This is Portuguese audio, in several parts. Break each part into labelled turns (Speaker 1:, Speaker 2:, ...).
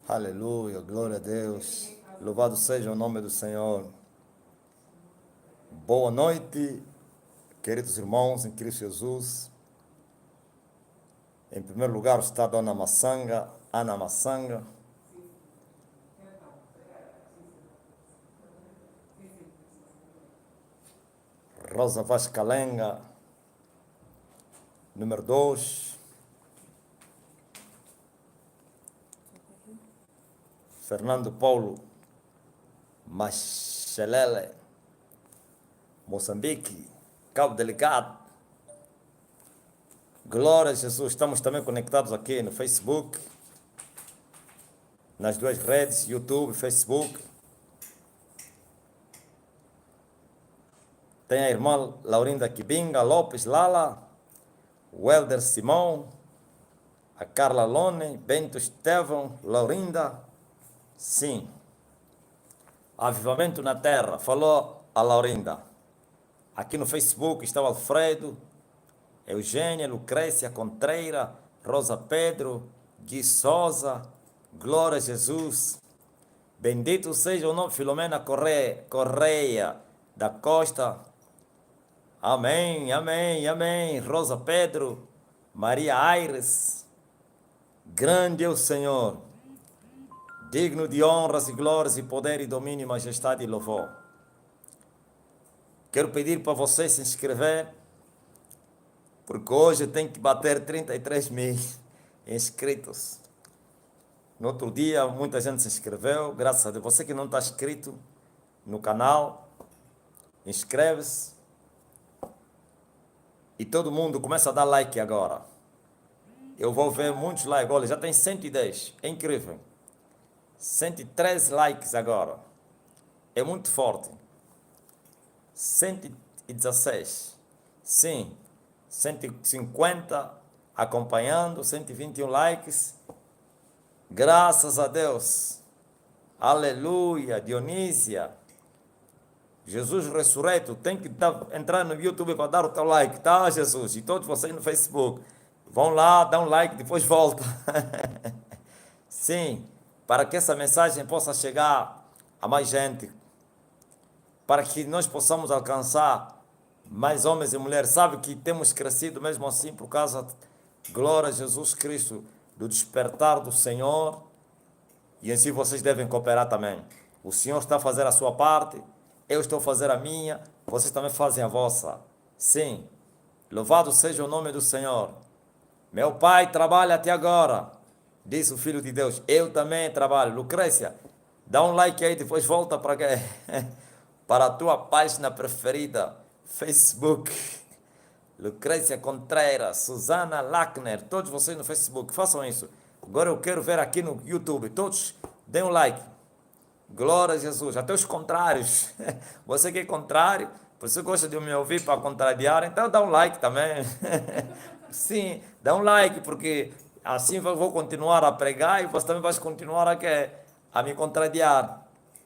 Speaker 1: Aleluia, glória a Deus. Louvado seja o nome do Senhor. Boa noite, queridos irmãos em Cristo Jesus. Em primeiro lugar está a Dona Massanga, Ana Massanga. Rosa Vascalenga, número 2. Fernando Paulo Machelele, Moçambique, Cabo Delegado. Glória a Jesus. Estamos também conectados aqui no Facebook, nas duas redes, YouTube, Facebook. Tem a irmã Laurinda Kibinga Lopes Lala, o Helder Simão, a Carla Lone, Bento Estevão, Laurinda. Sim. Avivamento na Terra, falou a Laurinda. Aqui no Facebook está o Alfredo, Eugênia, Lucrécia Contreira, Rosa Pedro, Gui Souza, Glória a Jesus. Bendito seja o nome Filomena Correia da Costa. Amém, amém, amém. Rosa Pedro, Maria Aires. Grande é o Senhor, digno de honras e glórias e poder e domínio, majestade e louvor. Quero pedir para você se inscrever, porque hoje tem que bater 33 mil inscritos. No outro dia, muita gente se inscreveu, graças a Deus. Você que não está inscrito no canal, inscreve-se. E todo mundo começa a dar like agora. Eu vou ver muitos likes. Olha, já tem 110. É incrível. 113 likes agora. É muito forte. 116. Sim. 150 acompanhando. 121 likes. Graças a Deus. Aleluia. Dionísia. Jesus ressurreto. Tem que entrar no YouTube para dar o teu like, tá, Jesus? E todos vocês no Facebook. Vão lá, dá um like, depois volta. Sim. Para que essa mensagem possa chegar a mais gente, para que nós possamos alcançar mais homens e mulheres. Sabe que temos crescido mesmo assim por causa, glória a Jesus Cristo, do despertar do Senhor, e assim vocês devem cooperar também. O Senhor está a fazer a sua parte, eu estou a fazer a minha, vocês também fazem a vossa. Sim, louvado seja o nome do Senhor. Meu pai trabalha até agora, disse o Filho de Deus. Eu também trabalho. Lucrécia, dá um like aí, depois volta para quê? Para a tua página preferida, Facebook. Lucrécia Contreira, Susana Lackner, todos vocês no Facebook, façam isso. Agora eu quero ver aqui no YouTube, todos deem um like. Glória a Jesus, até os contrários. Você que é contrário, você gosta de me ouvir para contrariar, então dá um like também. Sim, dá um like, porque assim eu vou continuar a pregar e você também vai continuar a me contrariar.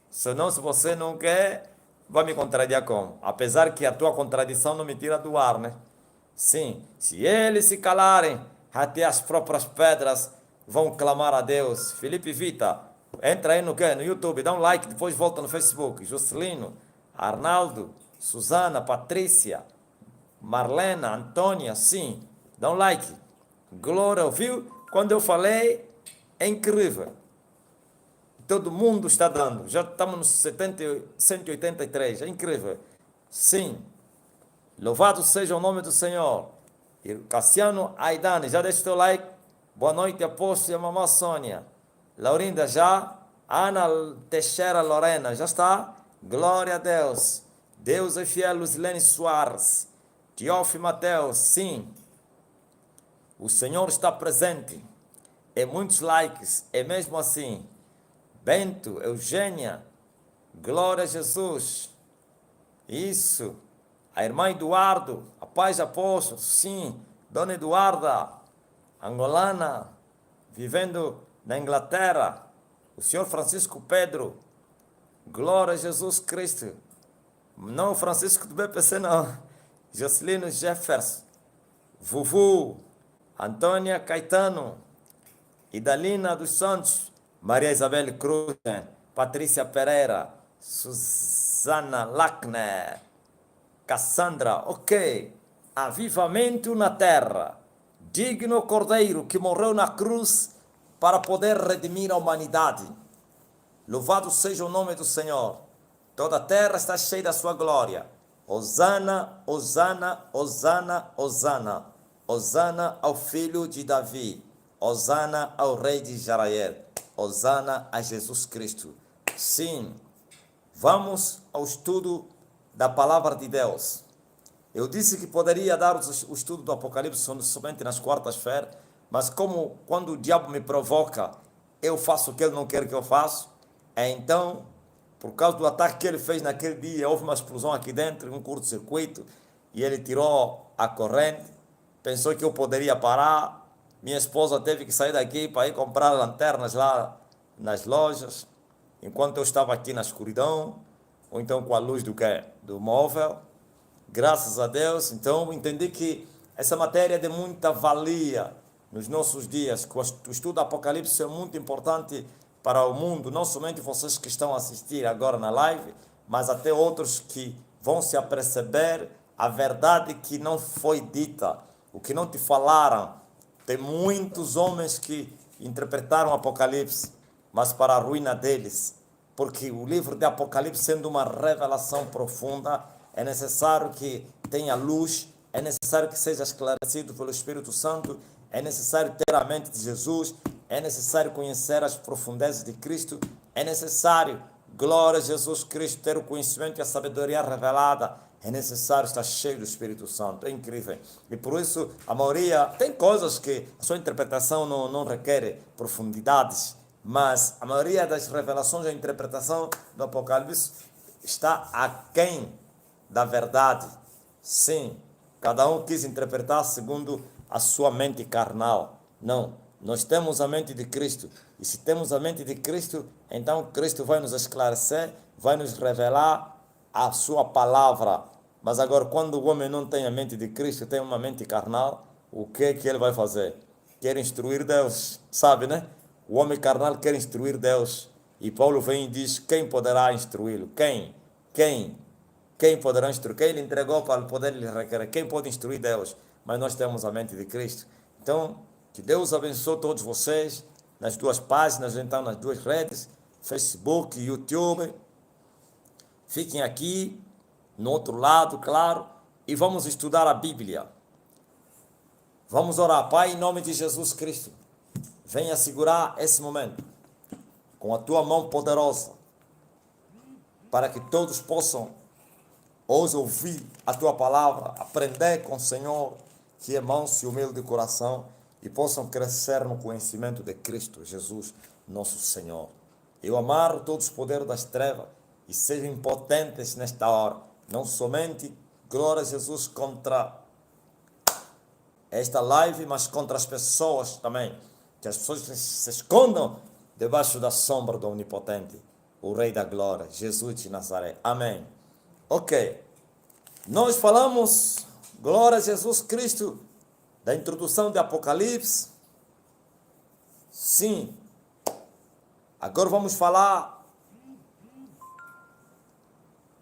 Speaker 1: Senão, se você não quer, vai me contrariar como? Apesar que a tua contradição não me tira do ar, né? Sim, se eles se calarem, até as próprias pedras vão clamar a Deus. Felipe Vita, entra aí no YouTube, dá um like, depois volta no Facebook. Juscelino, Arnaldo, Susana, Patrícia, Marlena, Antônia, sim, dá um like. Glória, ouviu? Quando eu falei, é incrível. Todo mundo está dando. Já estamos no 183, é incrível. Sim. Louvado seja o nome do Senhor. E Cassiano Aidane, já deixa o teu like. Boa noite, apóstolo e a mamãe Sônia. Laurinda, já. Ana Teixeira Lorena, já está? Glória a Deus. Deus é fiel, Luzilene Soares. Teófilo Mateus, sim. O Senhor está presente. É muitos likes, é mesmo assim. Bento, Eugênia, glória a Jesus. Isso. A irmã Eduardo, a paz apóstolo, sim. Dona Eduarda, angolana, vivendo na Inglaterra. O senhor Francisco Pedro, glória a Jesus Cristo. Não o Francisco do BPC, não. Jocelino Jefferson, Vuvu, Antônia Caetano, Idalina dos Santos, Maria Isabel Cruz, Patrícia Pereira, Susana Lackner, Cassandra, ok. Avivamento na terra. Digno Cordeiro que morreu na cruz para poder redimir a humanidade. Louvado seja o nome do Senhor. Toda a terra está cheia da sua glória. Hosana, Hosana, Hosana, Hosana. Hosana ao filho de Davi. Hosana ao rei de Israel. Hosana a Jesus Cristo. Sim, vamos ao estudo da palavra de Deus. Eu disse que poderia dar o estudo do Apocalipse somente nas quartas-feiras, mas como quando o diabo me provoca, eu faço o que ele não quer que eu faça, então, por causa do ataque que ele fez naquele dia, houve uma explosão aqui dentro, um curto-circuito, e ele tirou a corrente, pensou que eu poderia parar, minha esposa teve que sair daqui para ir comprar lanternas lá nas lojas, enquanto eu estava aqui na escuridão, ou então com a luz do quê? Do móvel. Graças a Deus, então entendi que essa matéria é de muita valia nos nossos dias, que o estudo do Apocalipse é muito importante para o mundo, não somente vocês que estão a assistir agora na live, mas até outros que vão se aperceber a verdade que não foi dita, o que não te falaram. Tem muitos homens que interpretaram o Apocalipse, mas para a ruína deles, porque o livro de Apocalipse, sendo uma revelação profunda, é necessário que tenha luz, é necessário que seja esclarecido pelo Espírito Santo, é necessário ter a mente de Jesus, é necessário conhecer as profundezas de Cristo, é necessário, glória a Jesus Cristo, ter o conhecimento e a sabedoria revelada, é necessário estar cheio do Espírito Santo, é incrível. E por isso, a maioria, tem coisas que a sua interpretação não requer profundidades, mas a maioria das revelações e interpretação do Apocalipse está aquém da verdade. Sim, cada um quis interpretar segundo a sua mente carnal. Não, nós temos a mente de Cristo. E se temos a mente de Cristo, então Cristo vai nos esclarecer, vai nos revelar a sua palavra. Mas agora, quando o homem não tem a mente de Cristo, tem uma mente carnal, o que é que ele vai fazer? Quer instruir Deus, sabe, né? O homem carnal quer instruir Deus. E Paulo vem e diz, quem poderá instruí-lo? Quem? Quem poderá instruir? Quem lhe entregou para poder lhe requerer? Quem pode instruir Deus? Mas nós temos a mente de Cristo. Então, que Deus abençoe todos vocês nas duas páginas, então nas duas redes, Facebook e YouTube. Fiquem aqui, no outro lado, claro, e vamos estudar a Bíblia. Vamos orar. Pai, em nome de Jesus Cristo, venha segurar esse momento com a tua mão poderosa, para que todos possam hoje ouvir a tua palavra, aprender com o Senhor, que é manso e humilde de coração, e possam crescer no conhecimento de Cristo Jesus, nosso Senhor. Eu amarro todos os poderes das trevas e sejam impotentes nesta hora, não somente, glória a Jesus, contra esta live, mas contra as pessoas também, que as pessoas se escondam debaixo da sombra do Onipotente, o Rei da Glória, Jesus de Nazaré. Amém. Ok, nós falamos, glória a Jesus Cristo, da introdução de Apocalipse. Sim, agora vamos falar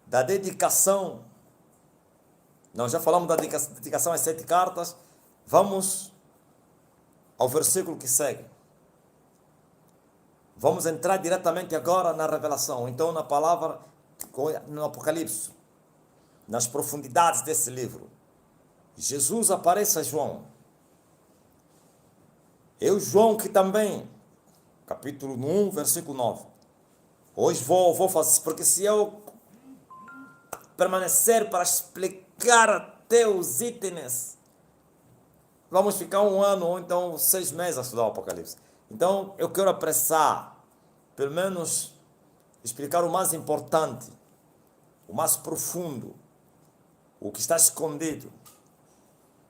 Speaker 1: da dedicação. Nós já falamos da dedicação às 7 cartas, vamos ao versículo que segue. Vamos entrar diretamente agora na revelação, então na palavra, no Apocalipse, nas profundidades desse livro. Jesus aparece a João. João, que também, capítulo 1, versículo 9. Hoje vou fazer, porque se eu permanecer para explicar até os itens, vamos ficar 1 ano ou então 6 meses a estudar o Apocalipse. Então, eu quero apressar, pelo menos, explicar o mais importante, o mais profundo, o que está escondido,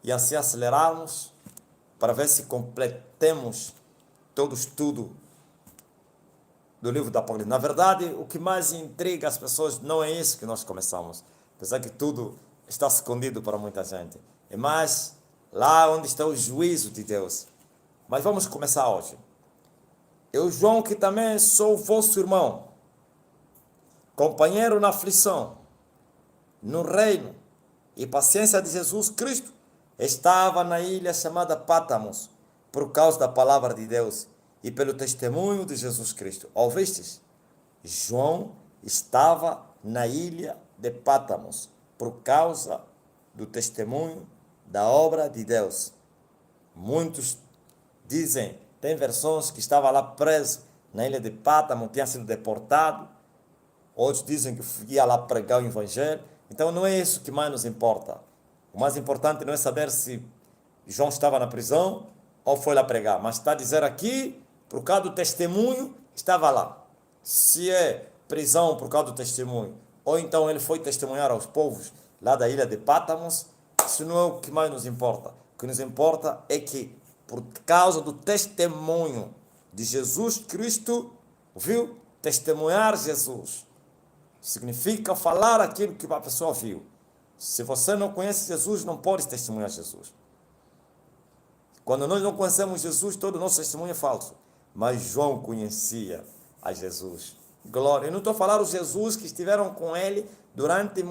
Speaker 1: e assim acelerarmos para ver se completemos todo o estudo do livro do Apocalipse. Na verdade, o que mais intriga as pessoas não é isso que nós começamos, apesar que tudo está escondido para muita gente. É mais lá onde está o juízo de Deus. Mas vamos começar hoje. Eu, João, que também sou vosso irmão, companheiro na aflição, no reino e paciência de Jesus Cristo, estava na ilha chamada Pátamos, por causa da palavra de Deus e pelo testemunho de Jesus Cristo. Ouvistes? João estava na ilha de Pátamos, por causa do testemunho da obra de Deus. Muitos dizem, tem versões que estava lá preso na ilha de Pátamos, tinha sido deportado. Outros dizem que ia lá pregar o evangelho. Então não é isso que mais nos importa. O mais importante não é saber se João estava na prisão ou foi lá pregar. Mas está a dizer aqui, por causa do testemunho, estava lá. Se é prisão por causa do testemunho, ou então ele foi testemunhar aos povos lá da ilha de Pátamos, isso não é o que mais nos importa. O que nos importa é que, por causa do testemunho de Jesus Cristo, viu? Testemunhar Jesus significa falar aquilo que a pessoa viu. Se você não conhece Jesus, não pode testemunhar Jesus. Quando nós não conhecemos Jesus, todo o nosso testemunho é falso. Mas João conhecia a Jesus. Glória. Eu não estou falando os Jesus que estiveram com ele durante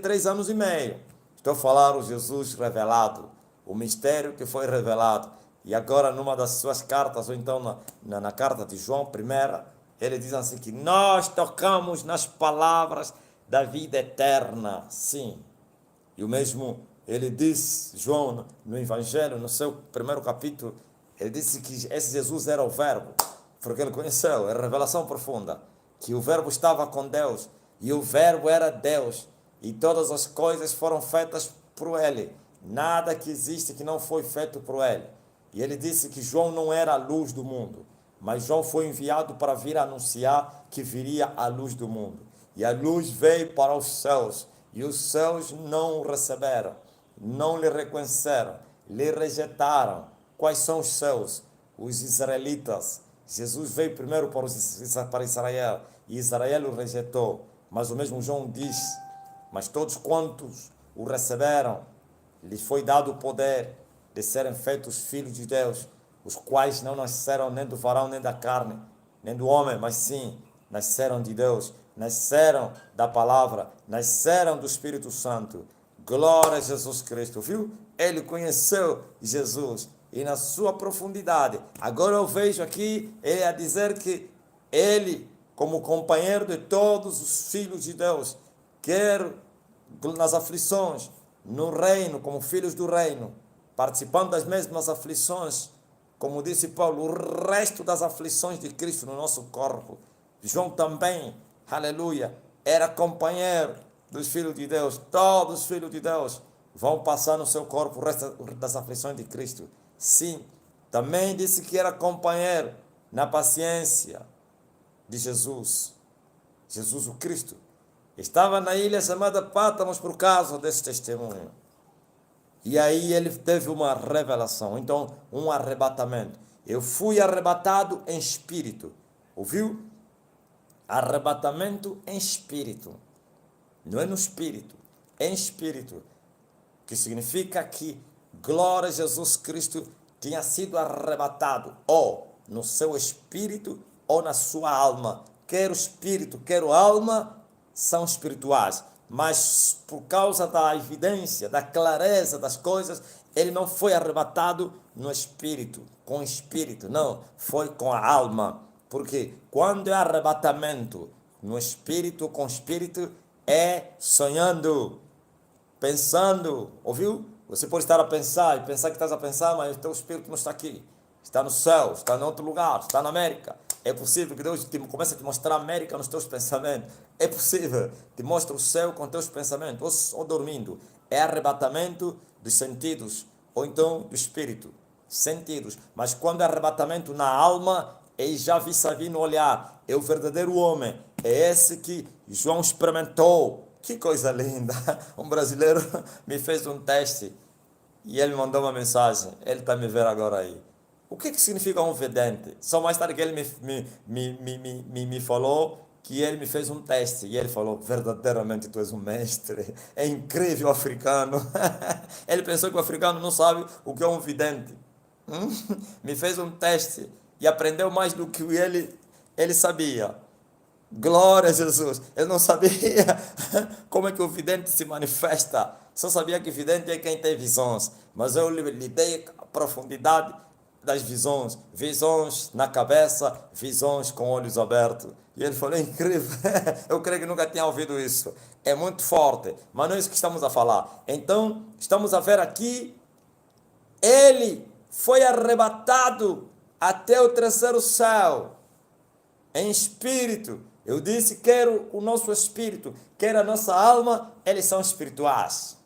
Speaker 1: 3 anos e meio. Estou falando o Jesus revelado, o mistério que foi revelado. E agora, numa das suas cartas, ou então na carta de João, primeira, ele diz assim que nós tocamos nas palavras da vida eterna. Sim. E o mesmo ele diz, João, no Evangelho, no seu primeiro capítulo, ele disse que esse Jesus era o Verbo, porque ele conheceu, é revelação profunda, que o Verbo estava com Deus, e o Verbo era Deus, e todas as coisas foram feitas por ele. Nada que existe que não foi feito por ele. E ele disse que João não era a luz do mundo, mas João foi enviado para vir anunciar que viria a luz do mundo. E a luz veio para os céus, e os céus não o receberam, não lhe reconheceram, lhe rejeitaram. Quais são os céus? Os israelitas. Jesus veio primeiro para Israel, e Israel o rejeitou. Mas o mesmo João diz, mas todos quantos o receberam, lhes foi dado o poder de serem feitos filhos de Deus, os quais não nasceram nem do varão, nem da carne, nem do homem, mas sim, nasceram de Deus, nasceram da palavra, nasceram do Espírito Santo. Glória a Jesus Cristo, viu? Ele conheceu Jesus e na sua profundidade. Agora eu vejo aqui ele a dizer que ele, como companheiro de todos os filhos de Deus, quer nas aflições, no reino, como filhos do reino, participando das mesmas aflições, como disse Paulo, o resto das aflições de Cristo no nosso corpo. João também, aleluia, era companheiro dos filhos de Deus. Todos os filhos de Deus vão passar no seu corpo o resto das aflições de Cristo. Sim, também disse que era companheiro na paciência de Jesus. Jesus o Cristo. Estava na ilha chamada Pátamos por causa desse testemunho. E aí ele teve uma revelação, então um arrebatamento. Eu fui arrebatado em espírito. Ouviu? Arrebatamento em espírito. Não é no espírito, é em espírito. Que significa que glória a Jesus Cristo tinha sido arrebatado ou no seu espírito ou na sua alma. Quer o espírito, quer a alma são espirituais. Mas por causa da evidência, da clareza das coisas, ele não foi arrebatado no espírito, com o espírito, não, foi com a alma. Porque quando é arrebatamento no espírito, com o espírito, é sonhando, pensando, ouviu? Você pode estar a pensar e pensar que estás a pensar, mas o teu espírito não está aqui. Está no céu, está em outro lugar, está na América. É possível que Deus comece a te mostrar a América nos teus pensamentos. É possível. Te mostra o céu com teus pensamentos. Ou dormindo. É arrebatamento dos sentidos. Ou então do espírito. Sentidos. Mas quando é arrebatamento na alma, ele já vi no olhar. É o verdadeiro homem. É esse que João experimentou. Que coisa linda. Um brasileiro me fez um teste. E ele me mandou uma mensagem. Ele está me vendo agora aí. O que significa um vidente? Só mais tarde que ele me falou que ele me fez um teste. E ele falou, verdadeiramente tu és um mestre. É incrível o africano. Ele pensou que o africano não sabe o que é um vidente. Me fez um teste. e aprendeu mais do que ele sabia. Glória a Jesus. Eu não sabia como é que o vidente se manifesta. Só sabia que vidente é quem tem visões. Mas eu lhe dei a profundidade das visões. Visões na cabeça, visões com olhos abertos. E ele falou, é incrível. Eu creio que nunca tinha ouvido isso. É muito forte. Mas não é isso que estamos a falar. Então, estamos a ver aqui. Ele foi arrebatado até o terceiro céu. Em espírito. Eu disse, quero o nosso espírito, quero a nossa alma, eles são espirituais.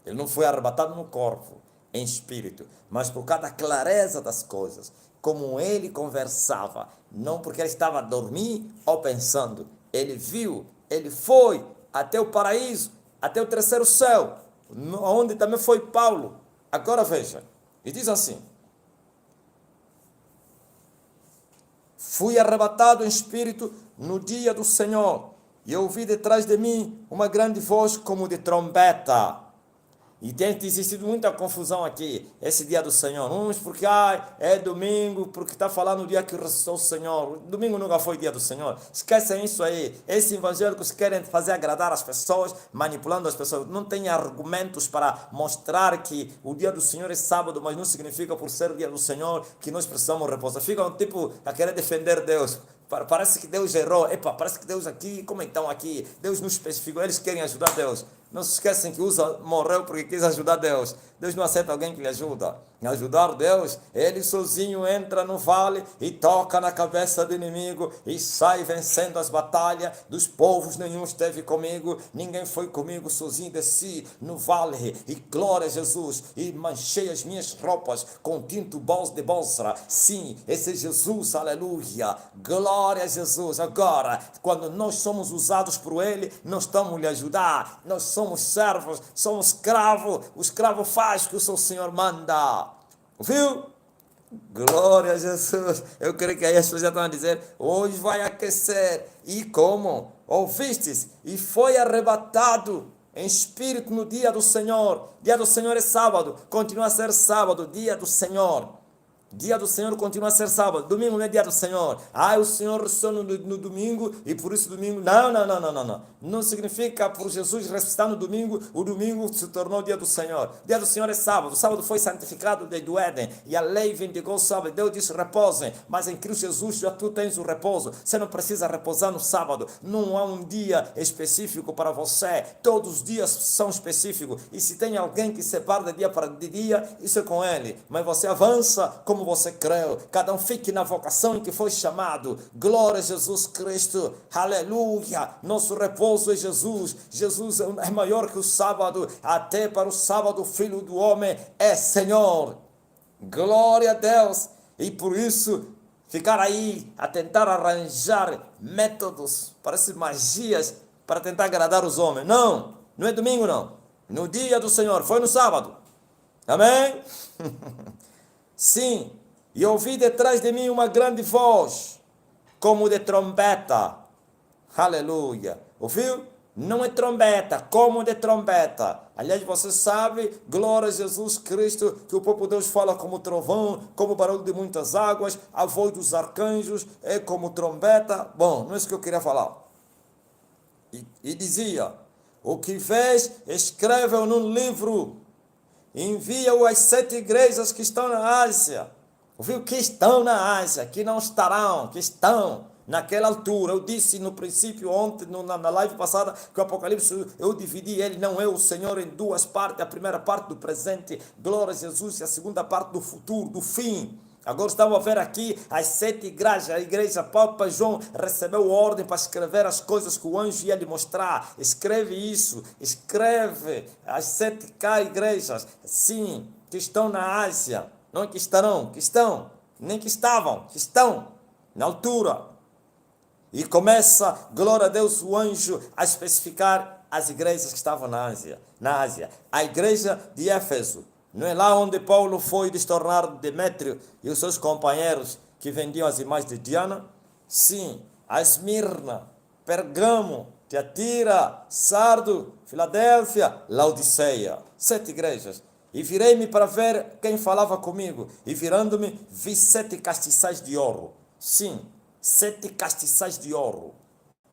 Speaker 1: Ele não foi arrebatado no corpo, em espírito, mas por causa da clareza das coisas, como ele conversava, não porque ele estava a dormir ou pensando, ele viu, ele foi até o paraíso, até o terceiro céu, onde também foi Paulo. Agora veja, e diz assim, fui arrebatado em espírito no dia do Senhor, e ouvi detrás de mim uma grande voz como de trombeta. E tem existido muita confusão aqui, esse dia do Senhor. Uns porque é domingo, porque está falando o dia que ressuscitou o Senhor. Domingo nunca foi dia do Senhor. Esquecem isso aí. Esses evangélicos querem fazer agradar as pessoas, manipulando as pessoas. Não tem argumentos para mostrar que o dia do Senhor é sábado, mas não significa por ser o dia do Senhor que nós precisamos repousar. Ficam tipo a querer defender Deus. Parece que Deus errou. Epa, parece que Deus aqui, como então aqui? Deus não especificou, eles querem ajudar Deus. Não se esquecem que Uza morreu porque quis ajudar Deus. Deus não aceita alguém que lhe ajuda. Ajudar Deus, ele sozinho entra no vale e toca na cabeça do inimigo e sai vencendo as batalhas dos povos. Nenhum esteve comigo, ninguém foi comigo, sozinho desci no vale e glória a Jesus. E manchei as minhas roupas com tinto de Bósra. Sim, esse é Jesus, aleluia. Glória a Jesus. Agora, quando nós somos usados por ele, nós estamos lhe ajudar. Nós somos servos, somos escravos. O escravo faz o que o seu Senhor manda. Ouviu? Glória a Jesus. Eu creio que aí as pessoas já estão a dizer, hoje vai aquecer. E como? Ouvistes? E foi arrebatado em espírito no dia do Senhor. Dia do Senhor é sábado. Continua a ser sábado, dia do Senhor. Dia do Senhor continua a ser sábado. Domingo não é dia do Senhor. O Senhor ressuscitou no domingo e por isso domingo... Não. Não significa por Jesus ressuscitar no domingo, o domingo se tornou dia do Senhor. Dia do Senhor é sábado. O sábado foi santificado desde o Éden. E a lei vindicou o sábado. Deus disse repousem. Mas em Cristo Jesus já tu tens o repouso. Você não precisa repousar no sábado. Não há um dia específico para você. Todos os dias são específicos. E se tem alguém que separa de dia para dia, isso é com ele. Mas você avança como você creu. Cada um fique na vocação em que foi chamado. Glória a Jesus Cristo. Aleluia. Nosso repouso é Jesus. Jesus é maior que o sábado. Até para o sábado o Filho do Homem é Senhor. Glória a Deus. E por isso ficar aí a tentar arranjar métodos, parece magias, para tentar agradar os homens. Não é domingo não. No dia do Senhor, foi no sábado. Amém? Sim, e ouvi detrás de mim uma grande voz, como de trombeta. Aleluia. Ouviu? Não é trombeta, como de trombeta. Aliás, você sabe, glória a Jesus Cristo, que o próprio Deus fala como trovão, como barulho de muitas águas, a voz dos arcanjos é como trombeta. Bom, não é isso que eu queria falar. E dizia, o que vês, escreve-o num livro, envia-o às 7 igrejas que estão na Ásia. Ouviu? Que estão na Ásia, que não estarão, que estão naquela altura. Eu disse no princípio, ontem, na live passada, que o Apocalipse, eu dividi ele, não é o Senhor, em duas partes. A primeira parte do presente, glória a Jesus, e a segunda parte do futuro, do fim. Agora estamos a ver aqui as 7 igrejas. A igreja Papa João recebeu ordem para escrever as coisas que o anjo ia lhe mostrar. Escreve isso, escreve as 7 igrejas, sim, que estão na Ásia. Não que estarão, que estão, nem que estavam, que estão na altura. E começa, glória a Deus, o anjo a especificar as igrejas que estavam na Ásia. A igreja de Éfeso. Não é lá onde Paulo foi destornar Demétrio e os seus companheiros que vendiam as imagens de Diana? Sim, a Esmirna, Pergamo, Tiatira, Sardo, Filadélfia, Laodiceia. 7 igrejas. E virei-me para ver quem falava comigo. E virando-me, vi 7 castiçais de ouro. Sim, 7 castiçais de ouro.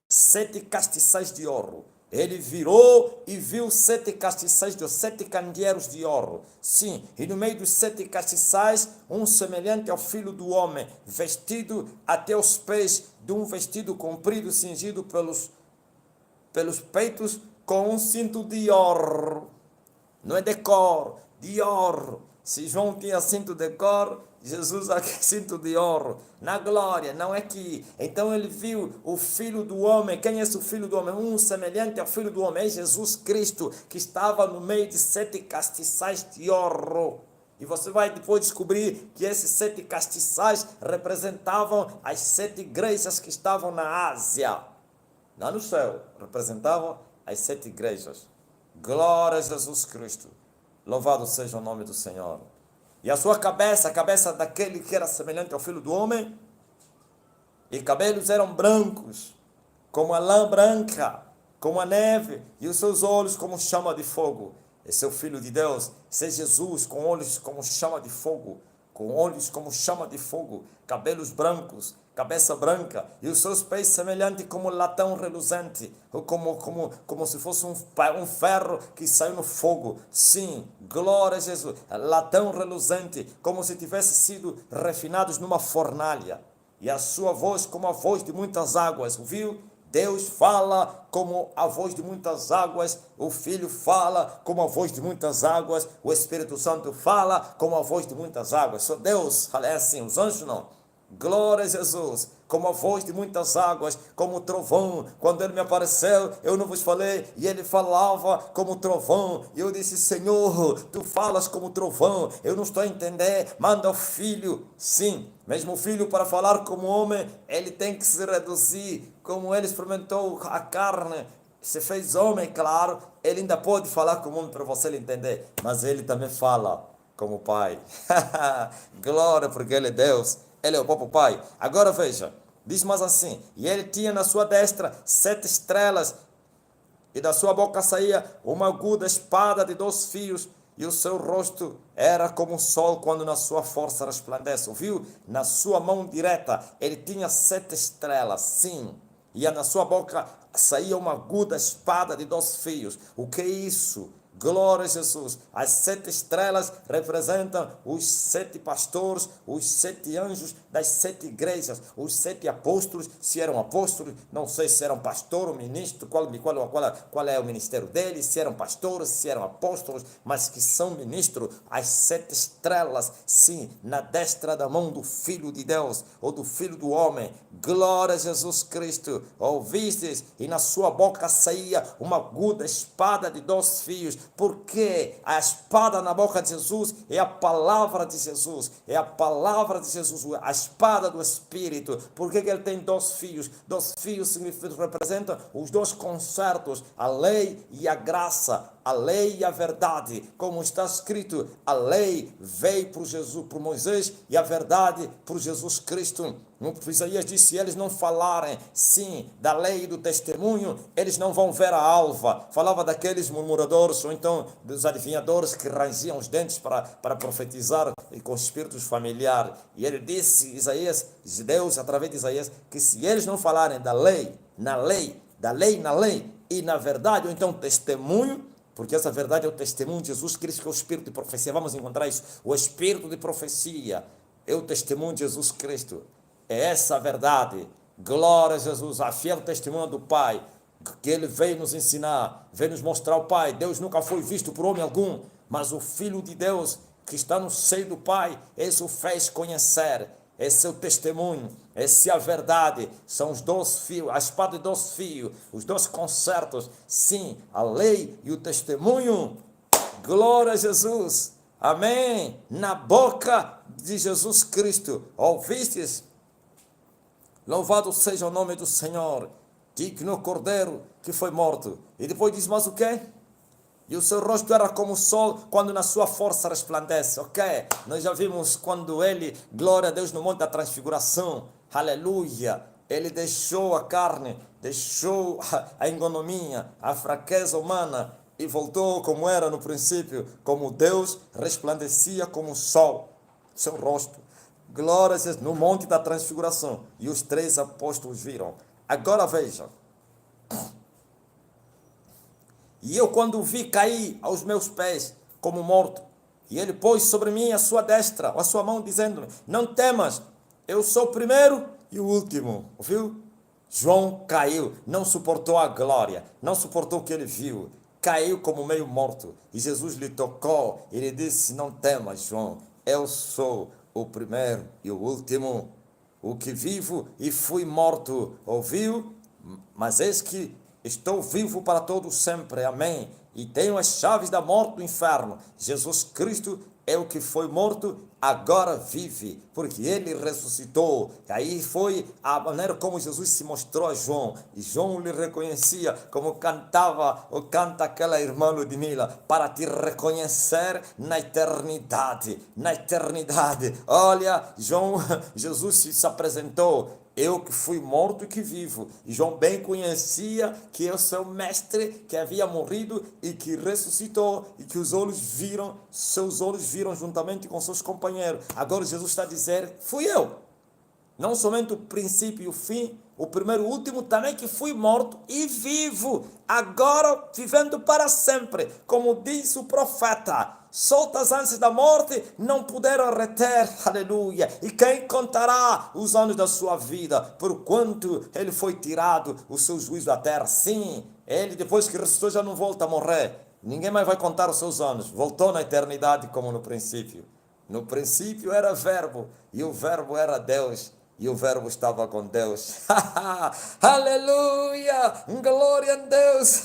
Speaker 1: 7 castiçais de ouro. Ele virou e viu 7 castiçais de ouro, 7 candeeiros de ouro. Sim, e no meio dos 7 castiçais, um semelhante ao filho do homem, vestido até os pés de um vestido comprido, cingido pelos peitos, com um cinto de ouro. Não é de cor, de ouro. Se João tinha cinto de cor, Jesus aqui cinto de ouro. Na glória, não é aqui. Então ele viu o Filho do Homem. Quem é esse o Filho do Homem? Um semelhante ao Filho do Homem. É Jesus Cristo, que estava no meio de 7 castiçais de ouro. E você vai depois descobrir que esses 7 castiçais representavam as 7 igrejas que estavam na Ásia. Lá no céu, representavam as 7 igrejas. Glória a Jesus Cristo. Louvado seja o nome do Senhor. E a sua cabeça, a cabeça daquele que era semelhante ao Filho do Homem, e cabelos eram brancos, como a lã branca, como a neve, e os seus olhos como chama de fogo. Esse é o Filho de Deus, esse é Jesus, com olhos como chama de fogo, com olhos como chama de fogo, cabelos brancos, cabeça branca, e os seus pés semelhantes como latão reluzente, ou como se fosse um ferro que saiu no fogo. Sim, glória a Jesus. Latão reluzente, como se tivesse sido refinados numa fornalha. E a sua voz como a voz de muitas águas. Ouviu? Deus fala como a voz de muitas águas, o Filho fala como a voz de muitas águas, o Espírito Santo fala como a voz de muitas águas. Só Deus fala assim, os anjos não. Glória a Jesus, como a voz de muitas águas, como o trovão. Quando ele me apareceu, eu não vos falei, e ele falava como trovão. E eu disse, Senhor, tu falas como trovão, eu não estou a entender, manda o Filho. Sim, mesmo o Filho para falar como homem, ele tem que se reduzir, como ele experimentou a carne, se fez homem, claro, ele ainda pode falar como homem para você entender, mas ele também fala como Pai. Glória, porque ele é Deus. Ele é o próprio Pai. Agora veja, diz mais assim, e ele tinha na sua destra 7 estrelas, e da sua boca saía uma aguda espada de 2 fios, e o seu rosto era como o sol quando na sua força resplandece. Ouviu? Na sua mão direta ele tinha 7 estrelas, sim, e na sua boca saía uma aguda espada de 2 fios. O que é isso? Glória a Jesus. As 7 estrelas representam os 7 pastores, os 7 anjos das 7 igrejas, os 7 apóstolos. Se eram apóstolos, não sei se eram pastor ou ministro, qual é o ministério deles, se eram pastores, se eram apóstolos, mas que são ministros. As 7 estrelas, sim, na destra da mão do Filho de Deus, ou do Filho do Homem. Glória a Jesus Cristo. Ouvistes? E na sua boca saía uma aguda espada de 2 fios. Porque a espada na boca de Jesus é a palavra de Jesus, é a palavra de Jesus, a espada do Espírito. Por que ele tem 2 fios? 2 fios representam os 2 concertos, a lei e a graça, a lei e a verdade. Como está escrito, a lei veio por Jesus, por Moisés, e a verdade por Jesus Cristo. Isaías disse, se eles não falarem, sim, da lei e do testemunho, eles não vão ver a alva. Falava daqueles murmuradores, ou então dos adivinhadores que rangiam os dentes para profetizar com espíritos familiares. E ele disse, Isaías, Deus, através de Isaías, que se eles não falarem da lei, na lei, da lei na lei, e na verdade, ou então testemunho, porque essa verdade é o testemunho de Jesus Cristo, que é o espírito de profecia. Vamos encontrar isso. O espírito de profecia é o testemunho de Jesus Cristo. É essa a verdade. Glória a Jesus, a fiel testemunha do Pai, que ele veio nos ensinar, veio nos mostrar o Pai. Deus nunca foi visto por homem algum, mas o Filho de Deus, que está no seio do Pai, esse o fez conhecer. Esse é o testemunho, essa é a verdade, são os 2 fios, a espada de 2 fios, os 2 concertos, sim, a lei e o testemunho. Glória a Jesus, amém, na boca de Jesus Cristo. Ouvistes? Louvado seja o nome do Senhor, digno Cordeiro que foi morto. E depois diz mais o quê? E o seu rosto era como o sol quando na sua força resplandece. Ok? Nós já vimos quando ele, glória a Deus, no monte da transfiguração. Aleluia. Ele deixou a carne, deixou a engonomia, a fraqueza humana e voltou como era no princípio, como Deus, resplandecia como o sol, seu rosto. Glórias a Deus, no monte da transfiguração. E os 3 apóstolos viram. Agora veja. E eu, quando o vi, caí aos meus pés como morto. E ele pôs sobre mim a sua destra, a sua mão, dizendo-me: não temas, eu sou o primeiro e o último. Ouviu? João caiu, não suportou a glória, não suportou o que ele viu. Caiu como meio morto. E Jesus lhe tocou e lhe disse: não temas, João, eu sou o primeiro e o último, o que vivo e fui morto. Ouviu? Mas eis que estou vivo para todo sempre. Amém. E tenho as chaves da morte do inferno. Jesus Cristo é o que foi morto, agora vive, porque ele ressuscitou. E aí foi a maneira como Jesus se mostrou a João. E João lhe reconhecia, como cantava ou canta aquela irmã Ludmila, para te reconhecer na eternidade. Na eternidade. Olha, João, Jesus se apresentou. Eu que fui morto e que vivo. E João bem conhecia que eu sou o mestre que havia morrido e que ressuscitou e que os olhos viram, seus olhos viram juntamente com seus companheiros. Agora Jesus está a dizer: fui eu. Não somente o princípio e o fim, o primeiro e o último, também que fui morto e vivo, agora vivendo para sempre, como diz o profeta. Soltas antes da morte, não puderam reter, aleluia. E quem contará os anos da sua vida, por quanto ele foi tirado o seu juízo da terra? Sim, ele depois que ressuscitou já não volta a morrer. Ninguém mais vai contar os seus anos. Voltou na eternidade como no princípio. No princípio era verbo, e o verbo era Deus. E o verbo estava com Deus. Aleluia! Glória a Deus!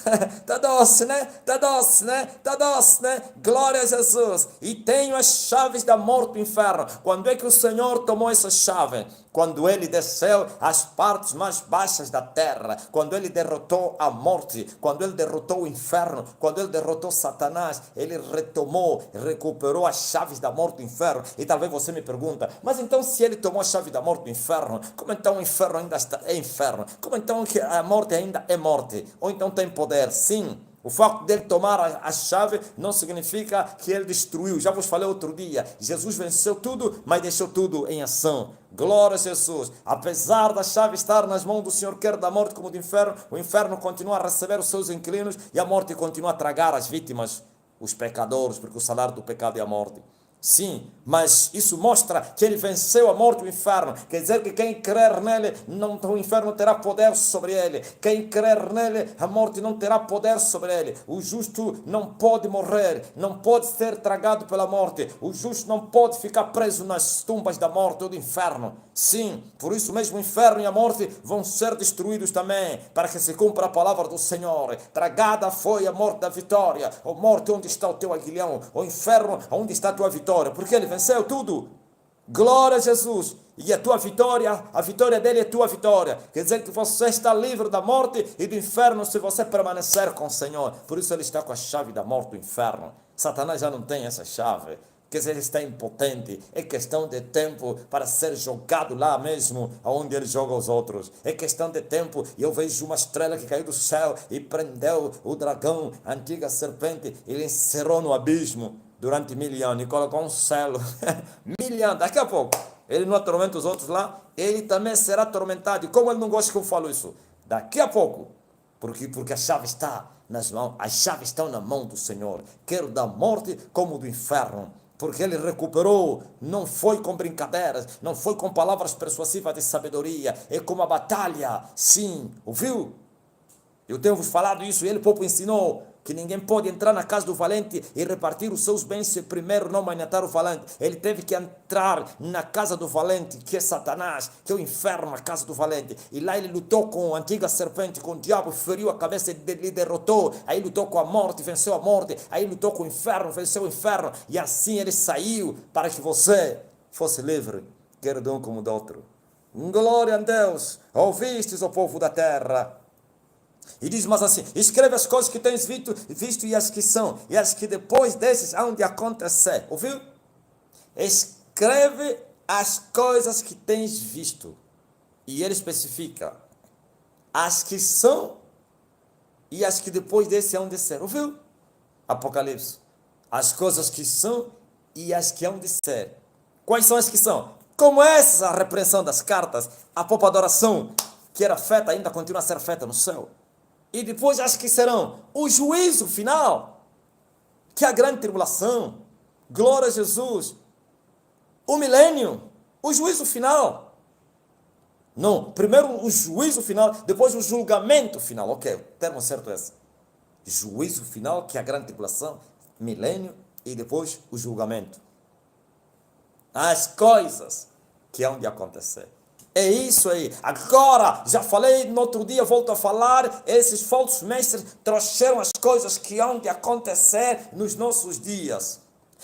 Speaker 1: Tá doce, né? Tá doce, né? Tá doce, né? Glória a Jesus! E tenho as chaves da morte do inferno. Quando é que o Senhor tomou essa chave? Quando ele desceu às partes mais baixas da terra, quando ele derrotou a morte, quando ele derrotou o inferno, quando ele derrotou Satanás, ele retomou, recuperou as chaves da morte do inferno. E talvez você me pergunta: mas então se ele tomou a chave da morte do inferno, como então o inferno ainda é inferno? Como então que a morte ainda é morte? Ou então tem poder? Sim. O facto dele tomar a chave não significa que ele destruiu. Já vos falei outro dia. Jesus venceu tudo, mas deixou tudo em ação. Glória a Jesus. Apesar da chave estar nas mãos do Senhor, quer da morte como do inferno, o inferno continua a receber os seus inquilinos e a morte continua a tragar as vítimas, os pecadores, porque o salário do pecado é a morte. Sim, mas isso mostra que ele venceu a morte e o inferno. Quer dizer que quem crer nele, o inferno terá poder sobre ele. Quem crer nele, a morte não terá poder sobre ele. O justo não pode morrer, não pode ser tragado pela morte. O justo não pode ficar preso nas tumbas da morte ou do inferno. Sim, por isso mesmo o inferno e a morte vão ser destruídos também, para que se cumpra a palavra do Senhor. Tragada foi a morte da vitória. Ó morte, onde está o teu aguilhão? Ó inferno, onde está a tua vitória? Porque ele venceu tudo. Glória a Jesus. E a tua vitória, a vitória dele é tua vitória. Quer dizer que você está livre da morte e do inferno se você permanecer com o Senhor. Por isso ele está com a chave da morte do inferno. Satanás já não tem essa chave. Quer dizer, ele está impotente. É questão de tempo para ser jogado lá mesmo, onde ele joga os outros. É questão de tempo. E eu vejo uma estrela que caiu do céu e prendeu o dragão, a antiga serpente. Ele encerrou no abismo durante 1000 anos e colocou um selo. 1000 anos, daqui a pouco. Ele não atormenta os outros lá, ele também será atormentado. E como ele não gosta que eu falo isso? Daqui a pouco. Porque a chave está nas mãos, as chaves estão na mão do Senhor. Quer da morte como do inferno. Porque ele recuperou, não foi com brincadeiras, não foi com palavras persuasivas de sabedoria, é com uma batalha, sim, ouviu? Eu tenho vos falado isso e ele pouco ensinou, que ninguém pode entrar na casa do valente e repartir os seus bens se primeiro não maniatar o valente. Ele teve que entrar na casa do valente, que é Satanás, que é o inferno, a casa do valente. E lá ele lutou com a antiga serpente, com o diabo, feriu a cabeça e lhe derrotou. Aí lutou com a morte, venceu a morte. Aí lutou com o inferno, venceu o inferno. E assim ele saiu para que você fosse livre, quer de um como do outro. Glória a Deus! Ouvistes, o povo da terra? E diz, mas assim, escreve as coisas que tens visto e as que são, e as que depois desses hão de acontecer. Ouviu? Escreve as coisas que tens visto. E ele especifica as que são e as que depois desses hão de ser. Ouviu? Apocalipse. As coisas que são e as que hão de ser. Quais são as que são? Como essa a repreensão das cartas, a própria adoração que era feita, ainda continua a ser feita no céu. E depois as que serão o juízo final, que é a grande tribulação, glória a Jesus, o milênio, o juízo final. Não, primeiro o juízo final, depois o julgamento final. Ok, o termo certo é esse. Juízo final, que é a grande tribulação, milênio e depois o julgamento. As coisas que hão de acontecer. É isso aí. Agora, já falei no outro dia, volto a falar, esses falsos mestres trouxeram as coisas que hão de acontecer nos nossos dias.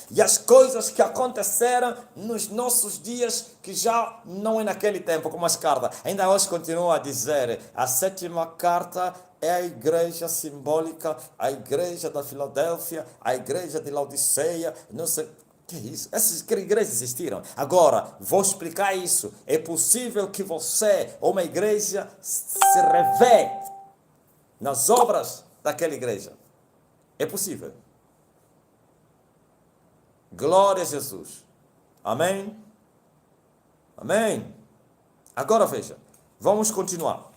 Speaker 1: E as coisas que aconteceram nos nossos dias, que já não é naquele tempo, como as cartas. Ainda hoje continuam a dizer, a sétima carta é a igreja simbólica, a igreja da Filadélfia, a igreja de Laodiceia, não sei... Que isso? Essas igrejas existiram. Agora, vou explicar isso. É possível que você, ou uma igreja, se revê nas obras daquela igreja. É possível. Glória a Jesus. Amém? Amém? Agora veja. Vamos continuar.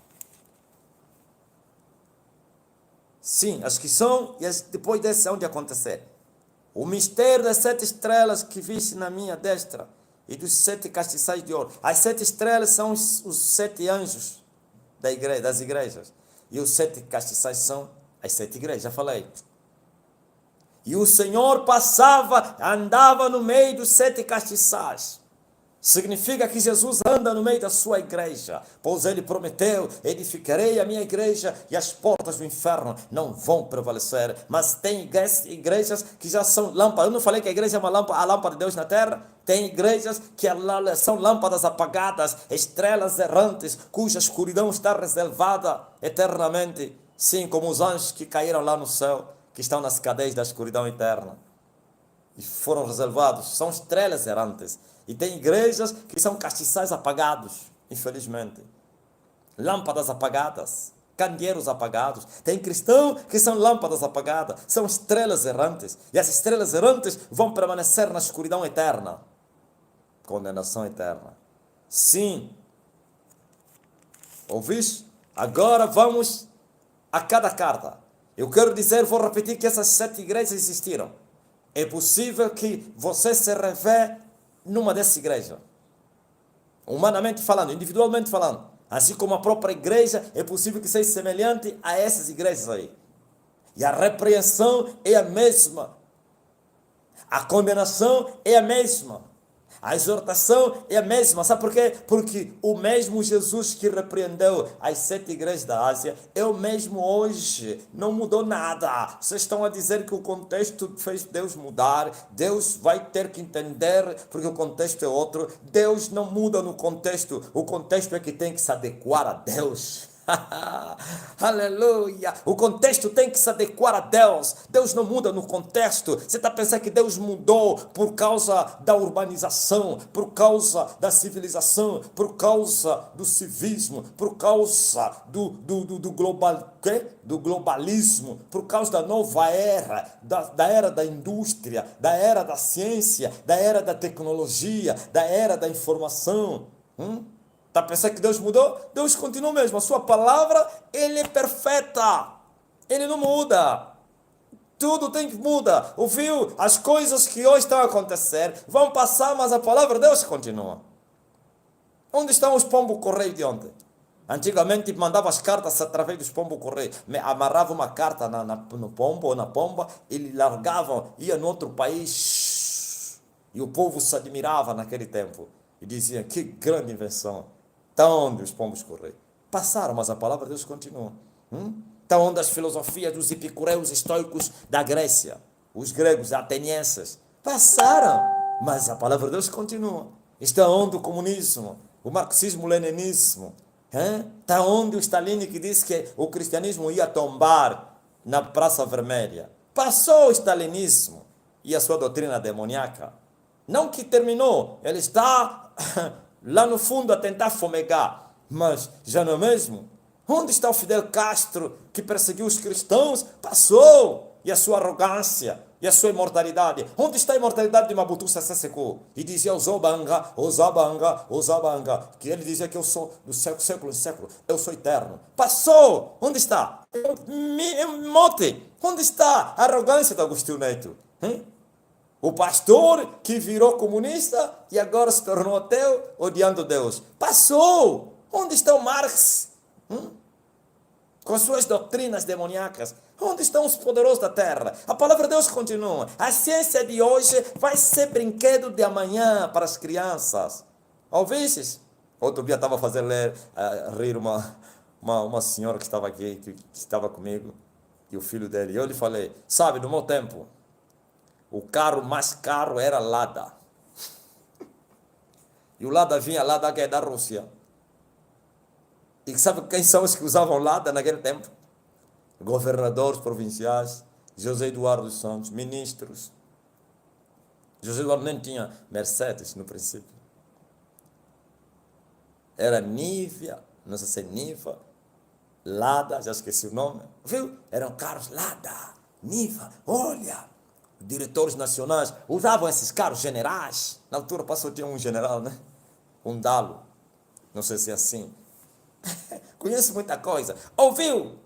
Speaker 1: Sim, as que são e as depois dessas hão de acontecer. O mistério das 7 estrelas que viste na minha destra e dos 7 castiçais de ouro. As 7 estrelas são os 7 anjos das igrejas. E os 7 castiçais são as 7 igrejas, já falei. E o Senhor passava, andava no meio dos 7 castiçais. Significa que Jesus anda no meio da sua igreja, pois ele prometeu, edificarei a minha igreja e as portas do inferno não vão prevalecer. Mas tem igrejas que já são lâmpadas. Eu não falei que a igreja é uma lâmpada, a lâmpada de Deus na terra? Tem igrejas que são lâmpadas apagadas, estrelas errantes, cuja escuridão está reservada eternamente. Sim, como os anjos que caíram lá no céu, que estão nas cadeias da escuridão eterna. E foram reservados, são estrelas errantes. E tem igrejas que são castiçais apagados, infelizmente. Lâmpadas apagadas, candeeiros apagados. Tem cristãos que são lâmpadas apagadas, são estrelas errantes. E as estrelas errantes vão permanecer na escuridão eterna. Condenação eterna. Sim. Ouviste? Agora vamos a cada carta. Eu quero dizer, vou repetir que essas 7 igrejas existiram. É possível que você se revê numa dessas igrejas. Humanamente falando, individualmente falando. Assim como a própria igreja, é possível que seja semelhante a essas igrejas aí. E a repreensão é a mesma. A condenação é a mesma. A exortação é a mesma. Sabe por quê? Porque o mesmo Jesus que repreendeu as 7 igrejas da Ásia é o mesmo hoje. Não mudou nada. Vocês estão a dizer que o contexto fez Deus mudar. Deus vai ter que entender porque o contexto é outro. Deus não muda no contexto. O contexto é que tem que se adequar a Deus. Aleluia. O contexto tem que se adequar a Deus. Deus não muda no contexto. Você está pensando que Deus mudou por causa da urbanização, por causa da civilização, por causa do civismo, por causa do globalismo, por causa da nova era, da era da indústria, da era da ciência, da era da tecnologia, da era da informação. Está pensando que Deus mudou? Deus continua mesmo. A sua palavra, ele é perfeita. Ele não muda. Tudo tem que mudar. Ouviu? As coisas que hoje estão a acontecer vão passar, mas a palavra de Deus continua. Onde estão os pombos correio de ontem? Antigamente mandava as cartas através dos pombos correio. Amarrava uma carta no pombo ou na pomba, ele largava, ia no outro país. E o povo se admirava naquele tempo. E dizia, que grande invenção. Está onde os pombos correios? Passaram, mas a palavra de Deus continua. Está onde as filosofias dos epicureus estoicos da Grécia, os gregos, atenienses, passaram, mas a palavra de Deus continua. Está onde o comunismo, o marxismo, o leninismo, está onde o Stalin que disse que o cristianismo ia tombar na Praça Vermelha. Passou o stalinismo e a sua doutrina demoníaca. Não que terminou, ele está lá no fundo a tentar fomegar, mas já não é mesmo? Onde está o Fidel Castro que perseguiu os cristãos? Passou! e a sua arrogância e a sua imortalidade. Onde está a imortalidade de Mobutu Sese Seko? E dizia Ozobanga, Ozabanga, Ozabanga, que ele dizia que eu sou do século em século, eu sou eterno. Passou! Onde está? Mote! Onde está a arrogância do Agostinho Neto? O pastor que virou comunista e agora se tornou ateu, odiando Deus. Passou! Onde está o Marx? Com suas doutrinas demoníacas. Onde estão os poderosos da terra? A palavra de Deus continua. A ciência de hoje vai ser brinquedo de amanhã para as crianças. Ouvistes? Outro dia estava fazendo rir uma senhora que estava aqui, que estava comigo, e o filho dele. E eu lhe falei, sabe, no meu tempo, o carro mais caro era Lada. E o Lada vinha lá que é da Rússia. E sabe quem são os que usavam Lada naquele tempo? Governadores provinciais, José Eduardo dos Santos, ministros. José Eduardo nem tinha Mercedes no princípio. Era Nivea, não sei se é Niva, Lada, já esqueci o nome. Viu? Eram carros Lada, Niva, olha. Diretores nacionais usavam esses carros generais. Na altura passou, tinha um general, né? Um Dalo. Não sei se é assim. Conheço muita coisa. Ouviu?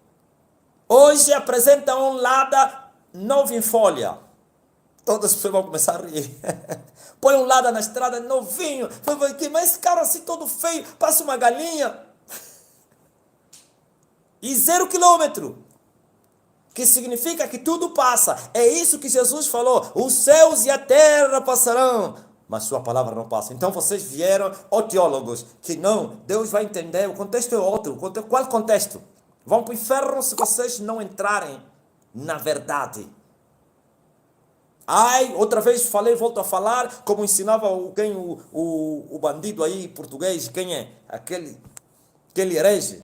Speaker 1: Hoje apresenta um Lada novo em folha. Todas as pessoas vão começar a rir. Põe um Lada na estrada novinho. Mas esse carro assim todo feio. Passa uma galinha. E 0 quilômetro. Que significa que tudo passa. É isso que Jesus falou. Os céus e a terra passarão, mas sua palavra não passa. Então vocês vieram, ó teólogos, que não, Deus vai entender, o contexto é outro. Qual contexto? Vão para o inferno se vocês não entrarem na verdade. Ai, outra vez falei, volto a falar, como ensinava o bandido aí português, quem é? Aquele herege.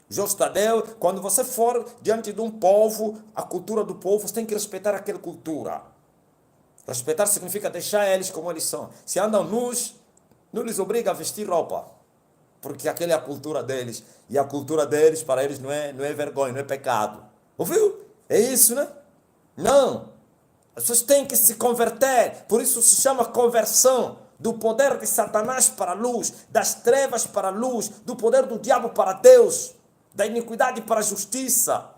Speaker 1: Jorge Tadeu, quando você for diante de um povo, a cultura do povo, você tem que respeitar aquela cultura. Respeitar significa deixar eles como eles são. Se andam nus, não lhes obriga a vestir roupa. Porque aquela é a cultura deles. E a cultura deles, para eles, não é vergonha, não é pecado. Ouviu? É isso, né? Não. As pessoas têm que se converter. Por isso se chama conversão. Do poder de Satanás para a luz. Das trevas para a luz. Do poder do diabo para Deus. Da iniquidade para a justiça,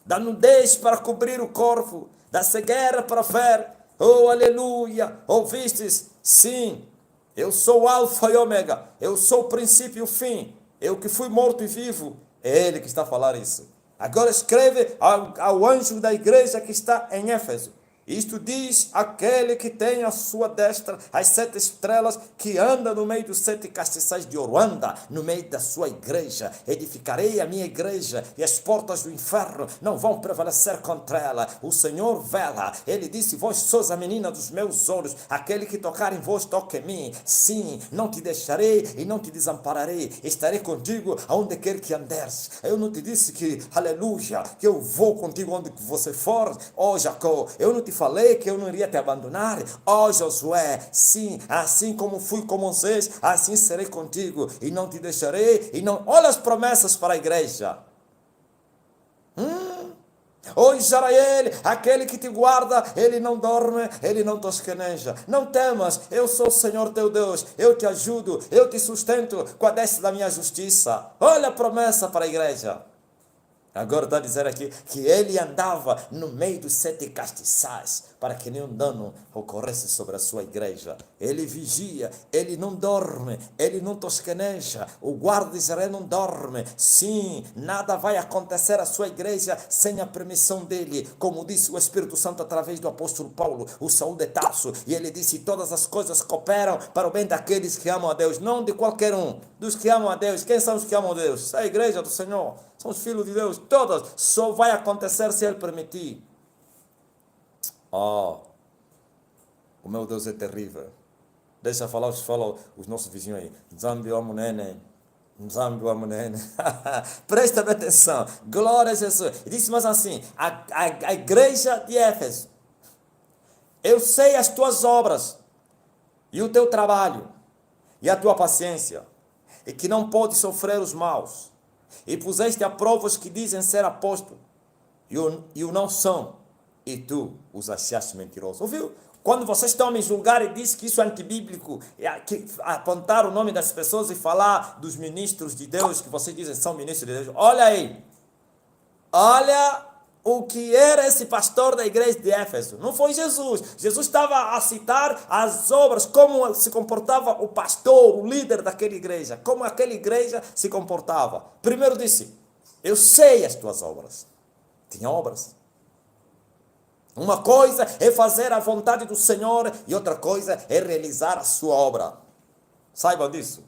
Speaker 1: da nudez para cobrir o corpo, da cegueira para ver. Oh, aleluia! Ouvistes? Sim, eu sou o alfa e ômega, eu sou o princípio e o fim, eu que fui morto e vivo, é ele que está a falar isso. Agora escreve ao anjo da igreja que está em Éfeso. Isto diz aquele que tem à sua destra as 7 estrelas, que anda no meio dos 7 castiçais de ouro, anda no meio da sua igreja. Edificarei a minha igreja e as portas do inferno não vão prevalecer contra ela. O Senhor vela. Ele disse, vós sois a menina dos meus olhos, aquele que tocar em vós toca em mim. Sim, não te deixarei e não te desampararei. Estarei contigo aonde quer que andares. Eu não te disse que, aleluia, que eu vou contigo onde você for, ó Jacó. Eu não te falei que eu não iria te abandonar, ó Josué. Sim, assim como fui com Moisés, assim serei contigo e não te deixarei. E não, olha as promessas para a igreja. Ó Israel, aquele que te guarda, ele não dorme, ele não tosqueneja. Não temas, eu sou o Senhor teu Deus, eu te ajudo, eu te sustento com a destra da minha justiça. Olha a promessa para a igreja. Agora está a dizer aqui que ele andava no meio dos 7 castiçais para que nenhum dano ocorresse sobre a sua igreja. Ele vigia, ele não dorme, ele não tosqueneja. O guarda de Israel não dorme. Sim, nada vai acontecer à sua igreja sem a permissão dele. Como disse o Espírito Santo através do apóstolo Paulo, o Saul de Tarso. E ele disse, todas as coisas cooperam para o bem daqueles que amam a Deus. Não de qualquer um, dos que amam a Deus. Quem são os que amam a Deus? É a igreja do Senhor. São os filhos de Deus, todas. Só vai acontecer se Ele permitir. Oh, o meu Deus é terrível. Deixa falar os nossos vizinhos aí. Nzambi wa munene. Nzambi wa munene. Presta atenção. Glória a Jesus. E disse mais assim, a igreja de Éfeso. Eu sei as tuas obras e o teu trabalho e a tua paciência. E que não pode sofrer os maus. E puseste a prova os que dizem ser apóstolos, e o não são, e tu os achaste mentirosos. Ouviu? Quando vocês estão a me julgar e dizem que isso é antibíblico, que apontar o nome das pessoas e falar dos ministros de Deus, que vocês dizem que são ministros de Deus, olha aí, olha o que era esse pastor da igreja de Éfeso. Não foi Jesus. Jesus estava a citar as obras, como se comportava o pastor, o líder daquela igreja, como aquela igreja se comportava. Primeiro disse, eu sei as tuas obras. Tinha obras. Uma coisa é fazer a vontade do Senhor e outra coisa é realizar a sua obra. Saibam disso.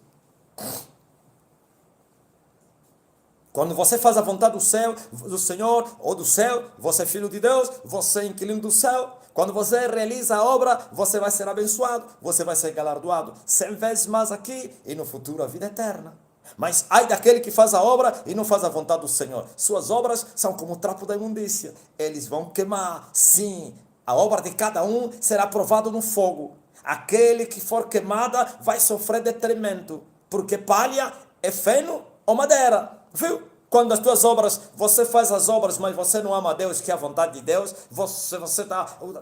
Speaker 1: Quando você faz a vontade do Senhor ou do céu, você é filho de Deus, você é inquilino do céu. Quando você realiza a obra, você vai ser abençoado, você vai ser galardoado 100 vezes mais aqui e no futuro a vida eterna. Mas ai daquele que faz a obra e não faz a vontade do Senhor. Suas obras são como o trapo da imundícia. Eles vão queimar. Sim, a obra de cada um será provada no fogo. Aquele que for queimada vai sofrer detrimento. Porque palha é feno ou madeira. Viu? Quando as tuas obras, você faz as obras, mas você não ama a Deus, que é a vontade de Deus,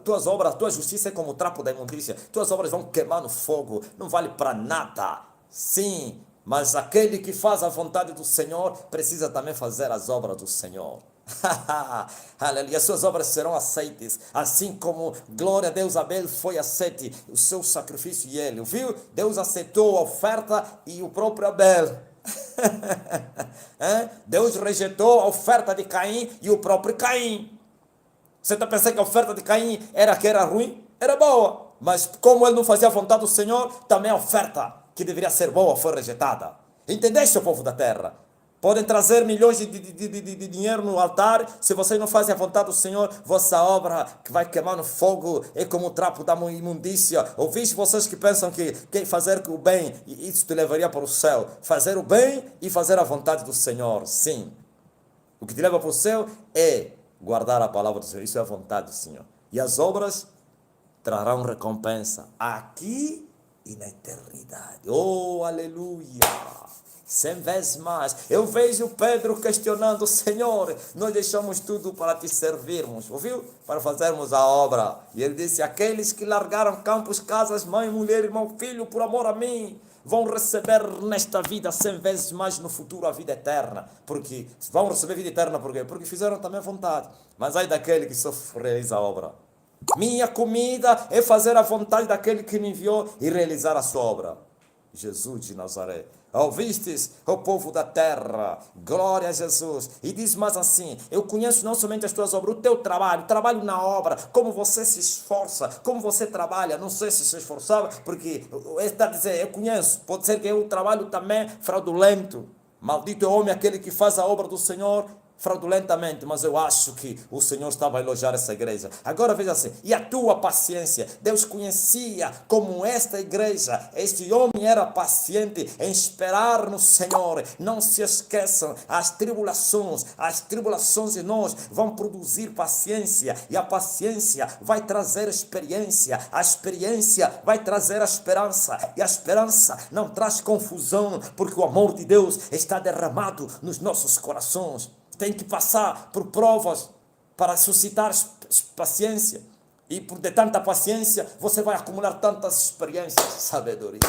Speaker 1: tuas obras, tua justiça é como o trapo da imundícia. Tuas obras vão queimar no fogo. Não vale para nada. Sim. Mas aquele que faz a vontade do Senhor precisa também fazer as obras do Senhor. Aleluia, as suas obras serão aceitas, assim como, glória a Deus, Abel foi aceite, o seu sacrifício e ele, viu? Deus aceitou a oferta e o próprio Abel. Deus rejeitou a oferta de Caim e o próprio Caim. Você está pensando que a oferta de Caim era ruim? Era boa, mas como ele não fazia a vontade do Senhor, também a oferta que deveria ser boa foi rejeitada. Entendeste, o povo da terra? Podem trazer milhões de dinheiro no altar, se vocês não fazem a vontade do Senhor, vossa obra que vai queimar no fogo é como o trapo da imundícia. Ouviste vocês que pensam que fazer o bem, isso te levaria para o céu? Fazer o bem e fazer a vontade do Senhor, sim. O que te leva para o céu é guardar a palavra do Senhor, isso é a vontade do Senhor. E as obras trarão recompensa aqui e na eternidade. Oh, aleluia! 100 vezes mais. Eu vejo Pedro questionando, Senhor, nós deixamos tudo para te servirmos, ouviu? Para fazermos a obra. E ele disse, aqueles que largaram campos, casas, mãe, mulher, irmão, filho, por amor a mim, vão receber nesta vida 100 vezes mais no futuro a vida eterna. Porque vão receber vida eterna, por quê? Porque fizeram também a vontade. Mas aí daquele que só realiza a obra. Minha comida é fazer a vontade daquele que me enviou e realizar a sua obra. Jesus de Nazaré. Ouvistes, o povo da terra, glória a Jesus. E diz mais assim, eu conheço não somente as tuas obras, o teu trabalho na obra, como você se esforça, como você trabalha, não sei se esforçava, porque ele está a dizer, eu conheço, pode ser que eu trabalho também fraudulento. Maldito é o homem aquele que faz a obra do Senhor fraudulentamente, mas eu acho que o Senhor estava a elogiar essa igreja. Agora veja assim, e a tua paciência? Deus conhecia como esta igreja, este homem era paciente em esperar no Senhor. Não se esqueçam, as tribulações em nós vão produzir paciência, e a paciência vai trazer experiência, a experiência vai trazer a esperança, e a esperança não traz confusão, porque o amor de Deus está derramado nos nossos corações. Tem que passar por provas para suscitar paciência. E por de tanta paciência, você vai acumular tantas experiências, sabedoria.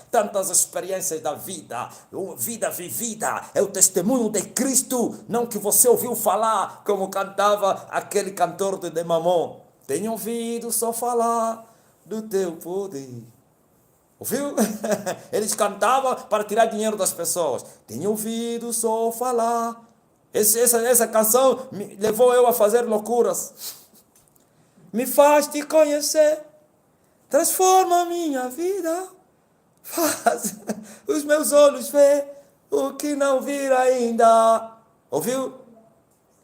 Speaker 1: Tantas experiências da vida. Vida vivida é o testemunho de Cristo. Não que você ouviu falar, como cantava aquele cantor de Mamon. Tenho ouvido só falar do teu poder. Ouviu? Eles cantavam para tirar dinheiro das pessoas. Tenho ouvido só falar. Essa canção me levou eu a fazer loucuras. Me faz te conhecer, transforma a minha vida, faz os meus olhos ver o que não viram ainda. Ouviu?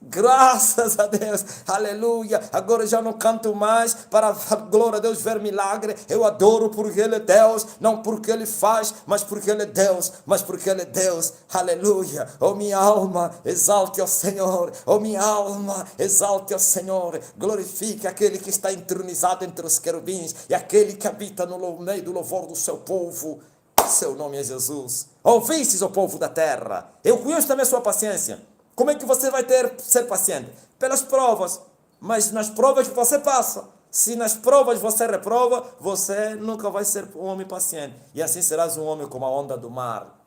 Speaker 1: Graças a Deus, aleluia. Agora já não canto mais para a glória a Deus ver milagre. Eu adoro porque Ele é Deus, não porque Ele faz, mas porque Ele é Deus, mas porque Ele é Deus, aleluia. Oh minha alma, exalte ao Senhor, oh minha alma, exalte ao Senhor. Glorifique aquele que está entronizado entre os querubins e aquele que habita no meio do louvor do seu povo. Seu nome é Jesus. Ouvistes, o povo da terra, eu conheço também a sua paciência. Como é que você vai ser paciente? Pelas provas. Mas nas provas você passa. Se nas provas você reprova, você nunca vai ser um homem paciente. E assim serás um homem como a onda do mar,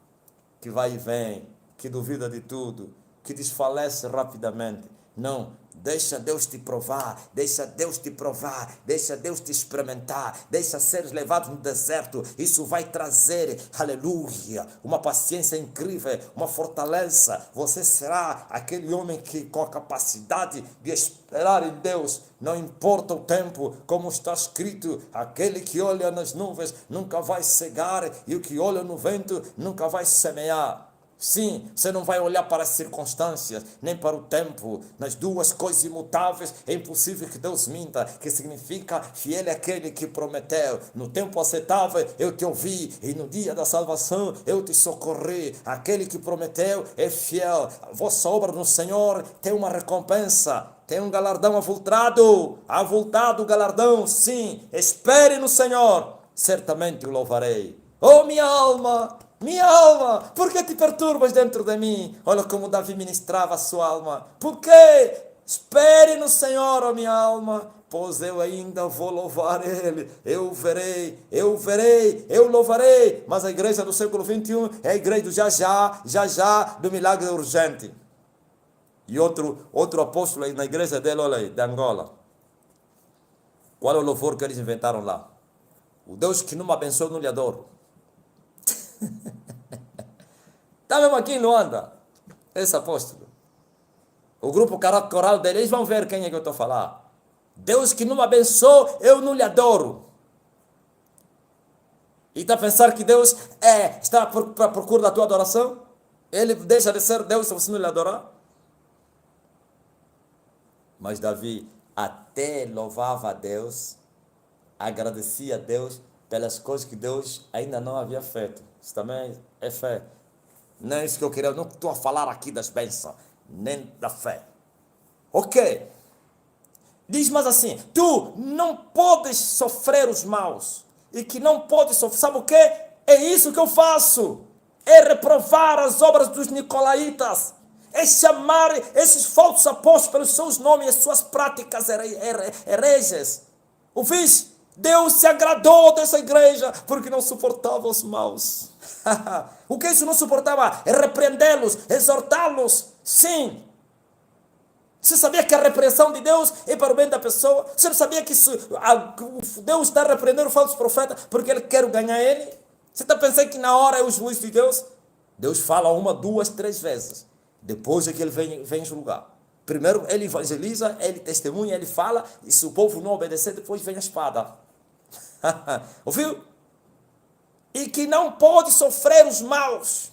Speaker 1: que vai e vem, que duvida de tudo, que desfalece rapidamente. Não, deixa Deus te provar, deixa Deus te provar, deixa Deus te experimentar, deixa seres levados no deserto. Isso vai trazer, aleluia, uma paciência incrível, uma fortaleza. Você será aquele homem que com a capacidade de esperar em Deus, não importa o tempo, como está escrito, aquele que olha nas nuvens nunca vai cegar, e o que olha no vento nunca vai semear. Sim, você não vai olhar para as circunstâncias, nem para o tempo. Nas duas coisas imutáveis é impossível que Deus minta, que significa fiel é aquele que prometeu. No tempo aceitável eu te ouvi, e no dia da salvação eu te socorri. Aquele que prometeu é fiel. A vossa obra no Senhor tem uma recompensa, tem um galardão avultado o galardão. Sim, espere no Senhor, certamente o louvarei. Oh, minha alma, por que te perturbas dentro de mim? Olha como Davi ministrava a sua alma. Por quê? Espere no Senhor, ó minha alma, pois eu ainda vou louvar Ele. Eu louvarei. Mas a igreja do século XXI é a igreja do já, do milagre urgente. E outro apóstolo aí na igreja dele, olha aí, de Angola. Qual é o louvor que eles inventaram lá? O Deus que não me abençoa, não lhe adoro. Está mesmo aqui em Luanda, esse apóstolo. O grupo coral dele, eles vão ver quem é que eu estou a falar. Deus que não me abençoa, eu não lhe adoro. E está a pensar que Deus está à procura da tua adoração? Ele deixa de ser Deus se você não lhe adorar? Mas Davi até louvava a Deus, agradecia a Deus pelas coisas que Deus ainda não havia feito. Isso também é fé. Não é isso que eu queria, não estou a falar aqui das bênçãos, nem da fé. Ok. Diz mais assim, tu não podes sofrer os maus, e que não podes sofrer, sabe o que? É isso que eu faço, é reprovar as obras dos nicolaítas, é chamar esses falsos apóstolos pelos seus nomes e as suas práticas hereges. Ouviste? Deus se agradou dessa igreja porque não suportava os maus. O que isso não suportava? É repreendê-los, exortá-los. Sim. Você sabia que a repreensão de Deus é para o bem da pessoa? Você não sabia que Deus está repreendendo o falso profeta porque ele quer ganhar ele? Você está pensando que na hora é o juízo de Deus? Deus fala 1, 2, 3 vezes. Depois é que ele vem julgar. Primeiro ele evangeliza, ele testemunha, ele fala, e se o povo não obedecer, depois vem a espada. Ouviu? E que não pode sofrer os maus.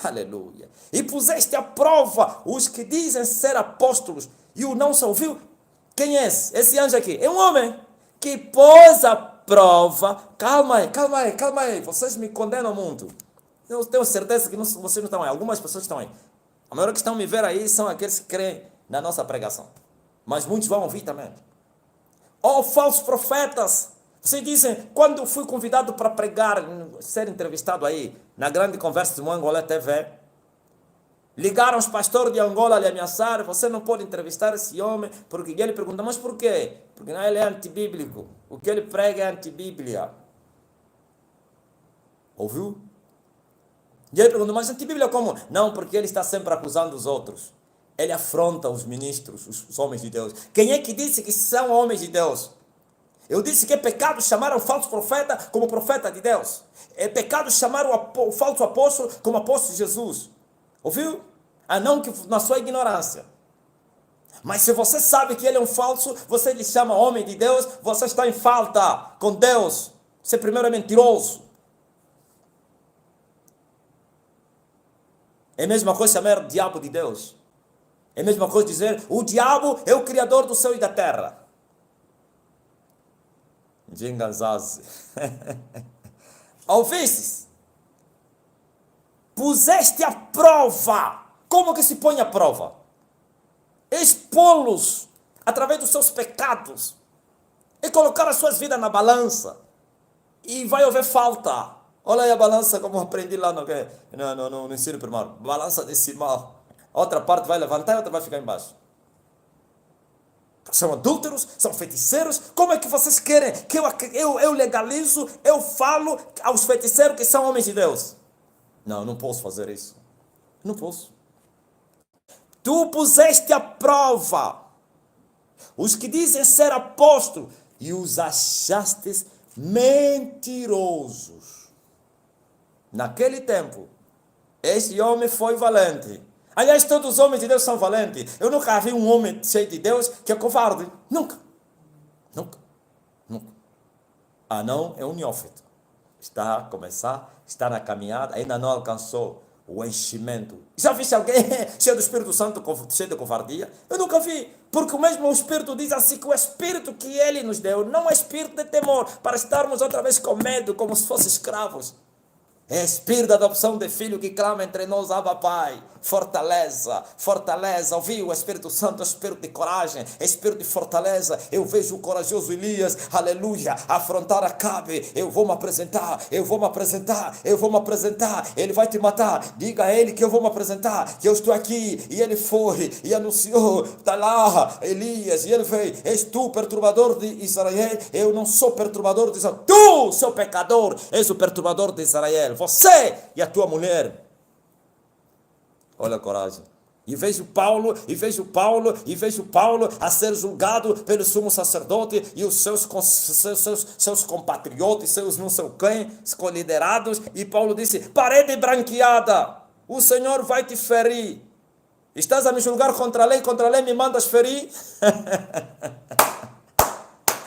Speaker 1: Aleluia. E puseste à prova os que dizem ser apóstolos e o não são. Ouviu? Quem é esse? Esse anjo aqui é um homem que pôs à prova. Calma aí. Vocês me condenam muito. Eu tenho certeza que vocês não estão aí. Algumas pessoas estão aí. A maioria que estão me ver aí são aqueles que creem na nossa pregação. Mas muitos vão ouvir também. Oh, falsos profetas! Vocês dizem, quando eu fui convidado para pregar, ser entrevistado aí, na grande conversa de Angolé TV, ligaram os pastores de Angola, lhe ameaçaram, você não pode entrevistar esse homem, porque ele pergunta, mas por quê? Porque não, ele é antibíblico. O que ele prega é antibíblia. Ouviu? E ele pergunta, mas antibíblia como? Não, porque ele está sempre acusando os outros. Ele afronta os ministros, os homens de Deus. Quem é que disse que são homens de Deus? Eu disse que é pecado chamar o falso profeta como profeta de Deus. É pecado chamar o falso apóstolo como apóstolo de Jesus. Ouviu? A não que na sua ignorância. Mas se você sabe que ele é um falso, você lhe chama homem de Deus, você está em falta com Deus. Você primeiro é mentiroso. É a mesma coisa chamar o diabo de Deus. É a mesma coisa dizer, o diabo é o criador do céu e da terra. Jingazazi. Ouviste? Puseste à prova. Como que se põe à prova? Expô-los através dos seus pecados. E colocar as suas vidas na balança. E vai haver falta. Olha aí a balança como eu aprendi lá no ensino primário. Balança decimal. a outra parte vai levantar e a outra vai ficar embaixo. Porque são adúlteros, são feiticeiros. Como é que vocês querem que eu legalizo, eu falo aos feiticeiros que são homens de Deus? Não, não posso fazer isso. Não posso. Tu puseste à prova os que dizem ser apóstolos e os achastes mentirosos. Naquele tempo, este homem foi valente. Aliás, todos os homens de Deus são valentes. Eu nunca vi um homem cheio de Deus que é covarde. Nunca. Nunca. Nunca. Ah, não, é um neófito. Está a começar, está na caminhada, ainda não alcançou o enchimento. Já viste alguém cheio do Espírito Santo, cheio de covardia? Eu nunca vi. Porque o mesmo Espírito diz assim que o Espírito que Ele nos deu não é Espírito de temor, para estarmos outra vez com medo, como se fossem escravos. É Espírito da adopção de filho que clama entre nós, Abba Pai. Fortaleza, fortaleza. Ouviu? O Espírito Santo é Espírito de coragem, é Espírito de fortaleza. Eu vejo o corajoso Elias, aleluia, afrontar Acabe. Eu vou me apresentar, eu vou me apresentar, eu vou me apresentar. Ele vai te matar. Diga a ele que eu vou me apresentar, que eu estou aqui. E ele foi e anunciou, está lá, Elias. E ele veio. És tu, perturbador de Israel? Eu não sou perturbador de Israel. Tu, seu pecador, és o perturbador de Israel. Você e a tua mulher. Olha a coragem. E vejo Paulo a ser julgado pelo sumo sacerdote e os seus compatriotas, seus não sei quem, liderados. E Paulo disse, parede branqueada, o Senhor vai te ferir. Estás a me julgar contra a lei me mandas ferir?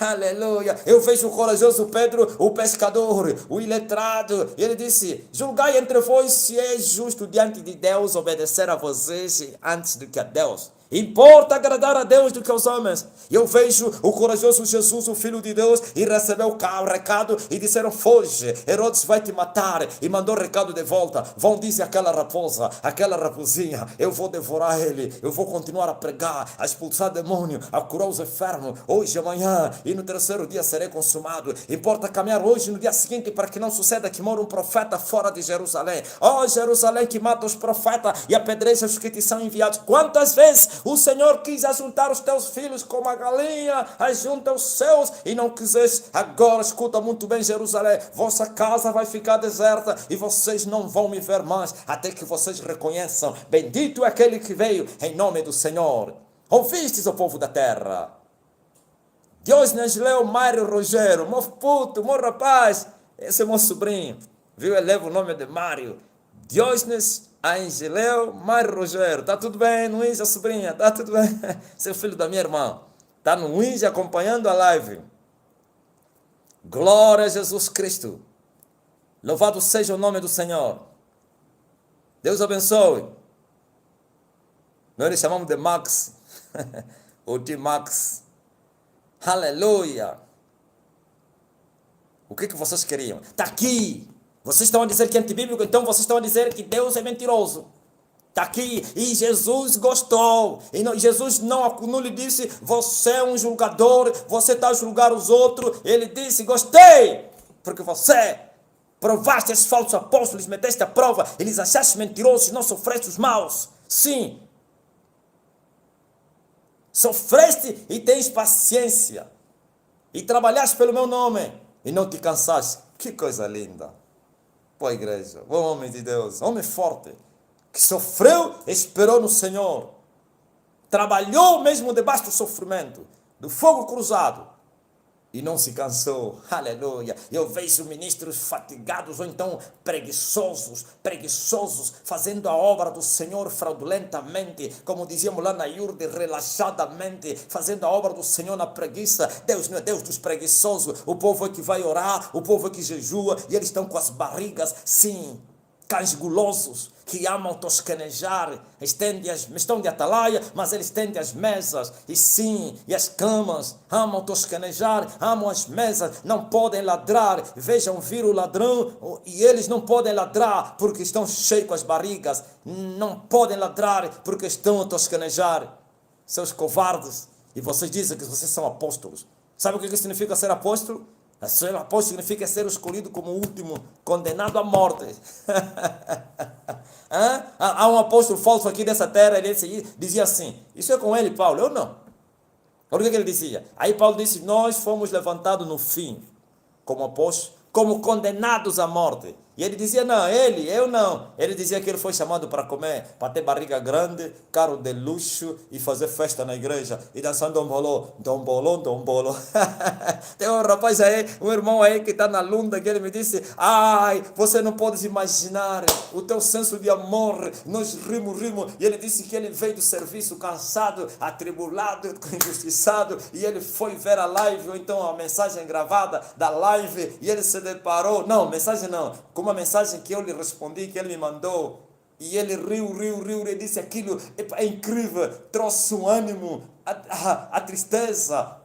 Speaker 1: Aleluia. Eu vejo o corajoso Pedro, o pescador, o iletrado. Ele disse, julgai entre vós se é justo diante de Deus obedecer a vocês antes do que a Deus. Importa agradar a Deus do que aos homens. Eu vejo o corajoso Jesus, o Filho de Deus, e recebeu o recado e disseram, foge, Herodes vai te matar. E mandou o recado de volta. Vão dizer aquela raposa, aquela raposinha, eu vou devorar ele, eu vou continuar a pregar, a expulsar demônio, a curar os enfermos, hoje, amanhã, e no terceiro dia serei consumado. Importa caminhar hoje no dia seguinte para que não suceda que mora um profeta fora de Jerusalém. Oh, Jerusalém que mata os profetas e apedreja os que te são enviados. Quantas vezes o Senhor quis ajuntar os teus filhos como a galinha ajunta os seus e não quiseste. Agora escuta muito bem, Jerusalém, vossa casa vai ficar deserta e vocês não vão me ver mais até que vocês reconheçam, bendito é aquele que veio em nome do Senhor. Ouvistes o povo da terra? Diógenes leu Mário Rogério, meu puto, meu rapaz, esse é meu sobrinho, viu? Ele leva o nome de Mário. Diógenes Angeleu Mário Rogério, tá tudo bem, Luiz, a sobrinha, tá tudo bem? Seu filho da minha irmã, tá no Luiz acompanhando a live. Glória a Jesus Cristo, louvado seja o nome do Senhor. Deus abençoe. Nós lhe chamamos de Max, ou de Max. Aleluia. O que vocês queriam? Está aqui. Vocês estão a dizer que é antibíblico, então vocês estão a dizer que Deus é mentiroso. Está aqui. E Jesus gostou. E não, Jesus não lhe disse, você é um julgador, você está a julgar os outros. Ele disse, gostei, porque você provaste esses falsos apóstolos, meteste à prova, eles achaste mentirosos e não sofreste os maus. Sim. Sofreste e tens paciência. E trabalhaste pelo meu nome e não te cansaste. Que coisa linda. Boa igreja, bom homem de Deus, homem forte, que sofreu e esperou no Senhor. Trabalhou mesmo debaixo do sofrimento, do fogo cruzado. E não se cansou, aleluia. Eu vejo ministros fatigados ou então preguiçosos, fazendo a obra do Senhor fraudulentamente, como dizíamos lá na Iurde, relaxadamente, fazendo a obra do Senhor na preguiça. Deus não é Deus dos preguiçosos, o povo é que vai orar, o povo é que jejua, e eles estão com as barrigas, sim, cães gulosos, que amam tosquenejar, estão de atalaia, mas eles estendem as mesas, e sim, e as camas, amam tosquenejar, amam as mesas, não podem ladrar, vejam vir o ladrão, e eles não podem ladrar, porque estão cheios com as barrigas, não podem ladrar, porque estão a tosquenejar, seus covardes, e vocês dizem que vocês são apóstolos. Sabe o que significa ser apóstolo? Ser apóstolo significa ser escolhido como o último, condenado à morte. Há um apóstolo falso aqui dessa terra, ele dizia assim, isso é com ele, Paulo, eu não. Por que ele dizia? Aí Paulo disse, nós fomos levantados no fim, como apóstolos, como condenados à morte. E ele dizia, não, eu não. Ele dizia que ele foi chamado para comer, para ter barriga grande, carro de luxo e fazer festa na igreja. E dançando dombolô, dombolô, dombolô. Tem um rapaz aí, um irmão aí que está na lunda, que ele me disse, ai, você não pode imaginar o teu senso de amor. Nós rimos. E ele disse que ele veio do serviço cansado, atribulado, injustiçado. E ele foi ver a live, ou então a mensagem gravada da live. E ele se deparou, não, mensagem não, com uma mensagem que eu lhe respondi, que ele me mandou, e ele riu, e disse aquilo, é incrível, trouxe um ânimo, a tristeza,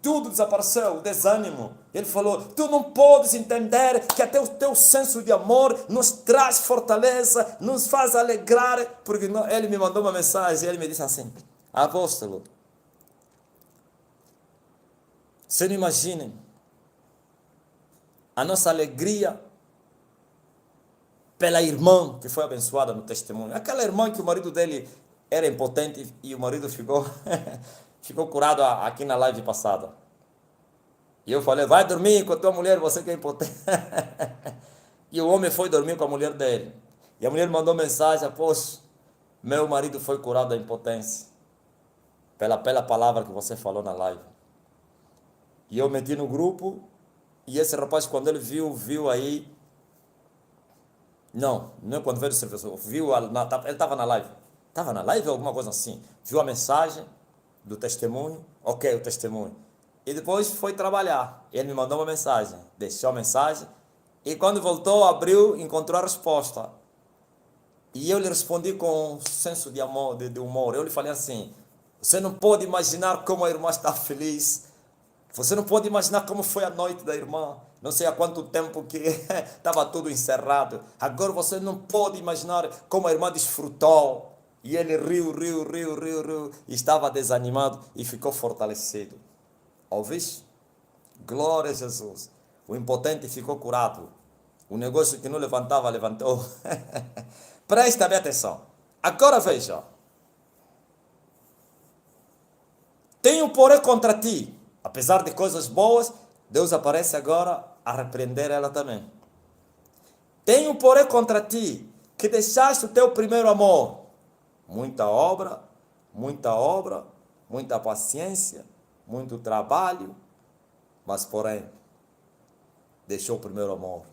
Speaker 1: tudo desapareceu, o desânimo. Ele falou, tu não podes entender que até o teu senso de amor nos traz fortaleza, nos faz alegrar, porque ele me mandou uma mensagem, ele me disse assim, apóstolo, você não imagina a nossa alegria pela irmã que foi abençoada no testemunho. Aquela irmã que o marido dele era impotente e o marido ficou, ficou curado aqui na live passada. E eu falei, vai dormir com a tua mulher, você que é impotente. E o homem foi dormir com a mulher dele. E a mulher mandou mensagem, poxa, meu marido foi curado da impotência pela palavra que você falou na live. E eu meti no grupo, e esse rapaz, quando ele viu aí, não é quando veio o serviço, viu, ele estava na live. Estava na live ou alguma coisa assim. Viu a mensagem do testemunho, ok, o testemunho. E depois foi trabalhar. Ele me mandou uma mensagem, deixou a mensagem, e quando voltou, abriu, encontrou a resposta. E eu lhe respondi com um senso de amor, de humor. Eu lhe falei assim, você não pode imaginar como a irmã está feliz. Você não pode imaginar como foi a noite da irmã. Não sei há quanto tempo que estava tudo encerrado. Agora você não pode imaginar como a irmã desfrutou. E ele riu. E estava desanimado e ficou fortalecido. Ouviste? Glória a Jesus. O impotente ficou curado. O negócio que não levantava, levantou. Presta bem atenção. Agora veja. Tenho porém contra ti. Apesar de coisas boas, Deus aparece agora a repreender ela também. Tenho porém contra ti, que deixaste o teu primeiro amor. Muita obra, muita paciência, muito trabalho, mas porém, deixou o primeiro amor.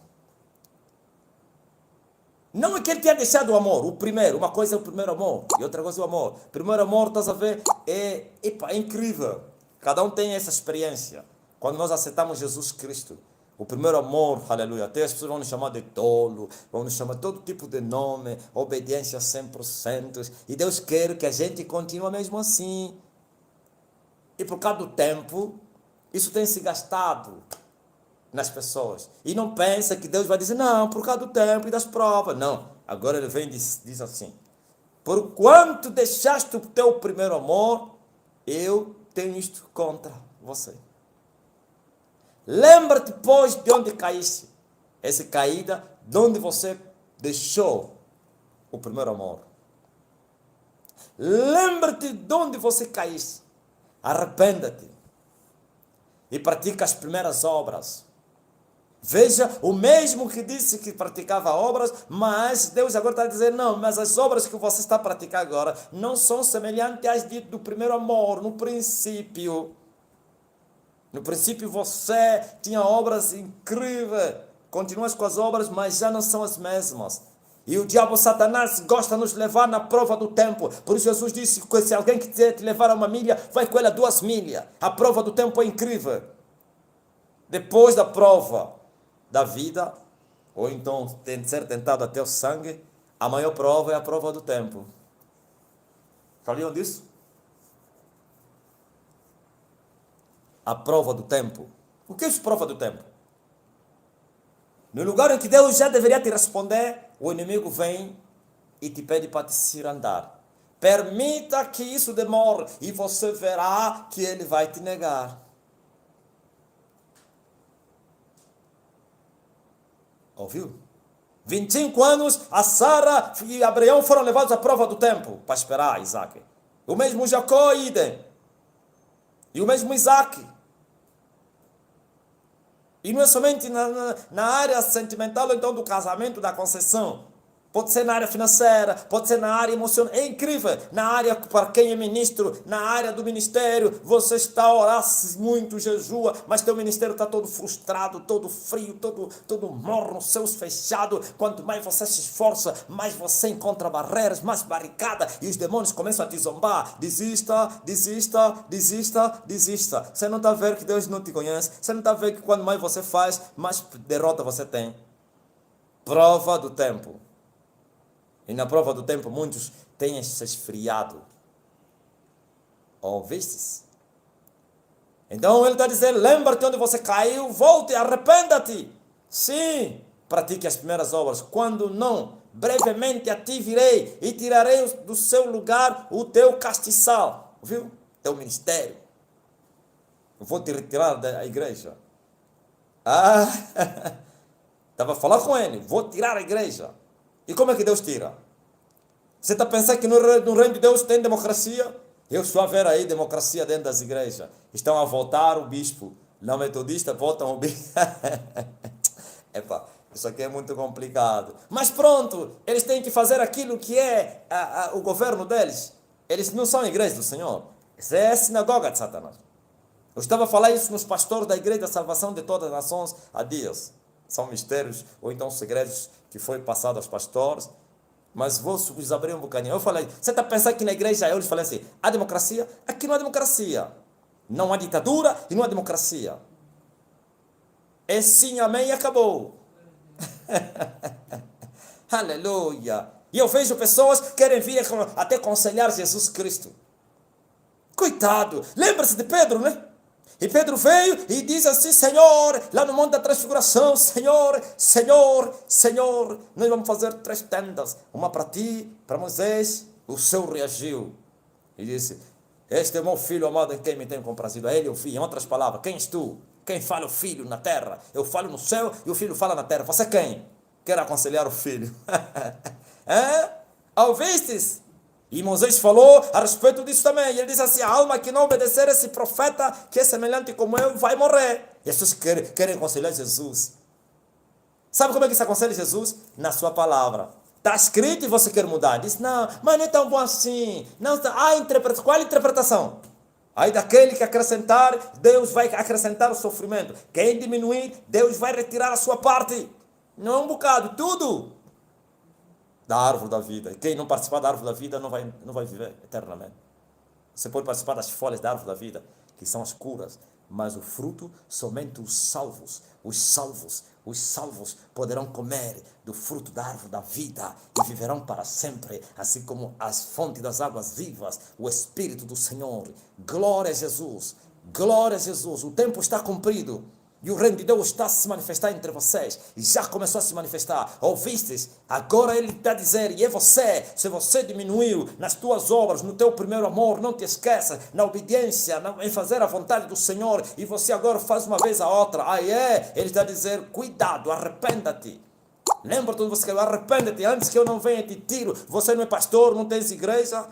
Speaker 1: Não é que ele tenha deixado o amor, o primeiro, uma coisa é o primeiro amor, e outra coisa é o amor. Primeiro amor, estás a ver, é incrível. Cada um tem essa experiência. Quando nós aceitamos Jesus Cristo, o primeiro amor, aleluia, até as pessoas vão nos chamar de tolo, vão nos chamar de todo tipo de nome, obediência 100%, e Deus quer que a gente continue mesmo assim. E por causa do tempo, isso tem se gastado nas pessoas. E não pensa que Deus vai dizer, não, por causa do tempo e das provas. Não, agora ele vem e diz assim, por quanto deixaste o teu primeiro amor, eu tenho isto contra você. Lembra-te, pois, de onde caíste. Essa caída, de onde você deixou o primeiro amor. Lembra-te de onde você caíste. Arrependa-te. E pratica as primeiras obras. Veja, o mesmo que disse que praticava obras, mas Deus agora está dizendo, não, mas as obras que você está praticando agora não são semelhantes às do primeiro amor, no princípio. No princípio você tinha obras incríveis, continuas com as obras, mas já não são as mesmas. E o diabo Satanás gosta de nos levar na prova do tempo. Por isso Jesus disse que se alguém quiser te levar a 1 milha, vai com ele a 2 milhas. A prova do tempo é incrível. Depois da prova da vida, ou então tem de ser tentado até o sangue, a maior prova é a prova do tempo. Sabiam disso? A prova do tempo. O que é isso, prova do tempo? No lugar em que Deus já deveria te responder, o inimigo vem e te pede para te cirandar. Permita que isso demore e você verá que ele vai te negar. Ouviu? 25 anos, a Sara e Abraão foram levados à prova do tempo para esperar Isaac. O mesmo Jacó e Idem. E o mesmo Isaac. E não é somente na área sentimental, ou então do casamento, da concessão. Pode ser na área financeira, pode ser na área emocional. É incrível. Na área para quem é ministro, na área do ministério, você está a orar muito, jejua, mas teu ministério está todo frustrado, todo frio, todo morno, céus fechados. Quanto mais você se esforça, mais você encontra barreiras, mais barricada, e os demônios começam a te zombar. Desista, desista, desista, desista. Você não está a ver que Deus não te conhece? Você não está a ver que quanto mais você faz, mais derrota você tem? Prova do tempo. E na prova do tempo, muitos têm se esfriado. Ouvistes? Então ele está dizendo, lembra-te onde você caiu, volte, arrependa-te. Sim, pratique as primeiras obras. Quando não, brevemente a ti virei e tirarei do seu lugar o teu castiçal. Viu? Teu ministério. Eu vou te retirar da igreja. Estava a falar com ele, vou tirar a igreja. E como é que Deus tira? Você está pensando que no reino de Deus tem democracia? Eu estou a ver aí democracia dentro das igrejas. Estão a votar o bispo. Não metodista, votam o bispo. Epa, isso aqui é muito complicado. Mas pronto, eles têm que fazer aquilo que é o governo deles. Eles não são a igreja do Senhor. Isso é a sinagoga de Satanás. Eu estava a falar isso nos pastores da Igreja da Salvação de Todas as Nações há dias. São mistérios ou então segredos que foi passado aos pastores, mas vou lhes abrir um bocadinho. Eu falei, você está pensando que na igreja, eu lhes falei assim, há democracia? Aqui não há democracia. Não há ditadura e não há democracia. É sim, amém e acabou. Aleluia. E eu vejo pessoas que querem vir até aconselhar Jesus Cristo. Coitado. Lembra-se de Pedro, né? E Pedro veio e diz assim, Senhor, lá no Monte da Transfiguração, Senhor, Senhor, Senhor, nós vamos fazer 3 tendas, uma para ti, para Moisés. O céu reagiu e disse, este é o meu filho amado em quem me tenho comprazido. A ele eu vi, em outras palavras, quem és tu? Quem fala o filho na terra? Eu falo no céu e o filho fala na terra. Você quem? Quer aconselhar o filho. Ouvistes? E Moisés falou a respeito disso também. E ele disse assim, a alma que não obedecer a esse profeta, que é semelhante como eu, vai morrer. E as pessoas querem aconselhar Jesus. Sabe como é que se aconselha Jesus? Na sua palavra. Está escrito e você quer mudar. Diz, não, mas não é tão bom assim. Não, qual a interpretação? Aí daquele que acrescentar, Deus vai acrescentar o sofrimento. Quem diminuir, Deus vai retirar a sua parte. Não é um bocado, tudo. Da árvore da vida. E quem não participar da árvore da vida não vai viver eternamente. Você pode participar das folhas da árvore da vida, que são as curas, mas o fruto, somente os salvos poderão comer do fruto da árvore da vida e viverão para sempre, assim como as fontes das águas vivas, o Espírito do Senhor. Glória a Jesus, glória a Jesus. O tempo está cumprido. E o reino de Deus está a se manifestar entre vocês. E já começou a se manifestar. Ouvistes? Agora ele está a dizer, e é você, se você diminuiu nas tuas obras, no teu primeiro amor, não te esqueça, na obediência, em fazer a vontade do Senhor, e você agora faz uma vez a outra. Ele está a dizer, cuidado, arrependa-te. Lembra-te onde você quer, arrependa-te, antes que eu não venha e te tiro. Você não é pastor, não tens igreja.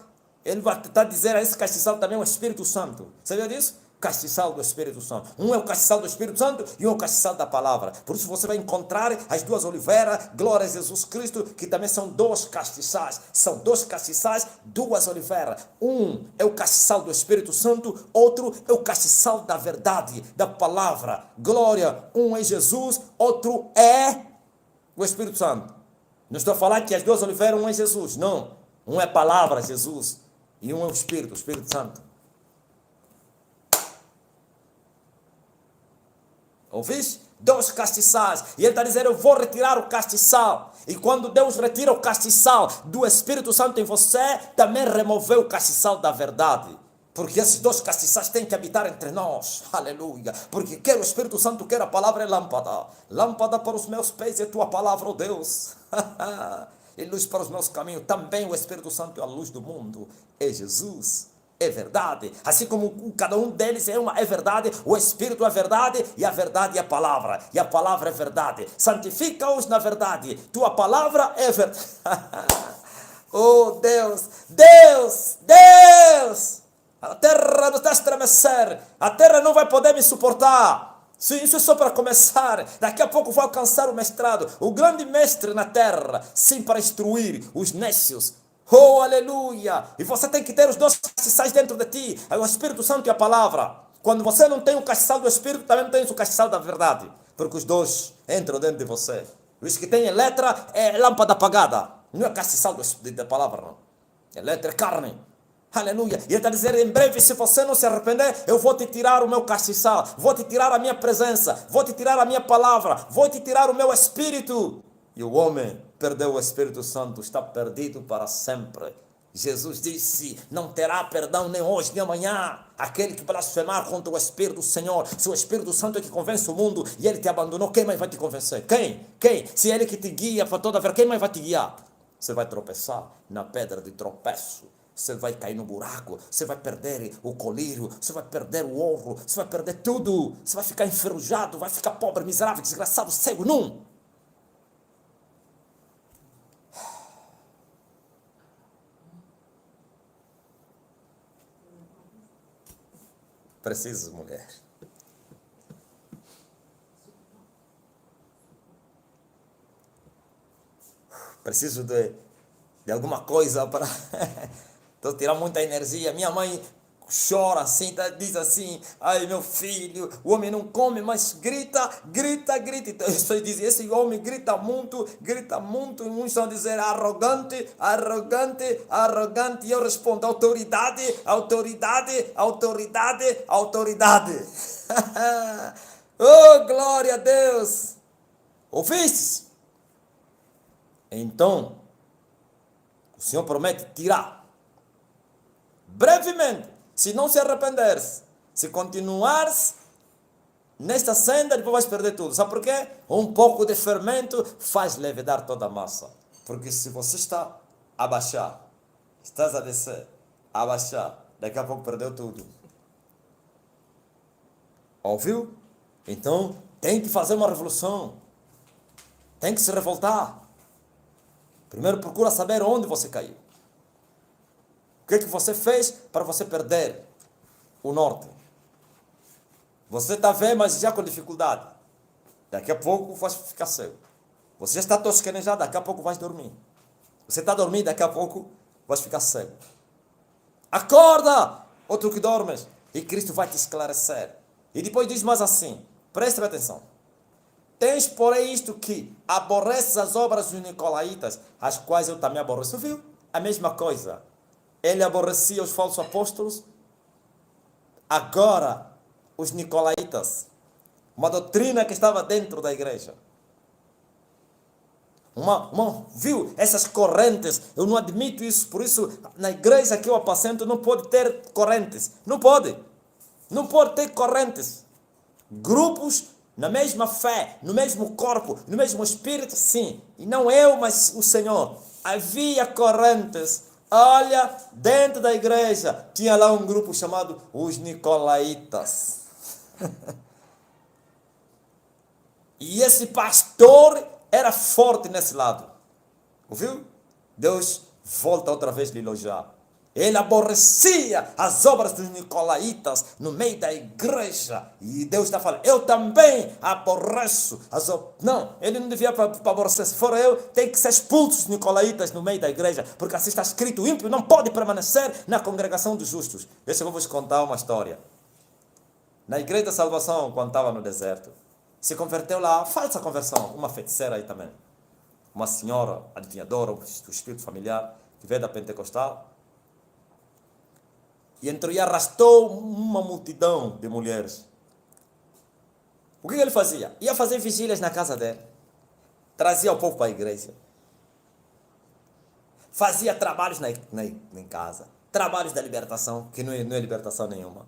Speaker 1: Ele vai tentar dizer a esse castiçal também o Espírito Santo. Sabia disso? Castiçal do Espírito Santo. Um é o castiçal do Espírito Santo e um é o castiçal da palavra. Por isso você vai encontrar as 2 oliveiras, glória a Jesus Cristo, que também são 2 castiçais. São 2 castiçais, 2 oliveiras. Um é o castiçal do Espírito Santo, outro é o castiçal da verdade, da palavra. Glória, um é Jesus, outro é o Espírito Santo. Não estou a falar que as 2 oliveiras, um é Jesus. Não. Um é a palavra, Jesus, e um é o Espírito Santo. Ouviste? 2 castiçais. E ele está dizendo, eu vou retirar o castiçal. E quando Deus retira o castiçal do Espírito Santo em você, também removeu o castiçal da verdade. Porque esses 2 castiçais têm que habitar entre nós. Aleluia. Porque quer o Espírito Santo, quer a palavra é lâmpada. Lâmpada para os meus pés é tua palavra, ó Deus. E luz para os meus caminhos. Também o Espírito Santo é a luz do mundo. É Jesus. é verdade. Assim como cada um deles é verdade, o Espírito é verdade e a verdade é a palavra. E a palavra é verdade. Santifica-os na verdade. Tua palavra é verdade. Oh Deus, Deus, Deus! A terra não está a estremecer. A terra não vai poder me suportar. Sim, isso é só para começar. Daqui a pouco vou alcançar o mestrado. O grande mestre na terra. Sim, para instruir os nécios. Oh, aleluia! E você tem que ter os dois castiçais dentro de ti. O Espírito Santo e a palavra. Quando você não tem o castiçal do Espírito, também não tem o castiçal da verdade. Porque os dois entram dentro de você. Os que têm letra é lâmpada apagada. Não é castiçal da palavra, não. É letra, é carne. Aleluia. E ele está dizendo, em breve, se você não se arrepender, eu vou te tirar o meu castiçal, vou te tirar a minha presença, vou te tirar a minha palavra, vou te tirar o meu Espírito. E o homem perdeu o Espírito Santo, está perdido para sempre. Jesus disse, não terá perdão nem hoje nem amanhã. Aquele que blasfemar contra o Espírito do Senhor, se o Espírito Santo é que convence o mundo e ele te abandonou, quem mais vai te convencer? Quem? Quem? Se é ele que te guia para toda a verdade, quem mais vai te guiar? Você vai tropeçar na pedra de tropeço. Você vai cair no buraco, você vai perder o colírio, você vai perder o ouro, você vai perder tudo. Você vai ficar enferrujado, vai ficar pobre, miserável, desgraçado, cego, não. Preciso, mulher. Preciso de alguma coisa para então, tirar muita energia. Minha mãe chora assim, diz assim, ai meu filho, o homem não come, mas grita, grita, grita. Então, eu diz, esse homem grita muito, e uns estão a dizer arrogante, arrogante, arrogante. E eu respondo, autoridade, autoridade, autoridade, autoridade. Oh, glória a Deus! Ouviste? Então, o Senhor promete tirar. Brevemente, se não se arrependeres, se continuares nesta senda, depois vais perder tudo. Sabe por quê? Um pouco de fermento faz levedar toda a massa. Porque se você está a baixar, estás a descer, a baixar, daqui a pouco perdeu tudo. Ouviu? Então, tem que fazer uma revolução. Tem que se revoltar. Primeiro procura saber onde você caiu. O que você fez para você perder o norte? Você está vendo, mas já com dificuldade. Daqui a pouco vai ficar cego. Você já está tosquenejado, daqui a pouco vai dormir. Você está dormindo, daqui a pouco vai ficar cego. Acorda, outro que dormes, e Cristo vai te esclarecer. E depois diz mais assim, preste atenção. Tens, porém, isto que aborreces as obras dos nicolaítas, as quais eu também aborreço. Viu? A mesma coisa. Ele aborrecia os falsos apóstolos. Agora, os nicolaítas. Uma doutrina que estava dentro da igreja. Viu? Essas correntes. Eu não admito isso. Por isso, na igreja que eu apacento, não pode ter correntes. Não pode. Não pode ter correntes. Grupos na mesma fé, no mesmo corpo, no mesmo espírito, sim. E não eu, mas o Senhor. Havia correntes. Olha, dentro da igreja, tinha lá um grupo chamado os Nicolaítas. E esse pastor era forte nesse lado. Ouviu? Deus volta outra vez a lhe elogiar. Ele aborrecia as obras dos nicolaítas no meio da igreja. E Deus está falando, eu também aborreço as obras. Não, ele não devia aborrecer. Se for eu, tem que ser expulso os nicolaítas no meio da igreja. Porque assim está escrito, o ímpio não pode permanecer na congregação dos justos. Deixa eu vos contar uma história. Na igreja da salvação, quando estava no deserto, se converteu lá, falsa conversão, uma feiticeira aí também. Uma senhora adivinhadora, do espírito familiar, que veio da Pentecostal. E entrou e arrastou uma multidão de mulheres. O que ele fazia? Ia fazer vigílias na casa dele. Trazia o povo para a igreja. Fazia trabalhos em casa. Trabalhos da libertação, que não é libertação nenhuma.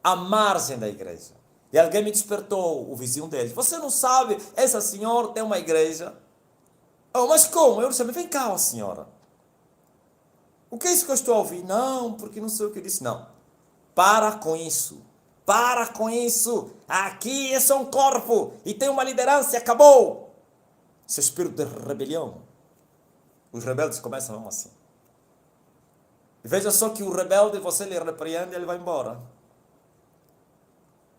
Speaker 1: À margem da igreja. E alguém me despertou, o vizinho dele. Você não sabe, essa senhora tem uma igreja. Oh, mas como? Eu disse, vem cá, senhora. O que é isso que eu estou a ouvir? Não, porque não sei o que disse. Não. Para com isso. Para com isso. Aqui é só um corpo e tem uma liderança e acabou. Esse espírito de rebelião. Os rebeldes começam mesmo assim. E veja só que o rebelde, você lhe repreende e ele vai embora.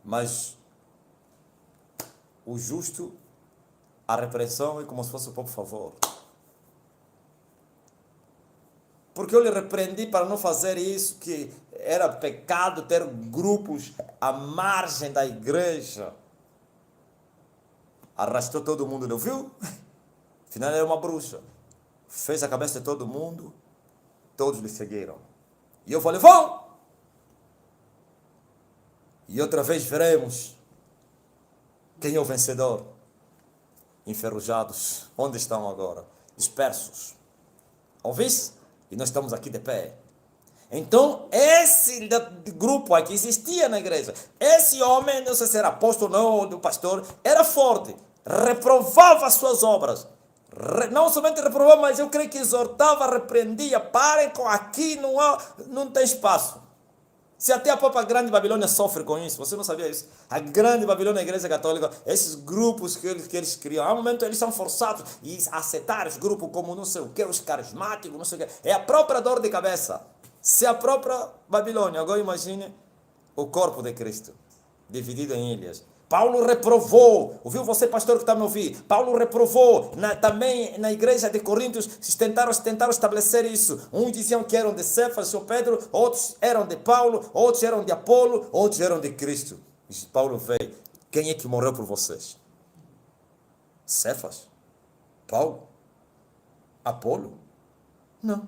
Speaker 1: Mas o justo, a repressão é como se fosse por favor. Porque eu lhe repreendi para não fazer isso, que era pecado ter grupos à margem da igreja. Arrastou todo mundo, não viu? Afinal era uma bruxa. Fez a cabeça de todo mundo, todos lhe seguiram. E eu falei, vão! E outra vez veremos quem é o vencedor. Enferrujados, onde estão agora? Dispersos. Ouviste? E nós estamos aqui de pé. Então, esse grupo aqui existia na igreja. Esse homem, não sei se era apóstolo ou não, do pastor, era forte. Reprovava as suas obras. Não somente reprovava, mas eu creio que exortava, repreendia. Parem com aqui, não tem espaço. Se até a própria grande Babilônia sofre com isso, você não sabia isso? A grande Babilônia, a igreja católica, esses grupos que eles criam, há um momento eles são forçados a aceitar os grupos como não sei o que, os carismáticos, não sei o que. É a própria dor de cabeça. Se a própria Babilônia, agora imagine o corpo de Cristo, dividido em ilhas. Paulo reprovou, ouviu você pastor que está me ouvindo? Paulo reprovou, também na igreja de Coríntios, tentaram estabelecer isso. Uns diziam que eram de Cefas, ou Pedro, outros eram de Paulo, outros eram de Apolo, outros eram de Cristo. E Paulo veio, quem é que morreu por vocês? Cefas? Paulo? Apolo? Não.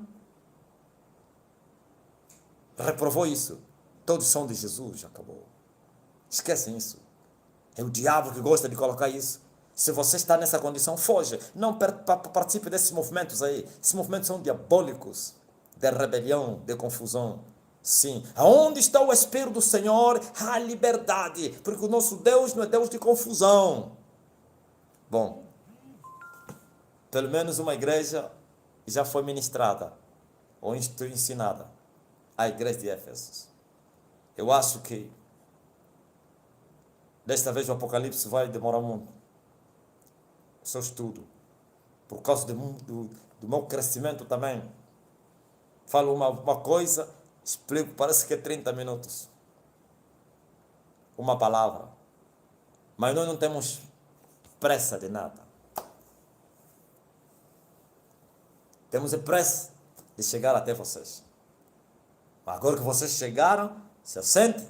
Speaker 1: Reprovou isso. Todos são de Jesus, acabou. Esquecem isso. É o diabo que gosta de colocar isso. Se você está nessa condição, foge. Não participe desses movimentos aí. Esses movimentos são diabólicos. De rebelião, de confusão. Sim. Aonde está o Espírito do Senhor, há liberdade. Porque o nosso Deus não é Deus de confusão. Bom, pelo menos uma igreja já foi ministrada ou ensinada. A igreja de Éfeso. Eu acho que desta vez o Apocalipse vai demorar muito. O seu estudo. Por causa do meu crescimento também. Falo uma coisa, explico, parece que é 30 minutos. Uma palavra. Mas nós não temos pressa de nada. Temos pressa de chegar até vocês. Agora que vocês chegaram, se assentem.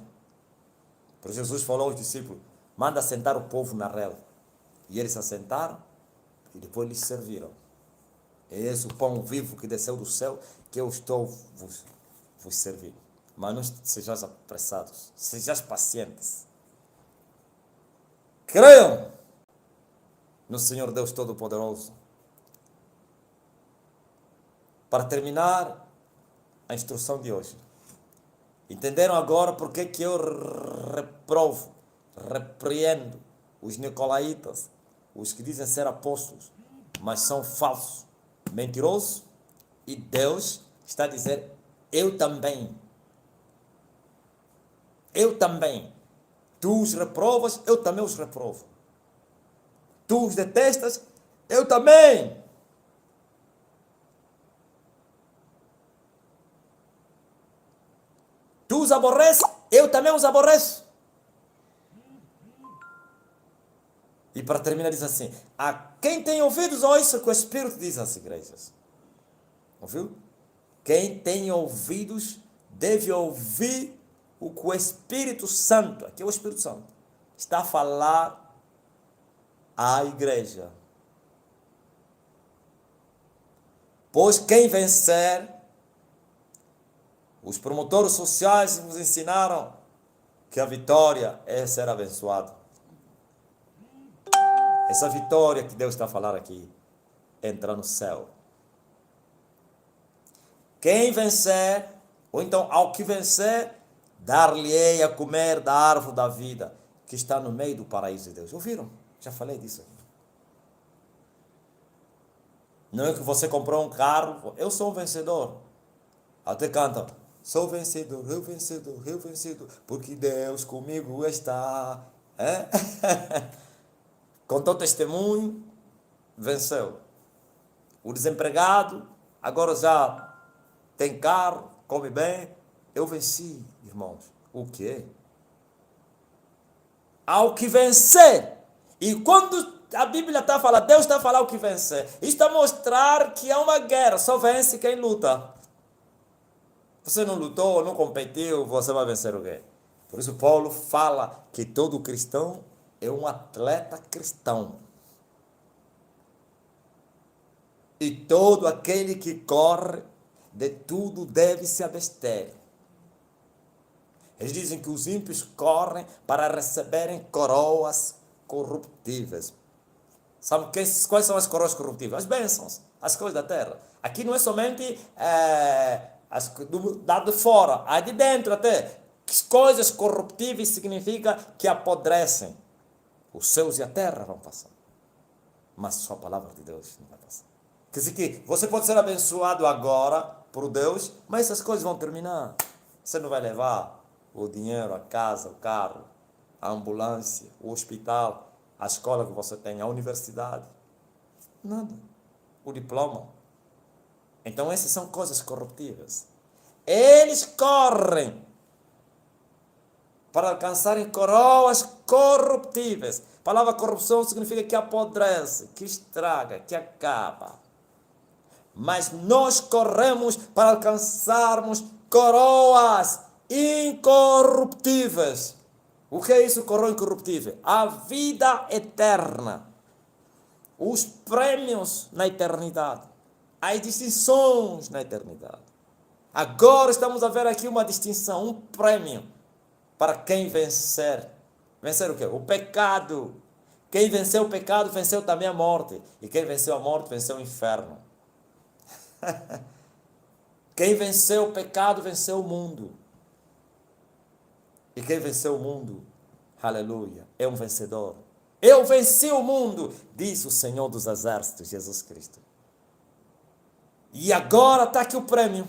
Speaker 1: Porque Jesus falou aos discípulos, manda sentar o povo na relva. E eles se assentaram e depois lhes serviram. É esse o pão vivo que desceu do céu, que eu estou vos servindo. Mas não sejais apressados, sejais pacientes. Creiam no Senhor Deus Todo-Poderoso. Para terminar a instrução de hoje. Entenderam agora porque que eu repreendo os nicolaítas, os que dizem ser apóstolos, mas são falsos, mentirosos, e Deus está a dizer, eu também. Eu também. Tu os reprovas, eu também os reprovo. Tu os detestas, eu também. Tu os aborreces, eu também os aborreço. E para terminar diz assim, a quem tem ouvidos, ouça o que o Espírito diz às igrejas. Ouviu? Quem tem ouvidos deve ouvir o que o Espírito Santo, aqui é o Espírito Santo, está a falar à igreja. Pois quem vencer, os promotores sociais nos ensinaram que a vitória é ser abençoado. Essa vitória que Deus está a falar aqui, entra no céu. Quem vencer, ou então ao que vencer, dar-lhe-ei a comer da árvore da vida, que está no meio do paraíso de Deus. Ouviram? Já falei disso aqui. Não é que você comprou um carro, eu sou um vencedor. Até cantam, sou vencedor, eu vencedor, porque Deus comigo está. É? Contou testemunho, venceu. O desempregado, agora já tem carro, come bem. Eu venci, irmãos. O quê? Ao que vencer. E quando a Bíblia está a falar, Deus está a falar o que vencer. Isto está a mostrar que é uma guerra, só vence quem luta. Você não lutou, não competiu, você vai vencer o quê? Por isso Paulo fala que todo cristão é um atleta cristão. E todo aquele que corre, de tudo deve se abster. Eles dizem que os ímpios correm para receberem coroas corruptíveis. Sabe quais são as coroas corruptíveis? As bênçãos, as coisas da terra. Aqui não é somente do lado de fora, há de dentro até. Coisas corruptíveis significa que apodrecem. Os céus e a terra vão passar. Mas só a palavra de Deus não vai passar. Quer dizer que você pode ser abençoado agora por Deus, mas essas coisas vão terminar. Você não vai levar o dinheiro, a casa, o carro, a ambulância, o hospital, a escola que você tem, a universidade. Nada. O diploma. Então essas são coisas corruptíveis. Eles correm para alcançarem coroas corruptíveis. A palavra corrupção significa que apodrece, que estraga, que acaba. Mas nós corremos para alcançarmos coroas incorruptíveis. O que é isso, coroa incorruptível? A vida eterna. Os prêmios na eternidade. As distinções na eternidade. Agora estamos a ver aqui uma distinção, um prêmio para quem vencer. Vencer o quê? O pecado. Quem venceu o pecado, venceu também a morte. E quem venceu a morte, venceu o inferno. Quem venceu o pecado, venceu o mundo. E quem venceu o mundo, aleluia, é um vencedor. Eu venci o mundo, diz o Senhor dos Exércitos, Jesus Cristo. E agora está aqui o prêmio.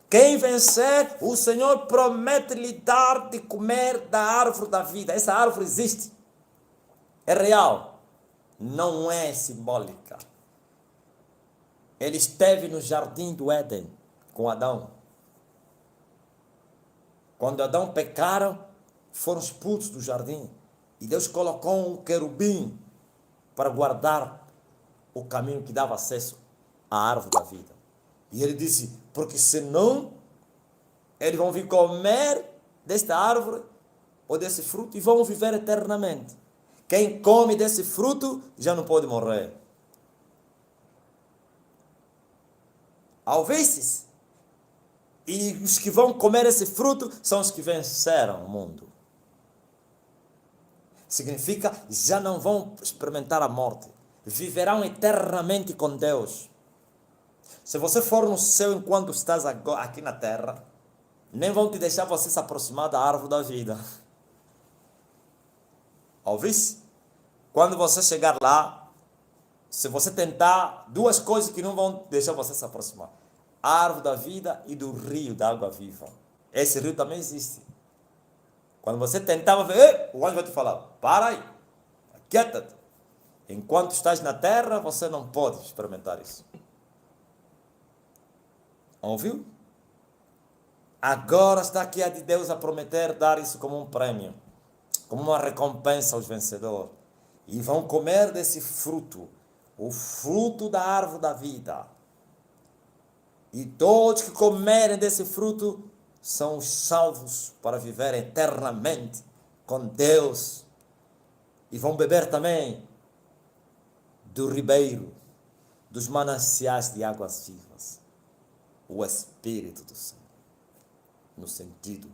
Speaker 1: Quem vencer, o Senhor promete lhe dar de comer da árvore da vida. Essa árvore existe. É real. Não é simbólica. Ele esteve no jardim do Éden com Adão. Quando Adão pecaram, foram expulsos do jardim. E Deus colocou um querubim para guardar o caminho que dava acesso à árvore da vida. E ele disse, porque senão eles vão vir comer desta árvore ou desse fruto e vão viver eternamente. Quem come desse fruto já não pode morrer. Ouvistes? E os que vão comer esse fruto são os que venceram o mundo. Significa, já não vão experimentar a morte. Viverão eternamente com Deus. Se você for no céu enquanto estás aqui na terra, nem vão te deixar você se aproximar da árvore da vida. Ouviste? Quando você chegar lá, se você tentar, duas coisas que não vão deixar você se aproximar. A árvore da vida e do rio da água viva. Esse rio também existe. Quando você tentava ver, o anjo vai te falar, para aí, aquieta-te. Enquanto estás na terra, você não pode experimentar isso. Ouviu? Agora está aqui a de Deus a prometer dar isso como um prêmio, como uma recompensa aos vencedores. E vão comer desse fruto, o fruto da árvore da vida. E todos que comerem desse fruto são salvos para viver eternamente com Deus. E vão beber também do ribeiro, dos mananciais de águas vivas. O Espírito do Senhor. No sentido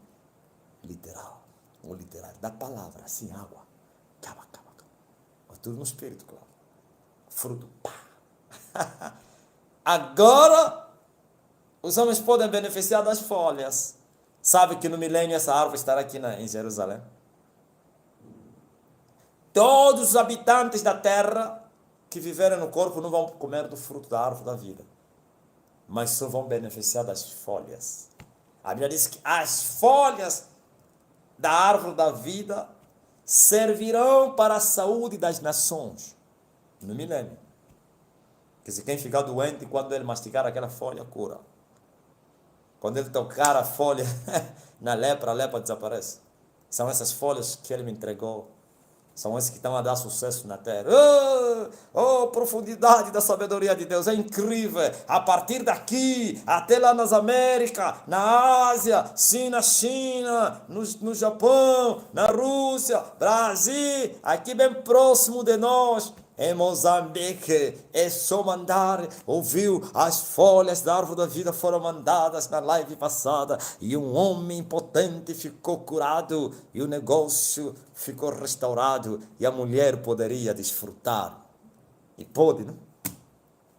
Speaker 1: literal, ou literário, da palavra, assim, água. Caba. Tudo no Espírito, claro. Fruto, pá. Agora, os homens podem beneficiar das folhas. Sabe que no milênio essa árvore estará aqui em Jerusalém? Todos os habitantes da terra que viverem no corpo não vão comer do fruto da árvore da vida. mas só vão beneficiar das folhas. A Bíblia diz que as folhas da árvore da vida servirão para a saúde das nações no milênio. Quer dizer, quem ficar doente, quando ele mastigar aquela folha, cura. Quando ele tocar a folha na lepra, a lepra desaparece. São essas folhas que ele me entregou. São esses que estão a dar sucesso na terra. Oh, profundidade da sabedoria de Deus, é incrível. A partir daqui, até lá nas Américas, na Ásia, sim, na China, no Japão, na Rússia, Brasil, aqui bem próximo de nós, em Moçambique, é só mandar. Ouviu? As folhas da árvore da vida foram mandadas na live passada e um homem potente ficou curado e o negócio ficou restaurado e a mulher poderia desfrutar. E pôde, não?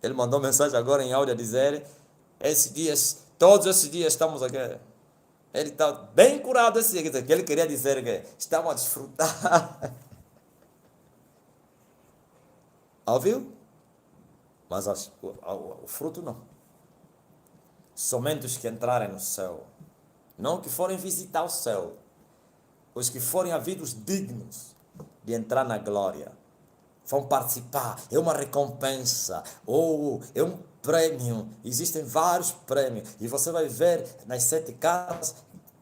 Speaker 1: Ele mandou mensagem agora em áudio a dizer: esses dias, todos esses dias estamos aqui. Ele está bem curado esse dia, que ele queria dizer que estamos a desfrutar. Ouviu? Mas o fruto não. Somente os que entrarem no céu. Não que forem visitar o céu. Os que forem havidos dignos de entrar na glória. Vão participar. É uma recompensa. Ou é um prêmio. Existem vários prêmios. E você vai ver nas 7 casas,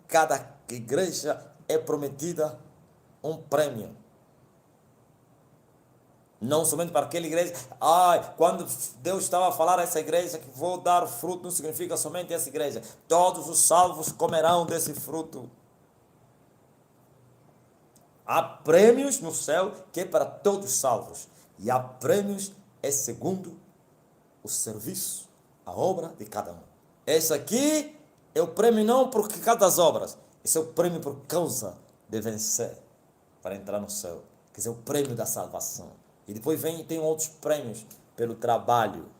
Speaker 1: cada igreja é prometida um prêmio. Não somente para aquela igreja. Quando Deus estava a falar a essa igreja que vou dar fruto, não significa somente essa igreja. Todos os salvos comerão desse fruto. Há prêmios no céu que é para todos os salvos. E há prêmios é segundo o serviço, a obra de cada um. Esse aqui é o prêmio não por causa das obras. Esse é o prêmio por causa de vencer para entrar no céu. Quer dizer, o prêmio da salvação. E depois tem outros prêmios pelo trabalho,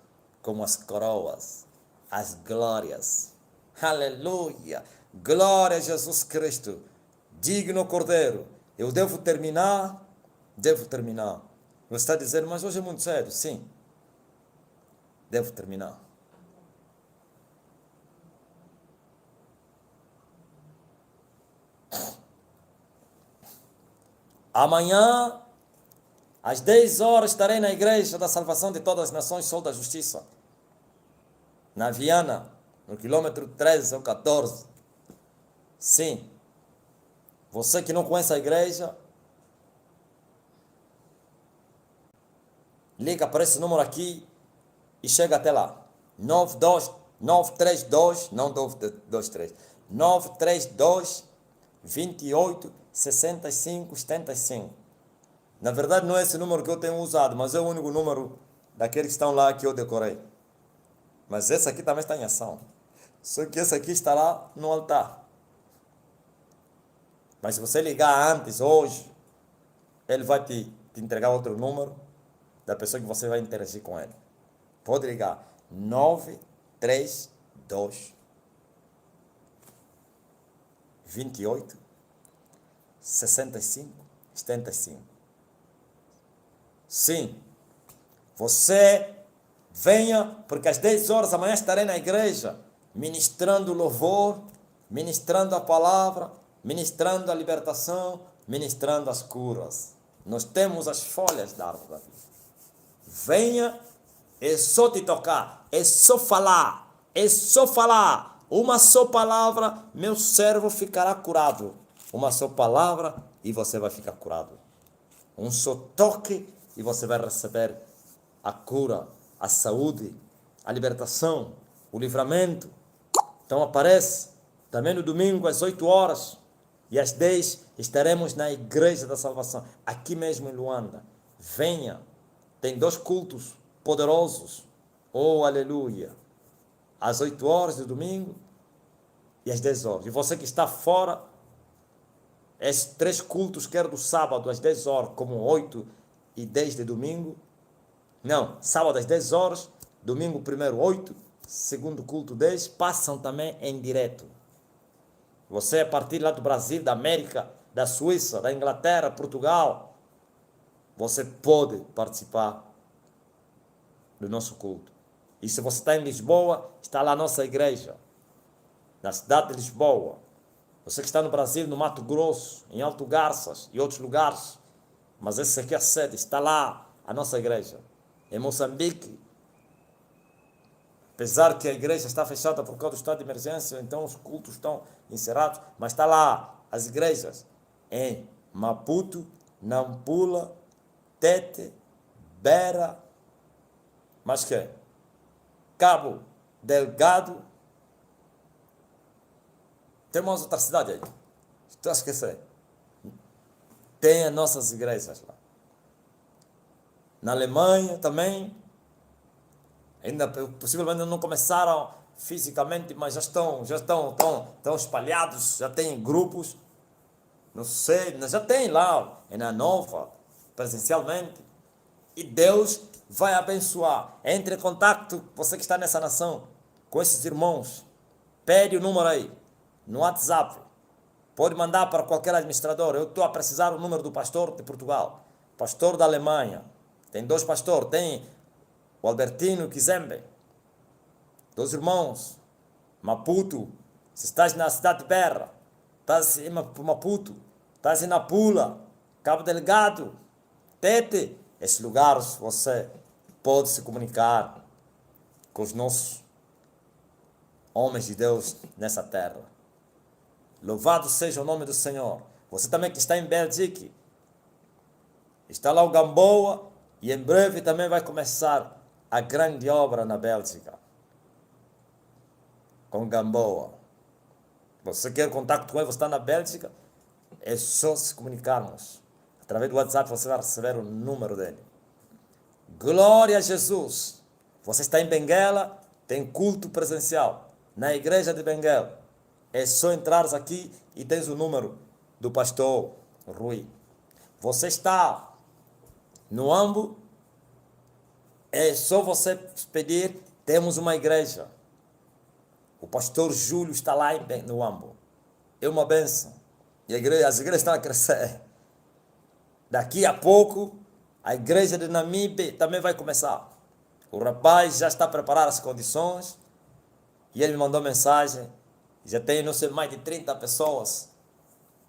Speaker 1: como as coroas, as glórias. Aleluia! Glória a Jesus Cristo, digno Cordeiro. Eu devo terminar? Devo terminar. Você está dizendo, mas hoje é muito cedo. Sim, devo terminar. Amanhã, às 10 horas, estarei na Igreja da Salvação de Todas as Nações, Sol da Justiça. Na Viana, no quilômetro 13 ou 14. Sim. Você que não conhece a igreja, liga para esse número aqui e chega até lá. 932, não 923, 932 28 65 75. Na verdade, não é esse número que eu tenho usado, mas é o único número daqueles que estão lá que eu decorei. Mas esse aqui também está em ação. Só que esse aqui está lá no altar. Mas se você ligar antes, hoje, ele vai te entregar outro número da pessoa que você vai interagir com ele. Pode ligar. 932 28 65 75. Sim, você venha, porque às 10 horas amanhã estarei na igreja, ministrando louvor, ministrando a palavra, ministrando a libertação, ministrando as curas. Nós temos as folhas da árvore da vida. Venha, é só te tocar, é só falar, é só falar. Uma só palavra, meu servo ficará curado. Uma só palavra e você vai ficar curado. Um só toque e você vai receber a cura, a saúde, a libertação, o livramento. Então aparece também no domingo às 8 horas e às 10 estaremos na Igreja da Salvação, aqui mesmo em Luanda. Venha, tem 2 cultos poderosos. Oh, aleluia! Às 8 horas do domingo e às 10 horas. E você que está fora, esses 3 cultos, quer do sábado às 10 horas, como 8 e 10 de domingo. Não, sábado às 10 horas, domingo primeiro 8, segundo culto 10, passam também em direto. Você a partir lá do Brasil, da América, da Suíça, da Inglaterra, Portugal, você pode participar do nosso culto. E se você está em Lisboa, está lá a nossa igreja, na cidade de Lisboa. Você que está no Brasil, no Mato Grosso, em Alto Garças e outros lugares, mas esse aqui é a sede, está lá a nossa igreja. Em Moçambique, apesar que a igreja está fechada por causa do estado de emergência, então os cultos estão encerrados, mas está lá as igrejas em Maputo, Nampula, Tete, Beira, mas que? Cabo Delgado. Tem mais outra cidade aí. Estou a esquecer. Tem as nossas igrejas lá. Na Alemanha também. Ainda possivelmente não começaram fisicamente, mas já estão espalhados, já tem grupos. Não sei, já tem lá, é na Nova, presencialmente. E Deus vai abençoar. Entre em contato, você que está nessa nação, com esses irmãos. Pede o número aí, no WhatsApp. Pode mandar para qualquer administrador. Eu estou a precisar do número do pastor de Portugal, pastor da Alemanha. Tem 2 pastores, tem o Albertino Kizembe, 2 irmãos. Maputo, se estás na cidade de Beira, estás em Maputo, estás em Nampula, Cabo Delgado, Tete, esses lugares você pode se comunicar com os nossos homens de Deus nessa terra. Louvado seja o nome do Senhor. Você também que está em Bélgica, está lá o Gamboa, e em breve também vai começar a grande obra na Bélgica, com Gamboa. Você quer contato com ele, você está na Bélgica, é só se comunicarmos. Através do WhatsApp você vai receber o número dele. Glória a Jesus. Você está em Benguela, tem culto presencial na igreja de Benguela. É só entrares aqui e tens o número do pastor Rui. Você está no Ambo, é só você pedir, temos uma igreja. O pastor Júlio está lá no Ambo. É uma bênção. E as igrejas estão a crescer. Daqui a pouco, a igreja de Namibe também vai começar. O rapaz já está a preparar as condições. E ele me mandou mensagem. Já tem, não sei, mais de 30 pessoas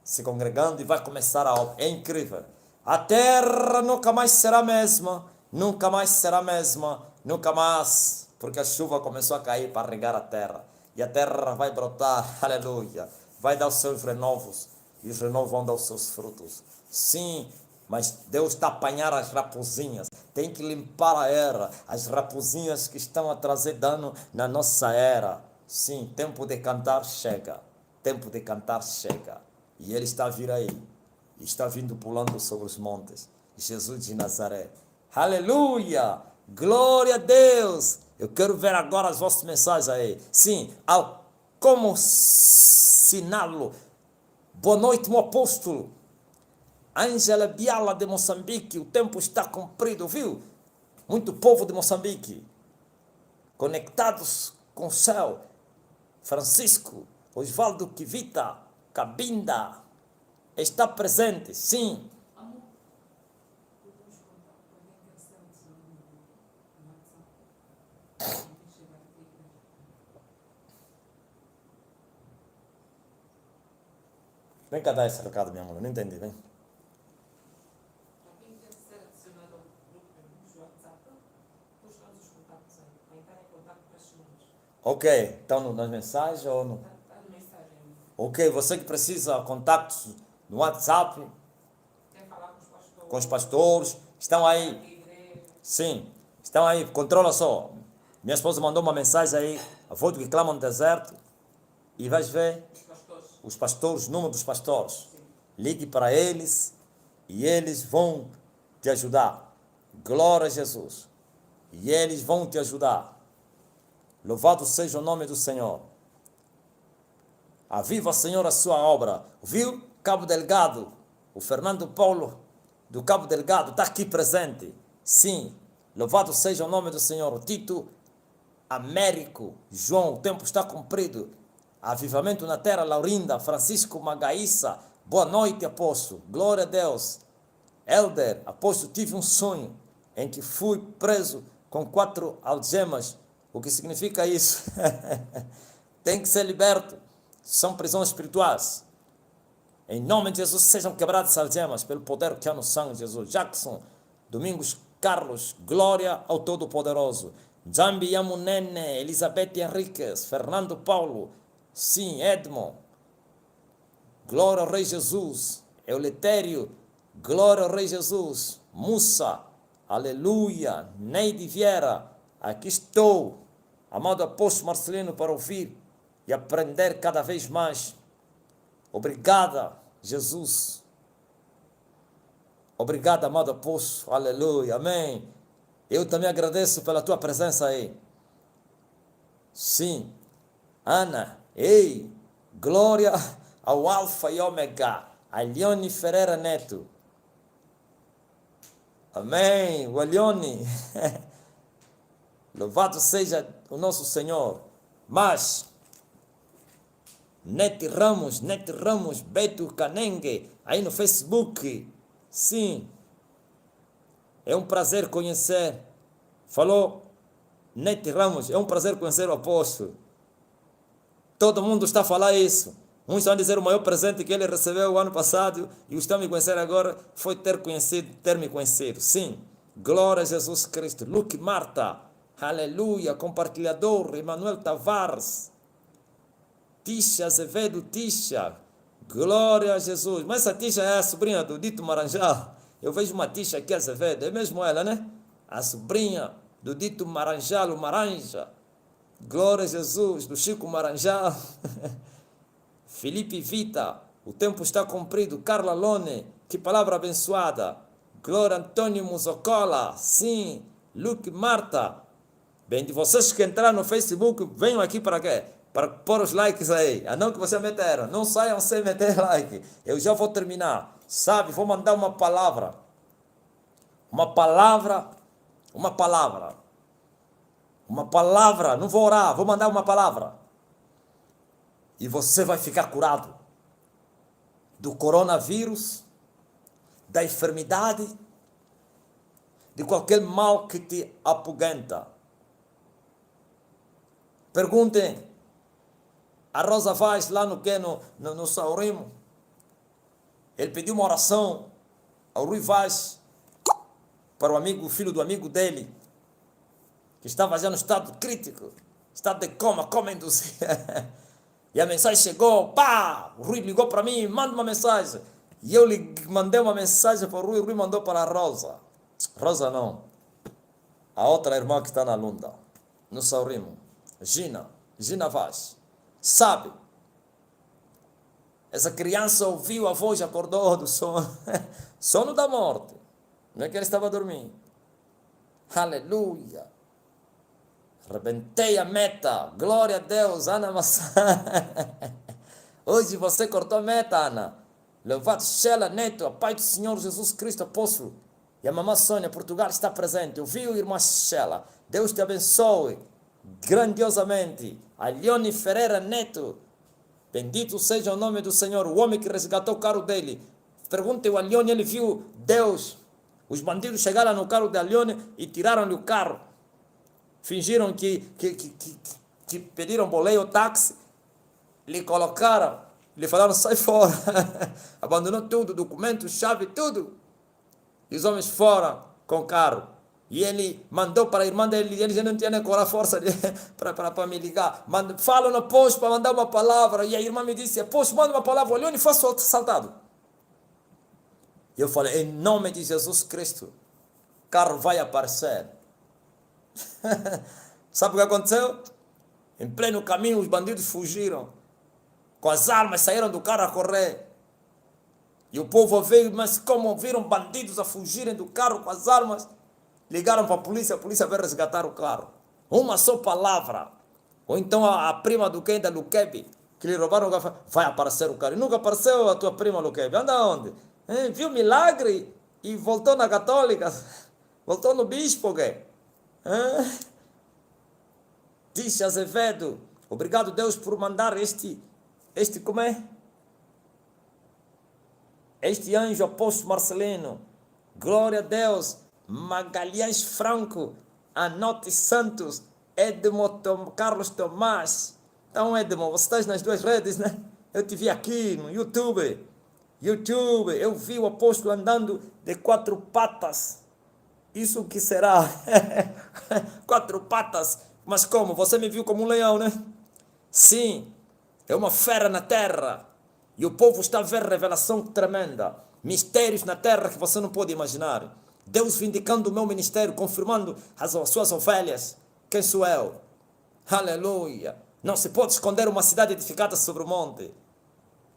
Speaker 1: se congregando e vai começar a obra. É incrível. A terra nunca mais será a mesma. Nunca mais será a mesma. Nunca mais. Porque a chuva começou a cair para regar a terra. E a terra vai brotar. Aleluia. Vai dar os seus renovos. E os renovos vão dar os seus frutos. Sim, mas Deus está a apanhar as raposinhas. Tem que limpar a era. As raposinhas que estão a trazer dano na nossa era. Sim, tempo de cantar chega. Tempo de cantar chega. E Ele está a vir aí. E está vindo pulando sobre os montes. Jesus de Nazaré. Aleluia! Glória a Deus! Eu quero ver agora as vossas mensagens aí. Sim, como sinalo. Boa noite, meu apóstolo. Ângela Biala de Moçambique. O tempo está cumprido, viu? Muito povo de Moçambique. Conectados com o céu. Francisco, Osvaldo Kivita, Cabinda. Está presente, sim. Vem cá dar esse recado, minha mulher. Não entendi, vem. Ok, então nas mensagens ou no... Ok, você que precisa contactos no WhatsApp, com os pastores, estão aí. Sim, estão aí, controla só. Minha esposa mandou uma mensagem aí, a voz que clama no deserto, e vais ver os pastores, o número dos pastores. Ligue para eles e eles vão te ajudar. Glória a Jesus. E eles vão te ajudar. Louvado seja o nome do Senhor. Aviva, Senhor, a sua obra. Viu? Cabo Delgado. O Fernando Paulo do Cabo Delgado está aqui presente. Sim. Louvado seja o nome do Senhor. O Tito Américo. João, o tempo está cumprido. Avivamento na terra, Laurinda. Francisco Magaíça. Boa noite, apóstolo. Glória a Deus. Elder, apóstolo, tive um sonho em que fui preso com 4 algemas O que significa isso? Tem que ser liberto. São prisões espirituais. Em nome de Jesus, sejam quebradas essas algemas pelo poder que há no sangue de Jesus. Jackson, Domingos Carlos, glória ao Todo-Poderoso. Jambi Yamunene, Elizabeth Henriquez, Fernando Paulo, sim, Edmond, glória ao Rei Jesus. Euletério, glória ao Rei Jesus. Mussa, aleluia. Neide Vieira, aqui estou, amado apóstolo Marcelino, para ouvir e aprender cada vez mais. Obrigada, Jesus. Obrigado, amado apóstolo. Aleluia. Amém. Eu também agradeço pela tua presença aí. Sim. Ana. Ei. Glória ao Alfa e Ômega. A Leone Ferreira Neto. Amém. O Leone. Louvado seja o nosso Senhor. Mas Nete Ramos, Beto Canengue, aí no Facebook. Sim, é um prazer conhecer. Falou Nete Ramos, é um prazer conhecer o apóstolo. Todo mundo está a falar isso. Uns estão a dizer o maior presente que ele recebeu o ano passado e os estão a me conhecer agora foi ter me conhecido. Sim, glória a Jesus Cristo. Luke Marta, aleluia, compartilhador, Emanuel Tavares. Tisha Azevedo, Tisha, glória a Jesus. Mas essa Tisha é a sobrinha do Dito Maranjal. Eu vejo uma Tisha aqui, Azevedo, é mesmo ela, né? A sobrinha do Dito Maranjal, o Maranja. Glória a Jesus, do Chico Maranjal. Felipe Vita, o tempo está cumprido. Carla Lone, que palavra abençoada. Glória Antônio Muzocola, sim. Luke Marta. Bem, de vocês que entraram no Facebook, venham aqui para quê? Para pôr os likes aí. A não que vocês meteram. Não saiam sem meter like. Eu já vou terminar. Sabe, vou mandar uma palavra. Uma palavra. Não vou orar, vou mandar uma palavra. E você vai ficar curado do coronavírus, da enfermidade, de qualquer mal que te apoguenta. Perguntem. A Rosa Vaz, lá no Saurimo, ele pediu uma oração ao Rui Vaz, para o filho do amigo dele, que estava já no estado crítico, estado de coma induzido. E a mensagem chegou, pá! O Rui ligou para mim, manda uma mensagem. E eu lhe mandei uma mensagem para o Rui mandou para a Rosa. Rosa não, a outra irmã que está na Lunda, no Saurimo, Gina Vaz. Sabe, essa criança ouviu a voz, acordou do sono, sono da morte, não é que ele estava dormindo. Aleluia, arrebentei a meta, glória a Deus, Ana Maçã. Hoje você cortou a meta, Ana. Louvado Sheila Neto, a Pai do Senhor Jesus Cristo, apóstolo. E a mamãe Sônia, Portugal, está presente. Ouviu, irmã Sheila? Deus te abençoe grandiosamente. A Leone Ferreira Neto, bendito seja o nome do Senhor, o homem que resgatou o carro dele. Pergunte ao Leone, ele viu Deus. Os bandidos chegaram no carro da Leone e tiraram-lhe o carro. Fingiram que pediram boleio, táxi, lhe colocaram, lhe falaram, sai fora. Abandonou tudo, documento, chave, tudo. E os homens foram com o carro. E ele mandou para a irmã dele, ele já não tinha nem a força para me ligar. Fala no posto para mandar uma palavra. E a irmã me disse, posto, manda uma palavra, olhou e foi assaltado. E eu falei, em nome de Jesus Cristo, o carro vai aparecer. Sabe o que aconteceu? Em pleno caminho, os bandidos fugiram. Com as armas, saíram do carro a correr. E o povo veio, mas como viram bandidos a fugirem do carro com as armas, ligaram para a polícia veio resgatar o carro. Uma só palavra. Ou então a prima do quem da Luquebe, que lhe roubaram o carro, vai aparecer o carro. E nunca apareceu a tua prima Luquebe. Anda onde? Viu milagre e voltou na católica. Voltou no bispo, quê? Tisha Azevedo. Obrigado, Deus, por mandar este como é? Este anjo apóstolo Marcelino. Glória a Deus. Magalhães Franco, Anote Santos, Carlos Tomás. Então, Edmo, você está nas duas redes, né? Eu te vi aqui no YouTube. Eu vi o apóstolo andando de quatro patas. Isso o que será? Quatro patas. Mas como? Você me viu como um leão, né? Sim, é uma fera na terra. E o povo está a ver revelação tremenda. Mistérios na terra que você não pode imaginar. Deus vindicando o meu ministério, confirmando as suas ovelhas. Quem sou eu? Aleluia. Não se pode esconder uma cidade edificada sobre o monte.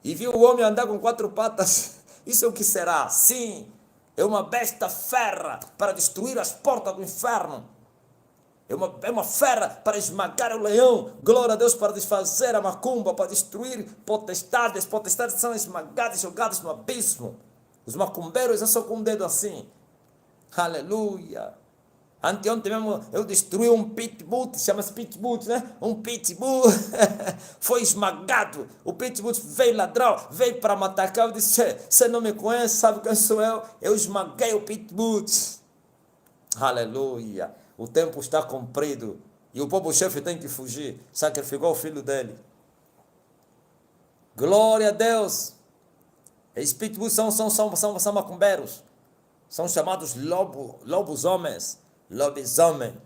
Speaker 1: E viu o homem andar com quatro patas. Isso é o que será? Sim, é uma besta fera para destruir as portas do inferno. É uma fera para esmagar o leão. Glória a Deus, para desfazer a macumba, para destruir potestades. Potestades são esmagadas e jogadas no abismo. Os macumbeiros são só com um dedo assim. Aleluia. Anteontem mesmo eu destruí um pitbull, chama-se pitbull, né? Um pitbull foi esmagado. O pitbull veio ladrão, veio para me atacar. Eu disse: você não me conhece, sabe quem sou eu? Eu esmaguei o pitbull. Aleluia. O tempo está cumprido e o povo-chefe tem que fugir. Sacrificou o filho dele. Glória a Deus. Esses pitbulls são macumbeiros. São chamados lobos-homens. Lobisomem.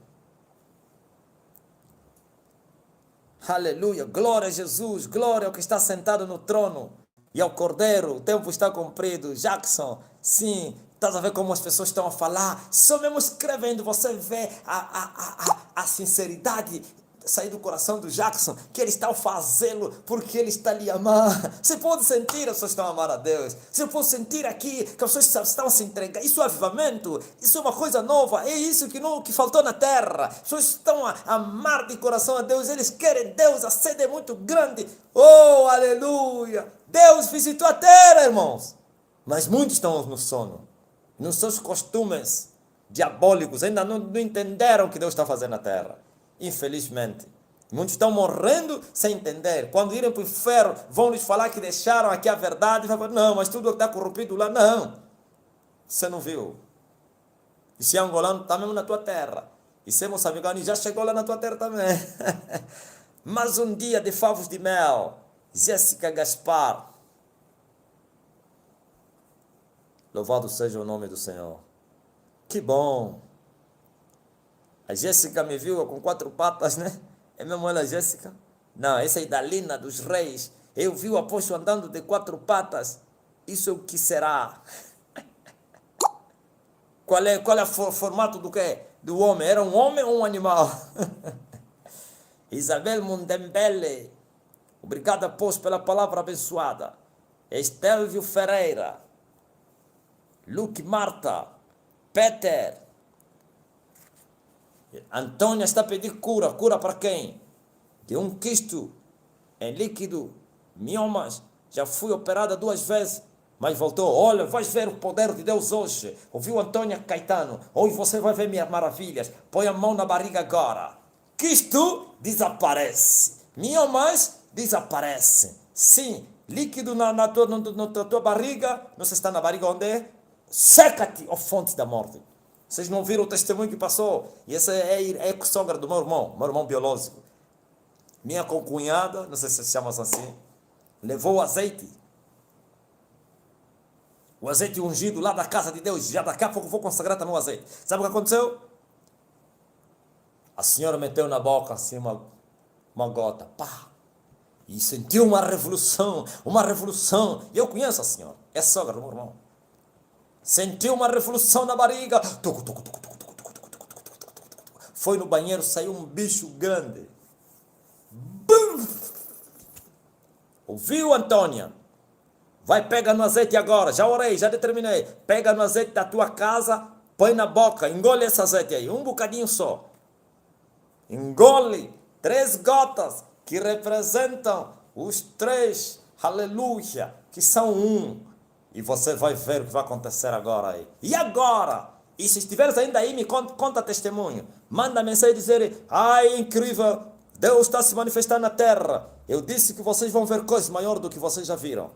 Speaker 1: Aleluia. Glória a Jesus. Glória ao que está sentado no trono. E ao Cordeiro. O tempo está cumprido. Jackson. Sim. Estás a ver como as pessoas estão a falar? Só mesmo escrevendo, você vê a sinceridade sair do coração do Jackson, que ele está a fazê-lo porque ele está a lhe amar. Você pode sentir as pessoas estão a amar a Deus. Você pode sentir aqui que as pessoas estão a se entregar. Isso é avivamento. Isso é uma coisa nova. É isso que faltou na terra. As pessoas estão a amar de coração a Deus. Eles querem Deus. A sede é muito grande. Oh, aleluia. Deus visitou a terra, irmãos. Mas muitos estão no sono. Nos seus costumes diabólicos. Ainda não entenderam o que Deus está fazendo na terra. Infelizmente. Muitos estão morrendo sem entender. Quando irem para o inferno, vão lhes falar que deixaram aqui a verdade. Vai falar: não, mas tudo está corrompido lá. Não. Você não viu. E se é angolano, está mesmo na tua terra. E se é moçambicano, já chegou lá na tua terra também. Mas um dia de favos de mel. Jéssica Gaspar. Louvado seja o nome do Senhor. Que bom. A Jéssica me viu com quatro patas, né? É mesmo ela, Jéssica? Não, essa é a Idalina dos Reis. Eu vi o apóstolo andando de quatro patas. Isso é o que será? Qual é o formato do quê? Do homem? Era um homem ou um animal? Isabel Mundembele. Obrigado, apóstolo, pela palavra abençoada. Estelvio Ferreira. Luke Marta. Peter. Antônia está a pedir cura. Cura para quem? De um quisto em líquido, miomas. Já fui operada 2 vezes, mas voltou. Olha, vais ver o poder de Deus hoje. Ouviu Antônia Caetano? Hoje você vai ver minhas maravilhas. Põe a mão na barriga agora. Quisto desaparece. Miomas desaparece. Sim, líquido na tua barriga. Não sei se está na barriga onde é. Seca-te, ó fonte da morte. Vocês não viram o testemunho que passou? E essa é a sogra do meu irmão biológico. Minha concunhada, não sei se se chama assim, levou o azeite. O azeite ungido lá da casa de Deus. Já daqui a pouco vou consagrar também o azeite. Sabe o que aconteceu? A senhora meteu na boca assim uma gota. Pá! E sentiu uma revolução. Uma revolução. E eu conheço a senhora. É sogra do meu irmão. Sentiu uma revolução na barriga. Foi no banheiro, saiu um bicho grande. Bum! Ouviu, Antônia? Vai, pega no azeite agora. Já orei, já determinei. Pega no azeite da tua casa, põe na boca, engole esse azeite aí. Um bocadinho só. Engole 3 gotas que representam os 3, aleluia, que são um. E você vai ver o que vai acontecer agora aí. E agora? E se estiveres ainda aí, me conta testemunho. Manda mensagem dizer: ai, incrível, Deus está se manifestando na terra. Eu disse que vocês vão ver coisas maiores do que vocês já viram.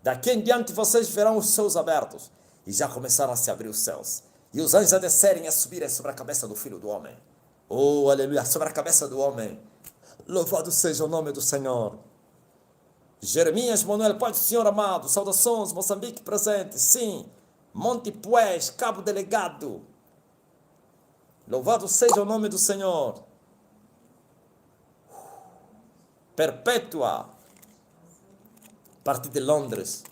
Speaker 1: Daqui em diante vocês verão os céus abertos. E já começaram a se abrir os céus. E os anjos a descerem e a subirem sobre a cabeça do Filho do Homem. Oh, aleluia, sobre a cabeça do homem. Louvado seja o nome do Senhor. Jeremias Manuel, Pai do Senhor amado, saudações, Moçambique presente, sim. Monte Pues, Cabo Delegado. Louvado seja o nome do Senhor. Perpétua, a partir de Londres.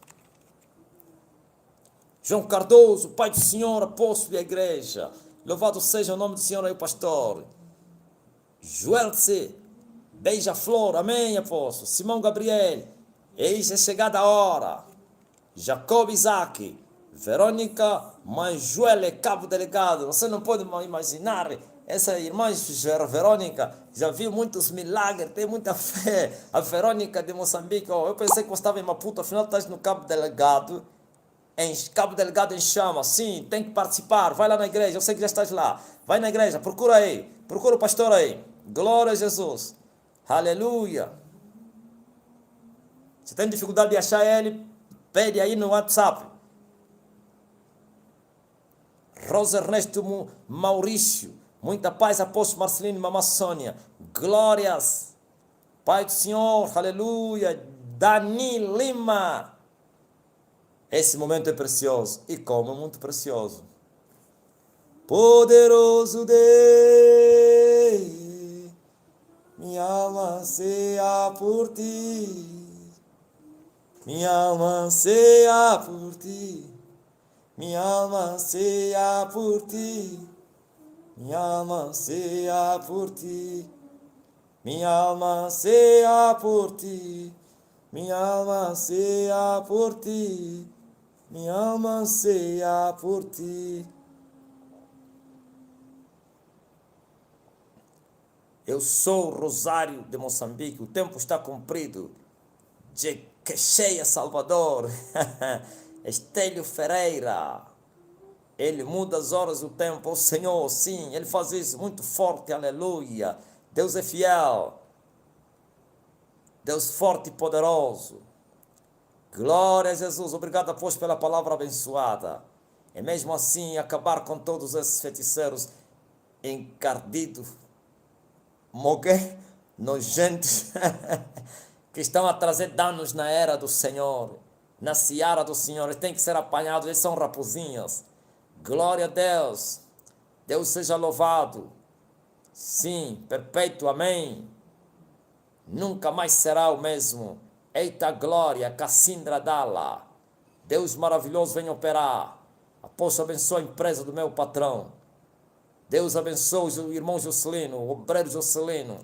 Speaker 1: João Cardoso, Pai do Senhor, apóstolo da igreja. Louvado seja o nome do Senhor aí, pastor. Joelce, Beija-Flor, amém, apóstolo. Simão Gabriel, eis é chegada a hora. Jacob Isaac, Verônica Manjuele, Cabo Delegado. Você não pode imaginar, essa irmã Verônica já viu muitos milagres, tem muita fé. A Verônica de Moçambique, eu pensei que você estava em Maputo, afinal estás no Cabo Delegado. Cabo Delegado em chama, sim, tem que participar, vai lá na igreja, eu sei que já estás lá. Vai na igreja, procura aí, procura o pastor aí. Glória a Jesus, aleluia. Se tem dificuldade de achar ele, pede aí no WhatsApp. Rosa Ernesto Maurício, muita paz, apóstolo Marcelino e mamã Sônia, glórias, Pai do Senhor, aleluia. Dani Lima, esse momento é precioso, e como é muito precioso. Poderoso Deus, minha alma anseia por ti, minha alma anseia por ti. Minha alma anseia por ti, minha alma anseia por ti, minha alma anseia por ti, minha alma anseia por ti, minha alma anseia por ti. Eu sou Rosário de Moçambique, o tempo está cumprido. De Queixeia, Salvador. Estélio Ferreira, ele muda as horas do tempo, o Senhor, sim, ele faz isso muito forte, aleluia. Deus é fiel, Deus forte e poderoso. Glória a Jesus, obrigado, apóstolo, pela palavra abençoada. E mesmo assim, acabar com todos esses feiticeiros encardidos, nojentos, que estão a trazer danos na era do Senhor. Na seara do Senhor, eles têm que ser apanhados, eles são raposinhas. Glória a Deus, Deus seja louvado, sim, perpétuo, amém. Nunca mais será o mesmo. Eita glória, Cassindra Dala, Deus maravilhoso vem operar. Apóstolo, abençoa a empresa do meu patrão. Deus abençoe o irmão Juscelino, o obreiro Juscelino,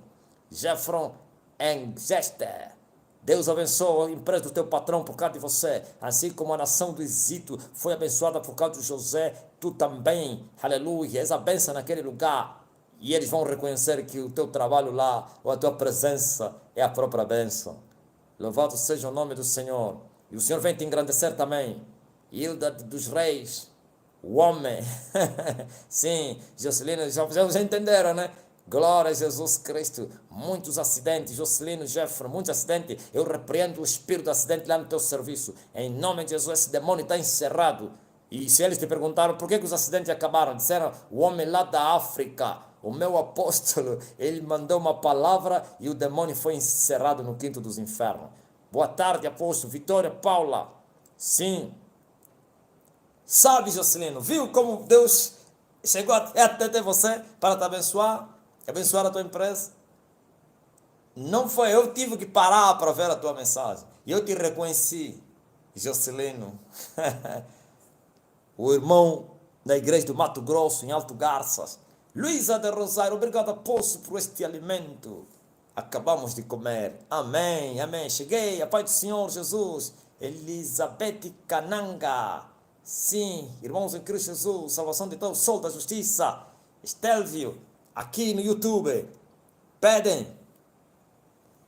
Speaker 1: Jefron Engester. Deus abençoe a empresa do teu patrão por causa de você, assim como a nação do Egito foi abençoada por causa de José, tu também, aleluia, és a bênção naquele lugar, e eles vão reconhecer que o teu trabalho lá, ou a tua presença, é a própria bênção. Louvado seja o nome do Senhor, e o Senhor vem te engrandecer também, Hilda dos Reis, o homem, sim, Jocelino, já entenderam, né? Glória a Jesus Cristo. Muitos acidentes, Jocelino, Jeffrey, muitos acidentes. Eu repreendo o espírito de acidente lá no teu serviço. Em nome de Jesus, esse demônio está encerrado. E se eles te perguntaram por que os acidentes acabaram, disseram, o homem lá da África, o meu apóstolo, ele mandou uma palavra e o demônio foi encerrado no quinto dos infernos. Boa tarde, apóstolo. Vitória Paula. Sim. Sabe, Jocelino, viu como Deus chegou até você para te abençoar? Abençoar a tua empresa? Não foi, eu tive que parar para ver a tua mensagem. E eu te reconheci, Jocelino. O irmão da igreja do Mato Grosso, em Alto Garças. Luísa de Rosário, obrigado, apóstolo, por este alimento. Acabamos de comer. Amém, amém. Cheguei, a paz do Senhor Jesus. Elizabeth Cananga. Sim, irmãos em Cristo Jesus, salvação de todo o sol da justiça. Estelvio, aqui no YouTube, pedem,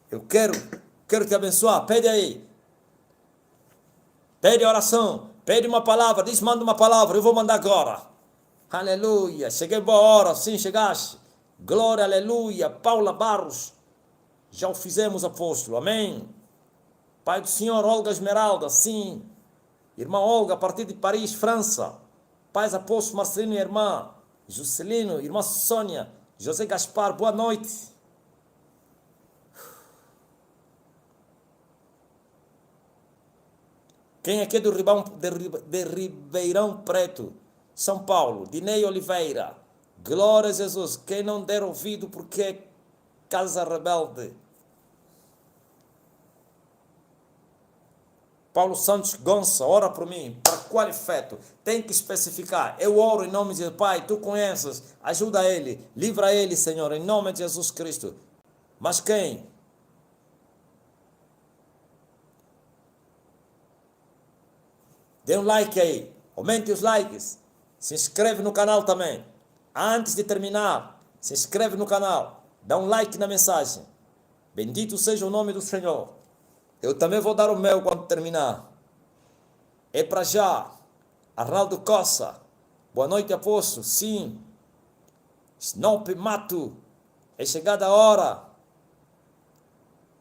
Speaker 1: eu quero te abençoar, pede aí, pede oração, pede uma palavra, diz, manda uma palavra, eu vou mandar agora, aleluia, cheguei boa hora, sim, chegaste, glória, aleluia, Paula Barros, já o fizemos, apóstolo, amém, Pai do Senhor, Olga Esmeralda, sim, irmã Olga, a partir de Paris, França, Paz, apóstolo Marcelino e irmã Juscelino, irmã Sônia, José Gaspar, boa noite. Quem aqui é de Ribeirão Preto? São Paulo. Dinei Oliveira. Glória a Jesus. Quem não der ouvido porque é Casa Rebelde. Paulo Santos Gonça, ora por mim. Para qual efeito? Tem que especificar. Eu oro em nome de Pai, tu conheces. Ajuda ele. Livra ele, Senhor, em nome de Jesus Cristo. Mas quem? Dê um like aí. Aumente os likes. Se inscreve no canal também. Antes de terminar, se inscreve no canal. Dá um like na mensagem. Bendito seja o nome do Senhor. Eu também vou dar o meu quando terminar. É para já. Arnaldo Costa. Boa noite, apóstolo. Sim. Snoop Mato. É chegada a hora.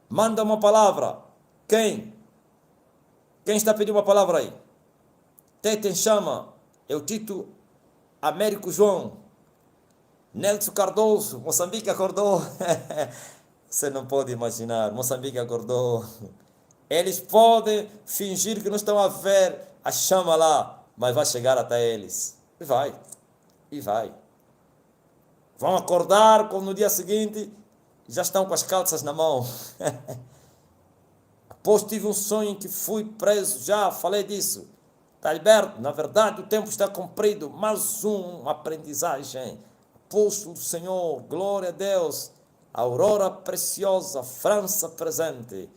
Speaker 1: Manda uma palavra. Quem? Quem está pedindo uma palavra aí? Teten chama. Eu Tito Américo João. Nelson Cardoso. Moçambique acordou. Você não pode imaginar. Moçambique acordou. Eles podem fingir que não estão a ver a chama lá, mas vai chegar até eles. E vai. E vai. Vão acordar como no dia seguinte já estão com as calças na mão. Após tive um sonho em que fui preso, já falei disso. Está liberto. Na verdade, o tempo está cumprido. Mais uma aprendizagem. Apóstolo do Senhor, glória a Deus. Aurora preciosa, França presente.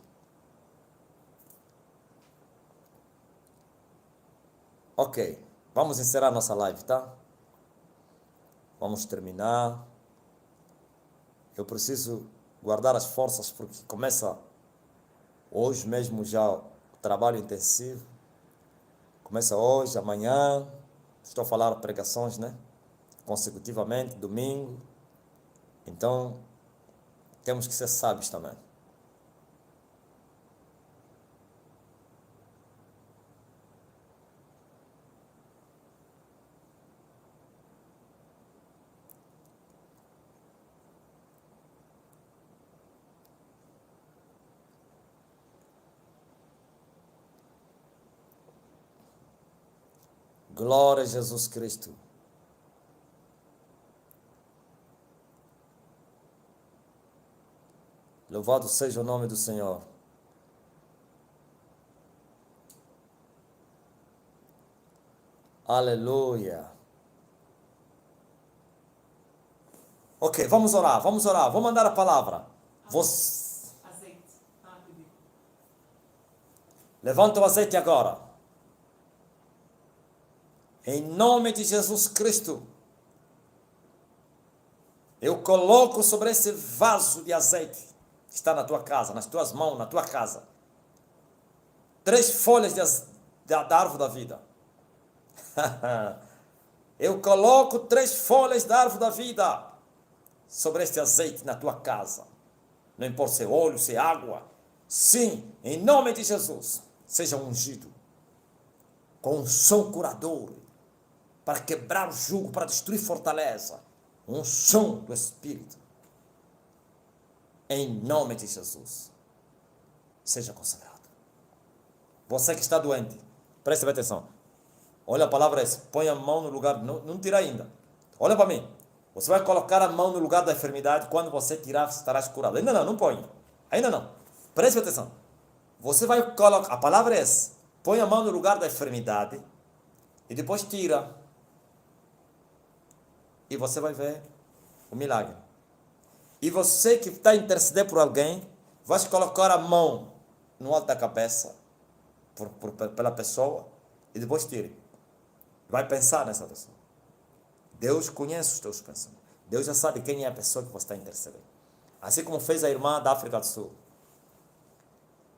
Speaker 1: Ok, vamos encerrar nossa live, tá? Vamos terminar. Eu preciso guardar as forças porque começa hoje mesmo já o trabalho intensivo. Começa hoje, amanhã. Estou a falar pregações, né? Consecutivamente, domingo. Então, temos que ser sábios também. Glória a Jesus Cristo. Louvado seja o nome do Senhor. Aleluia. Ok, vamos orar, vamos orar. Vou mandar a palavra.
Speaker 2: Azeite.
Speaker 1: Levanta o azeite agora. Em nome de Jesus Cristo, eu coloco sobre esse vaso de azeite que está na tua casa, nas tuas mãos, na tua casa, 3 folhas da árvore da vida. Eu coloco 3 folhas da árvore da vida sobre este azeite na tua casa. Não importa se é óleo, se é água. Sim, em nome de Jesus, seja ungido com unção curador, para quebrar o jugo, para destruir fortaleza. Unção do Espírito. Em nome de Jesus. Seja consagrado. Você que está doente, preste bem atenção. Olha a palavra essa. Põe a mão no lugar. Não tira ainda. Olha para mim. Você vai colocar a mão no lugar da enfermidade. Quando você tirar, estarás curado. Ainda não põe. Ainda não. Preste atenção. Você vai colocar. A palavra é essa. Põe a mão no lugar da enfermidade. E depois tira. E você vai ver o milagre. E você que está a interceder por alguém, vai colocar a mão no alto da cabeça, pela pessoa, e depois tire. Vai pensar nessa pessoa. Deus conhece os teus pensamentos. Deus já sabe quem é a pessoa que você está a interceder. Assim como fez a irmã da África do Sul.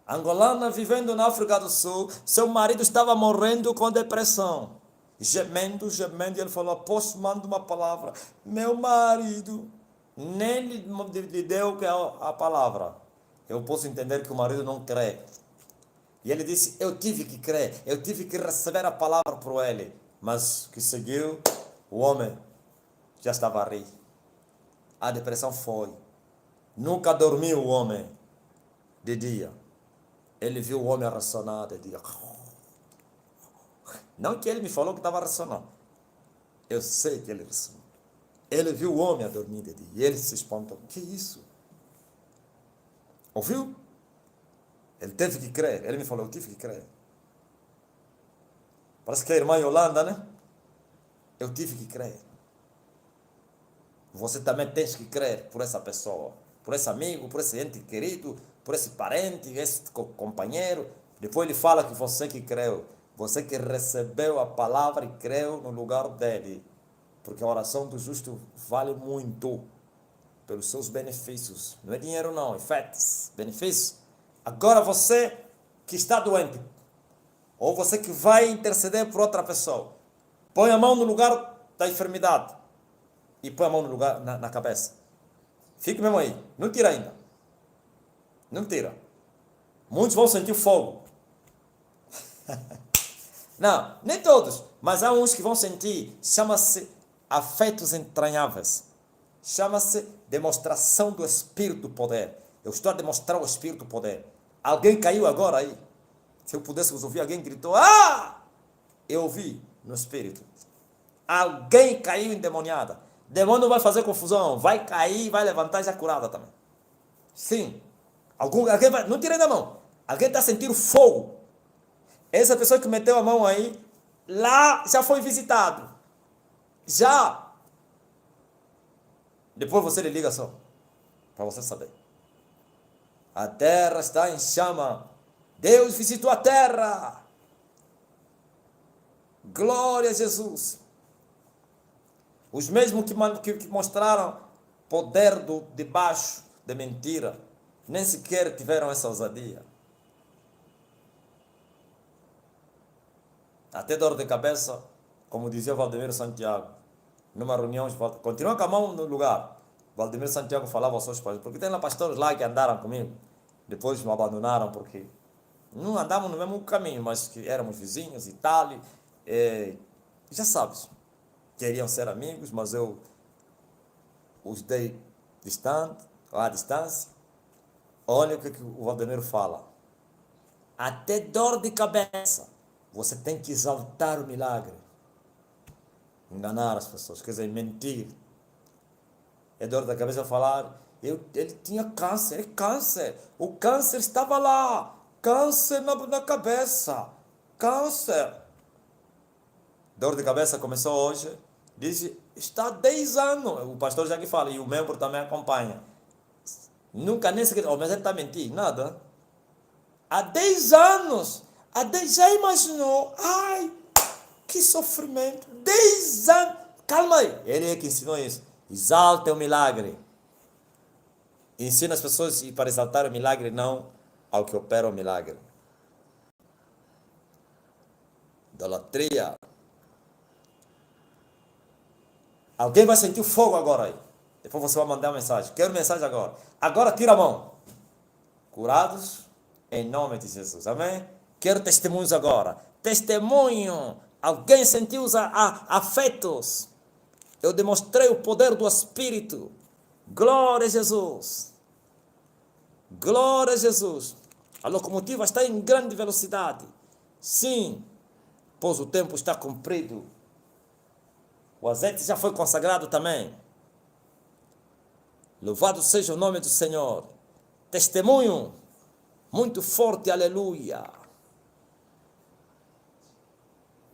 Speaker 1: Angolana vivendo na África do Sul, seu marido estava morrendo com depressão. Gemendo, gemendo, e ele falou: apóstolo, manda uma palavra. Meu marido nem lhe deu a palavra. Eu posso entender que o marido não crê. E ele disse: eu tive que crer, eu tive que receber a palavra por ele. Mas que seguiu, o homem já estava a rir. A depressão foi. Nunca dormiu o homem de dia. Ele viu o homem racionar de dia. Não que ele me falou que estava racionando. Eu sei que ele racionou. Ele viu o homem a dormir de dia. E ele se espantou. Que isso? Ouviu? Ele teve que crer. Ele me falou, eu tive que crer. Parece que é a irmã Yolanda, né? Eu tive que crer. Você também tem que crer por essa pessoa. Por esse amigo, por esse ente querido, por esse parente, esse companheiro. Depois ele fala que você que creu. Você que recebeu a palavra e creu no lugar dele. Porque a oração do justo vale muito pelos seus benefícios. Não é dinheiro não, efeitos, benefícios. Agora você que está doente, ou você que vai interceder por outra pessoa, põe a mão no lugar da enfermidade e põe a mão no lugar na cabeça. Fique mesmo aí, não tira ainda. Não tira. Muitos vão sentir fogo. Não, nem todos, mas há uns que vão sentir, chama-se afetos entranháveis. Chama-se demonstração do Espírito do Poder. Eu estou a demonstrar o Espírito do Poder. Alguém caiu agora aí. Se eu pudesse vos ouvir, alguém gritou, ah! Eu ouvi no Espírito. Alguém caiu endemoniada. Demônio não vai fazer confusão. Vai cair, vai levantar e já curada também. Sim. Alguém vai, não tirei da mão. Alguém está sentindo fogo. Essa pessoa que meteu a mão aí, lá já foi visitado. Já. Depois você lhe liga só. Para você saber. A terra está em chama. Deus visitou a terra. Glória a Jesus. Os mesmos que mostraram poder debaixo de mentira, nem sequer tiveram essa ousadia. Até dor de cabeça, como dizia Valdemiro Santiago, numa reunião, continua com a mão no lugar. Valdemiro Santiago falava aos seus pais, porque tem lá pastores lá que andaram comigo, depois me abandonaram porque não andávamos no mesmo caminho, mas que éramos vizinhos e tal, já sabes, queriam ser amigos, mas eu os dei distante, à distância. Olha o que o Valdemiro fala. Até dor de cabeça, você tem que exaltar o milagre. Enganar as pessoas, quer dizer, mentir. É dor da cabeça falar, ele tinha câncer, é câncer. O câncer estava lá. Câncer na cabeça. Câncer. Dor de cabeça começou hoje. Diz, está há 10 anos. O pastor já que fala, e o membro também acompanha. Nunca nem sequer, mas ele está mentindo, nada. Há 10 anos. Há 10, já imaginou? Ai, que sofrimento. 10 anos. Calma aí. Ele é que ensinou isso. Exalte o milagre. Ensina as pessoas para exaltar o milagre, não ao que opera o milagre. Idolatria. Alguém vai sentir o fogo agora aí. Depois você vai mandar uma mensagem. Quero mensagem agora. Agora tira a mão. Curados em nome de Jesus. Amém? Quero testemunhos agora. Testemunho. Alguém sentiu os afetos. Eu demonstrei o poder do Espírito. Glória a Jesus. Glória a Jesus. A locomotiva está em grande velocidade. Sim, pois o tempo está cumprido. O azeite já foi consagrado também. Louvado seja o nome do Senhor. Testemunho muito forte, aleluia.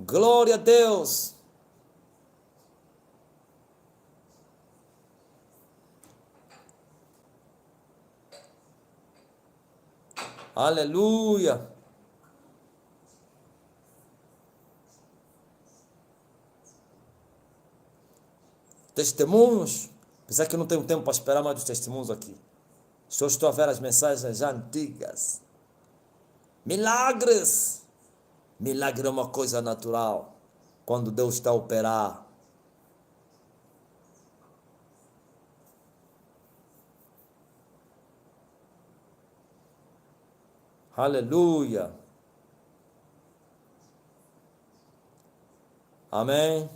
Speaker 1: Glória a Deus. Aleluia. Testemunhos. Apesar que eu não tenho tempo para esperar mais dos testemunhos aqui. Só estou a ver as mensagens já antigas. Milagres. Milagre é uma coisa natural. Quando Deus está a operar. Aleluia. Amém.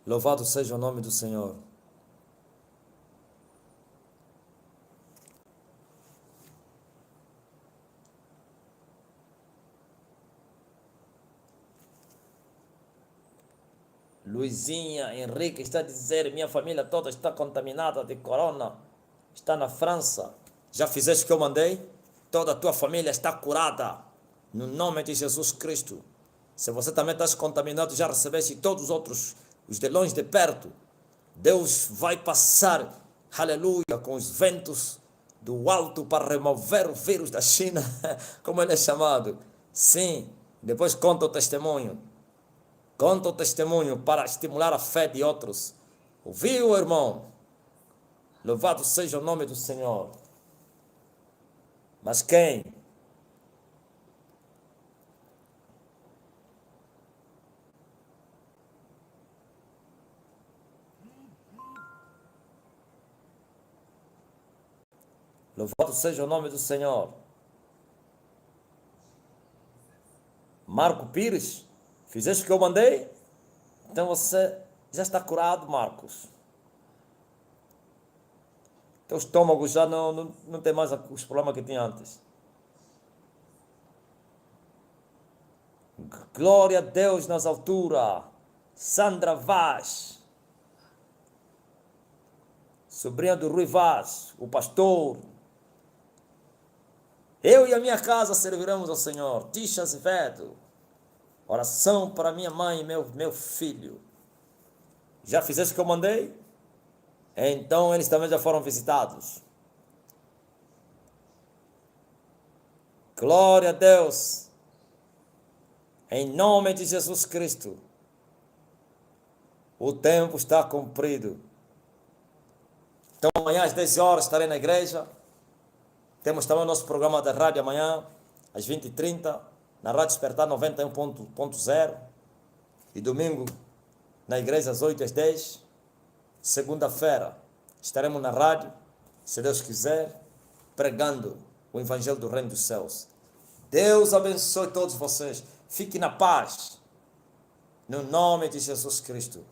Speaker 1: Louvado seja o nome do Senhor. Luizinha, Henrique está a dizer, minha família toda está contaminada de corona, está na França. Já fizeste o que eu mandei? Toda a tua família está curada, no nome de Jesus Cristo. Se você também está contaminado, já recebeste todos os outros, os de longe, de perto. Deus vai passar, aleluia, com os ventos do alto para remover o vírus da China, como ele é chamado. Sim, depois conta o testemunho. Conta o testemunho para estimular a fé de outros. Ouviu, irmão? Louvado seja o nome do Senhor. Mas quem? Louvado seja o nome do Senhor. Marco Pires? Fizeste o que eu mandei? Então você já está curado, Marcos. Teu estômago já não tem mais os problemas que tinha antes. Glória a Deus nas alturas. Sandra Vaz. Sobrinha do Rui Vaz, o pastor. Eu e a minha casa serviremos ao Senhor. Tisha Azevedo. Oração para minha mãe e meu filho. Já fizeste o que eu mandei? Então eles também já foram visitados. Glória a Deus. Em nome de Jesus Cristo. O tempo está cumprido. Então amanhã às 10 horas estarei na igreja. Temos também o nosso programa da rádio amanhã, às 20h30. Na Rádio Despertar 91.0 e domingo na igreja às 8 às 10. Segunda-feira estaremos na rádio, se Deus quiser, pregando o Evangelho do Reino dos Céus. Deus abençoe todos vocês. Fique na paz, no nome de Jesus Cristo.